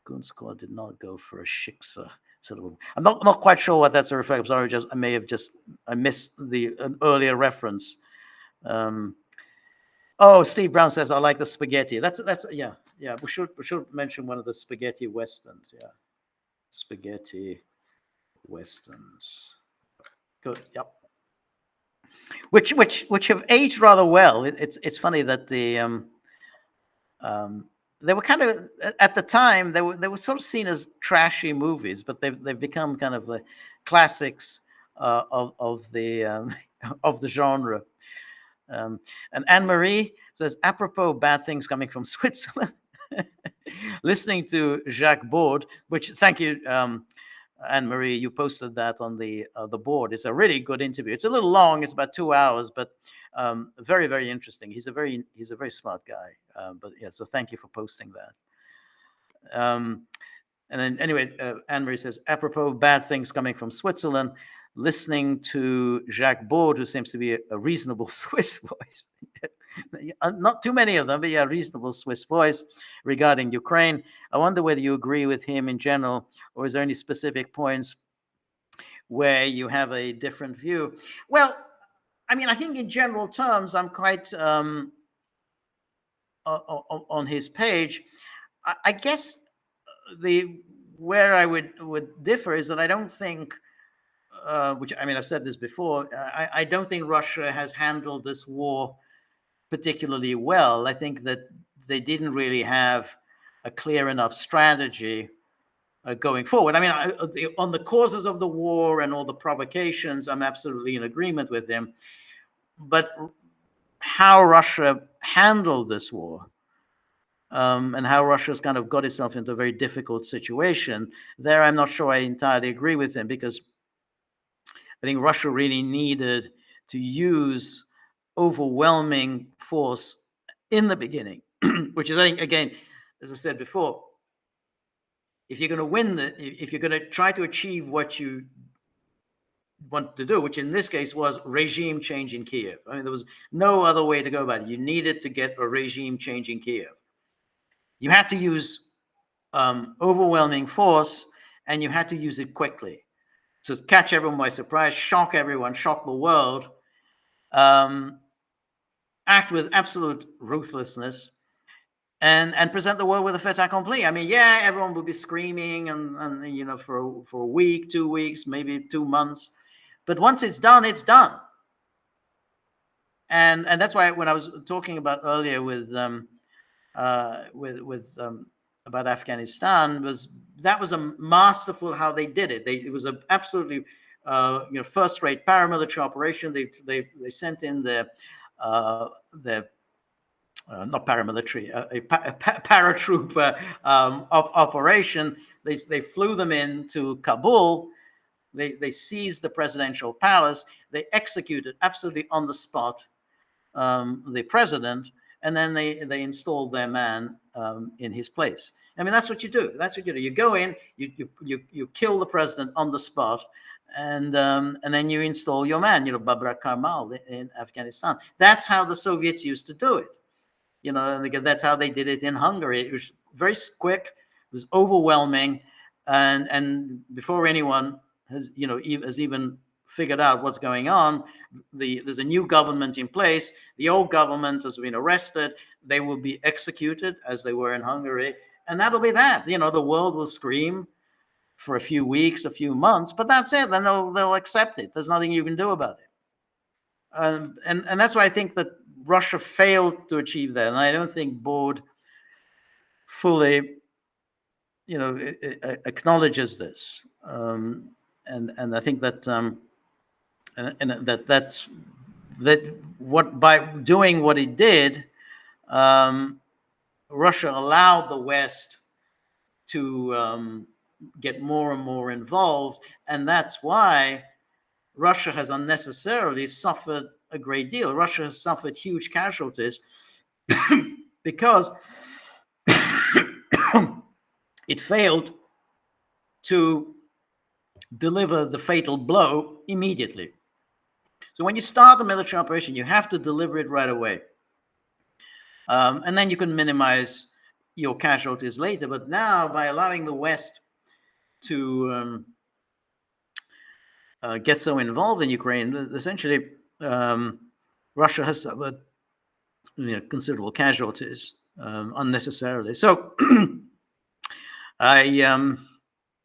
Goon Squad did not go for a shiksa. I'm not quite sure what that's a reference. Sorry, I missed an earlier reference. Steve Brown says, I like the spaghetti. That's yeah. We should mention one of the spaghetti westerns. Yeah, spaghetti westerns. Good. Yep. Which have aged rather well. It's funny that the they were kind of, at the time they were sort of seen as trashy movies, but they've become kind of the classics of the of the genre. And Anne Marie says, apropos bad things coming from Switzerland, listening to Jacques Baud, which, thank you, Anne Marie, you posted that on the board. It's a really good interview. It's a little long. It's about 2 hours, but very, very interesting. He's a very smart guy. But yeah, so thank you for posting that. And then anyway, Anne Marie says, apropos bad things coming from Switzerland, listening to Jacques Baud, who seems to be a reasonable Swiss voice. Not too many of them, but yeah, reasonable Swiss voice regarding Ukraine. I wonder whether you agree with him in general, or is there any specific points where you have a different view? Well, I mean, I think in general terms, I'm quite on his page. I guess where I would differ is that I don't think, which, I mean, I've said this before, I don't think Russia has handled this war particularly well. I think that they didn't really have a clear enough strategy going forward. I mean, on the causes of the war and all the provocations, I'm absolutely in agreement with him. But how Russia handled this war, and how Russia's kind of got itself into a very difficult situation, there I'm not sure I entirely agree with him, because I think Russia really needed to use overwhelming force in the beginning, which is, I think, again, as I said before, if you're going to win if you're going to try to achieve what you want to do, which in this case was regime change in Kiev. I mean, there was no other way to go about it. You needed to get a regime change in Kiev. You had to use overwhelming force, and you had to use it quickly. So catch everyone by surprise, shock everyone, shock the world, act with absolute ruthlessness, and present the world with a fait accompli. I mean, yeah, everyone will be screaming and you know, for a week, 2 weeks, maybe 2 months, but once it's done, it's done. And that's why when I was talking about earlier with about Afghanistan, that was a masterful how they did it. It was a absolutely first-rate paramilitary operation. They sent in their not paramilitary, a paratroop operation. They flew them into Kabul. They seized the presidential palace. They executed absolutely on the spot the president, and then they installed their man in his place. I mean, that's what you do. That's what you do. You go in, you kill the president on the spot, and then you install your man. You know, Babrak Karmal in Afghanistan. That's how the Soviets used to do it. You know, and that's how they did it in Hungary. It was very quick. It was overwhelming, and before anyone has even figured out what's going on, there's a new government in place. The old government has been arrested. They will be executed, as they were in Hungary, and that'll be that. You know, the world will scream for a few weeks, a few months, but that's it. Then they'll accept it. There's nothing you can do about it. And that's why I think that Russia failed to achieve that, and I don't think Baud fully, acknowledges this. And I think that by doing what it did, Russia allowed the West to get more and more involved, and that's why Russia has unnecessarily suffered a great deal. Russia has suffered huge casualties because it failed to deliver the fatal blow immediately. So when you start a military operation, you have to deliver it right away. And then you can minimize your casualties later. But now, by allowing the West to get so involved in Ukraine, essentially, Russia has suffered considerable casualties unnecessarily. So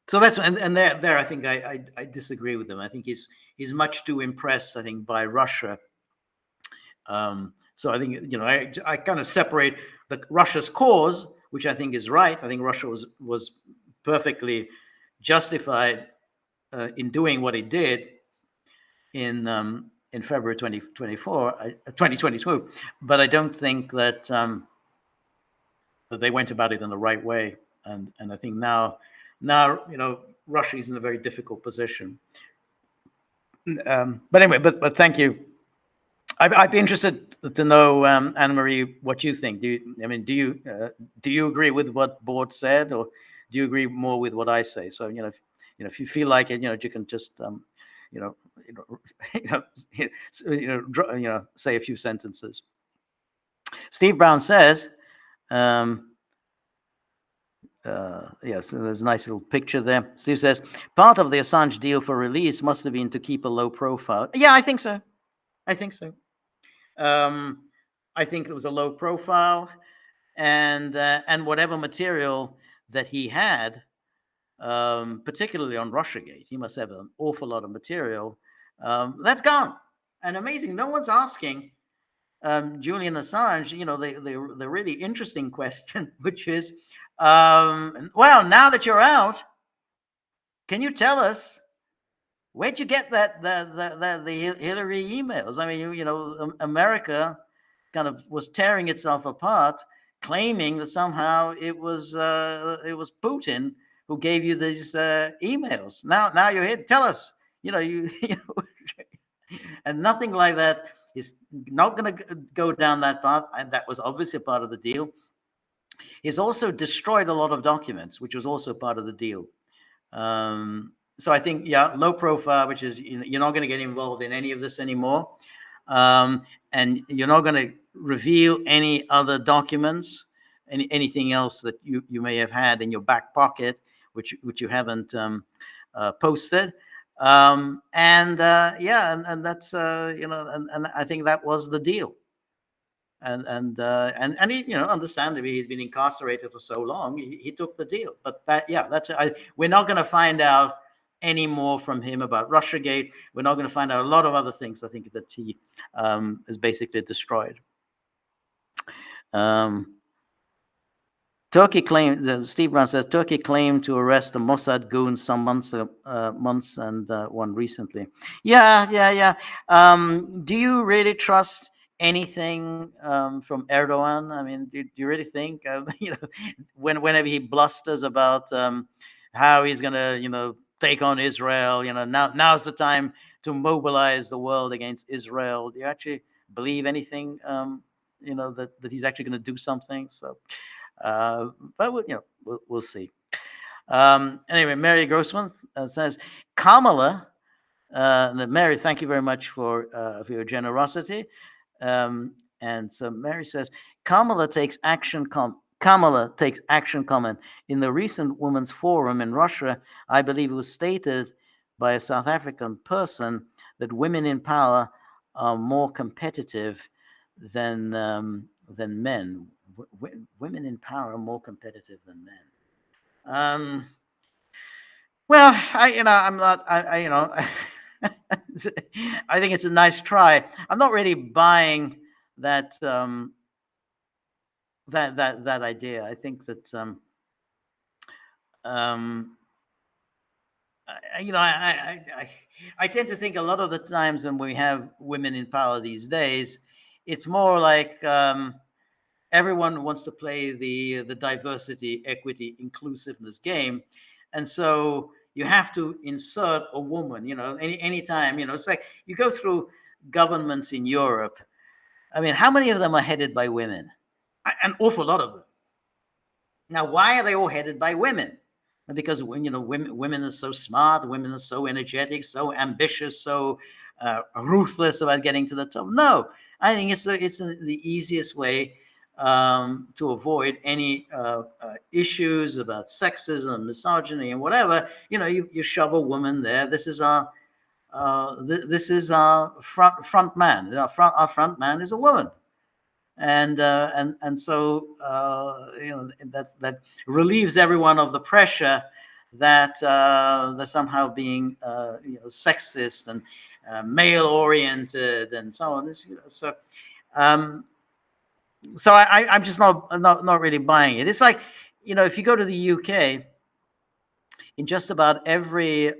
so that's and there I think I disagree with him. I think he's much too impressed, I think, by Russia. So I think I kind of separate Russia's cause, which I think is right. I think Russia was perfectly justified in doing what it did in February 2022. But I don't think that that they went about it in the right way. And I think now Russia is in a very difficult position. But anyway, but thank you. I'd be interested to know, Anne-Marie, what you think. Do you agree with what Board said, or do you agree more with what I say? So if you feel like it, you can just say a few sentences. Steve Brown says, so there's a nice little picture there. Steve says, part of the Assange deal for release must have been to keep a low profile. Yeah, I think so. I think it was a low profile, and whatever material that he had, particularly on Russiagate, he must have an awful lot of material. That's gone. And amazing, no one's asking Julian Assange, the really interesting question, which is, well, now that you're out, can you tell us where'd you get the Hillary emails? I mean, America kind of was tearing itself apart, claiming that somehow it was Putin who gave you these emails. Now you're here. Tell us. And nothing like that is not going to go down that path. And that was obviously part of the deal. He's also destroyed a lot of documents, which was also part of the deal. So I think, low profile, which is you're not going to get involved in any of this anymore, and you're not going to reveal any other documents, anything else that you may have had in your back pocket, which you haven't posted, and that's and I think that was the deal, and he, understandably, he's been incarcerated for so long, he took the deal, but we're not going to find out any more from him about Russiagate. We're not going to find out a lot of other things, I think, that he has basically destroyed. Turkey claimed, Steve Brown says, Turkey claimed to arrest a Mossad goon some months and one recently. Yeah. Do you really trust anything from Erdogan? I mean, do you really think, whenever he blusters about how he's going to, take on Israel, now's the time to mobilize the world against Israel. Do you actually believe anything, that he's actually going to do something? So, but we'll see. Anyway, Mary Grossman says, Kamala, Mary, thank you very much for your generosity. And so Mary says, Kamala takes action comment. In the recent Women's Forum in Russia, I believe it was stated by a South African person that women in power are more competitive than men. Women in power are more competitive than men. Well, I'm not. I think it's a nice try. I'm not really buying that. That idea. I think that I tend to think a lot of the times when we have women in power these days, it's more like everyone wants to play the diversity, equity, inclusiveness game, and so you have to insert a woman. Anytime. It's like you go through governments in Europe. I mean, how many of them are headed by women? An awful lot of them. Now, why are they all headed by women? Because women are so smart, women are so energetic, so ambitious, so ruthless about getting to the top. No, I think it's the easiest way to avoid any issues about sexism, misogyny, and whatever. You shove a woman there. This is our front man. Our front man is a woman. And so that relieves everyone of the pressure that they're somehow being sexist and male oriented and so on. So I'm just not really buying it. It's like, if you go to the UK, in just about every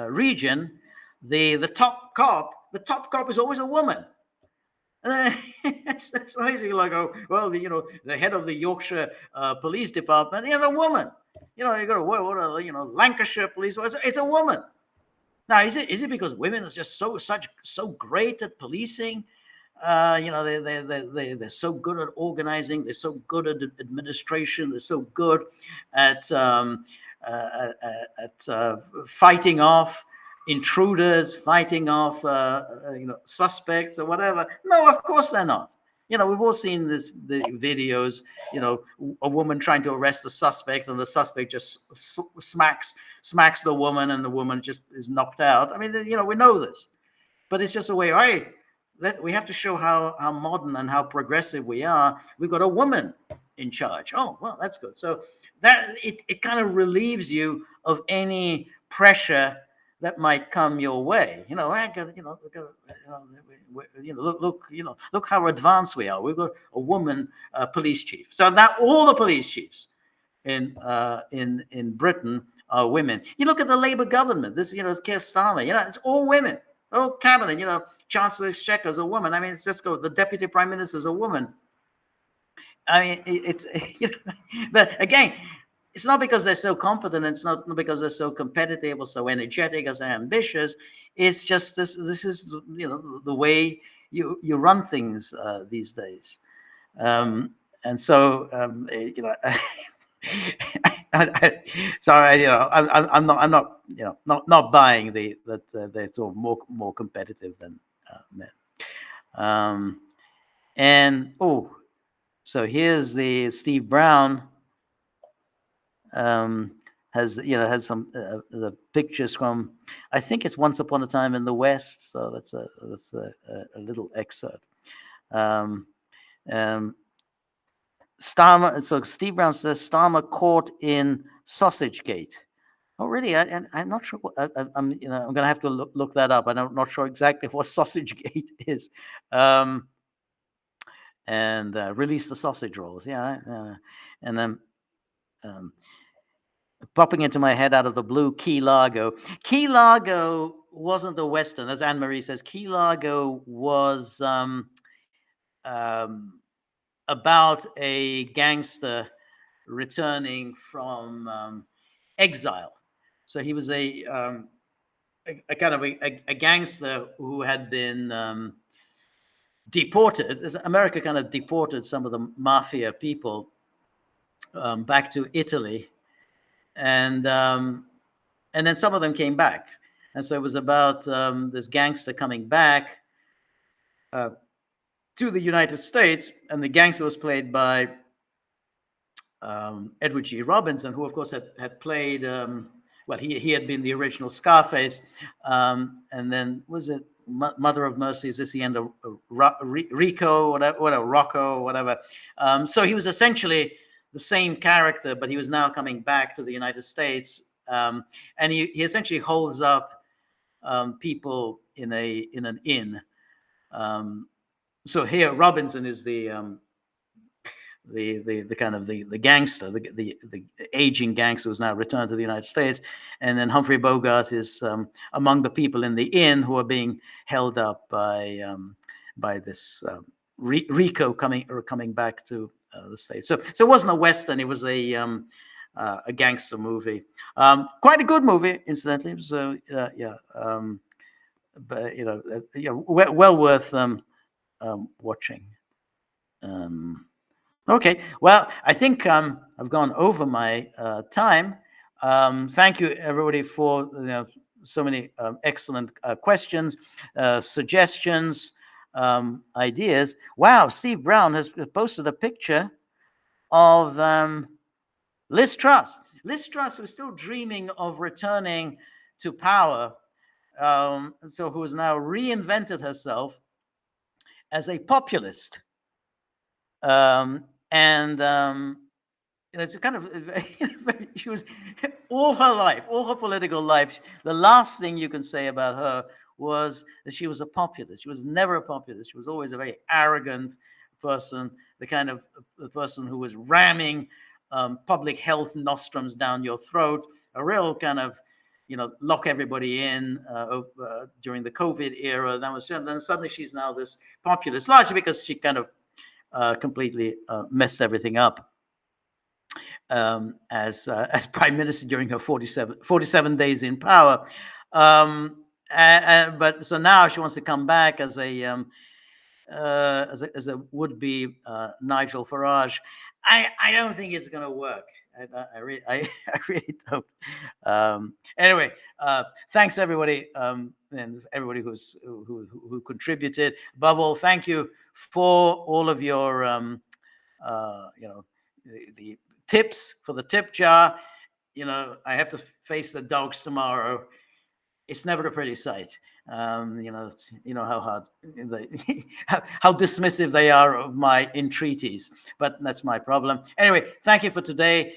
region, the top cop is always a woman. It's amazing. Like, oh, well, the head of the Yorkshire Police Department is a woman. You go to what Lancashire Police. It's a woman. Now, is it because women are just so great at policing? They're so good at organizing. They're so good at administration. They're so good at fighting off intruders, fighting off suspects or whatever. No, of course they're not. We've all seen the videos. A woman trying to arrest a suspect, and the suspect just smacks the woman, and the woman just is knocked out. I mean, we know this, but it's just a way. That we have to show how modern and how progressive we are. We've got a woman in charge. Oh, well, that's good. So that it kind of relieves you of any pressure that might come your way. Look how advanced we are. We've got a woman police chief. So that all the police chiefs in Britain are women. You look at the Labour government. This, Keir Starmer. It's all women. Oh, cabinet. Chancellor Exchequer is a woman. I mean, it's just the deputy prime minister is a woman. I mean, it's but again, it's not because they're so competent. It's not because they're so competitive or so energetic or so ambitious. It's just this is the way you run things these days, and so I'm not buying that they're sort of more competitive than men. And so here's the Steve Brown has some the pictures from, I think it's Once Upon a Time in the West. So that's a little excerpt. Starmer. So Steve Brown says Starmer caught in Sausage Gate. Oh, really? I'm not sure. I'm going to have to look that up. I'm not sure exactly what Sausage Gate is. And release the sausage rolls. Yeah. And then popping into my head out of the blue, Key Largo. Key Largo wasn't a Western, as Anne-Marie says. Key Largo was about a gangster returning from exile. So he was a kind of a gangster who had been deported. As America kind of deported some of the mafia people back to Italy, and then some of them came back. And so it was about this gangster coming back to the United States, and the gangster was played by Edward G. Robinson, who of course had played. Well, he had been the original Scarface, and then was it Mother of Mercy? Is this the end of Rico, whatever, Rocco, whatever? So he was essentially the same character, but he was now coming back to the United States, and he essentially holds up people in an inn. So here, Robinson is the kind of the gangster, the aging gangster who's now returned to the United States, and then Humphrey Bogart is among the people in the inn who are being held up by this Rico coming back to the States. So it wasn't a Western; it was a gangster movie. Quite a good movie, incidentally. So but well worth watching. Okay, well, I think I've gone over my time. Thank you, everybody, for so many excellent questions, suggestions, ideas. Wow, Steve Brown has posted a picture of Liz Truss. Liz Truss was still dreaming of returning to power, so who has now reinvented herself as a populist. And it's a kind of she was all her political life. The last thing you can say about her was that she was a populist. She was never a populist. She was always a very arrogant, person, the kind of the person who was ramming public health nostrums down your throat, a real kind of, lock everybody in during the COVID era. Then suddenly she's now this populist, largely because she kind of completely messed everything up as prime minister during her 47 days in power. But so now she wants to come back as a would-be Nigel Farage. I don't think it's going to work. I really don't. Anyway, thanks everybody, and everybody who contributed. Above all, thank you for all of your the tips for the tip jar. I have to face the dogs tomorrow. It's never a pretty sight. How hard how dismissive they are of my entreaties, but that's my problem. Anyway, thank you for today.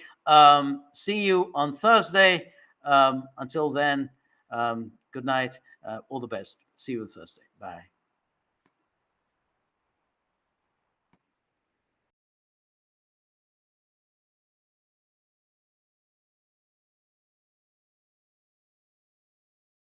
See you on Thursday. Until then, good night. All the best. See you on Thursday. Bye.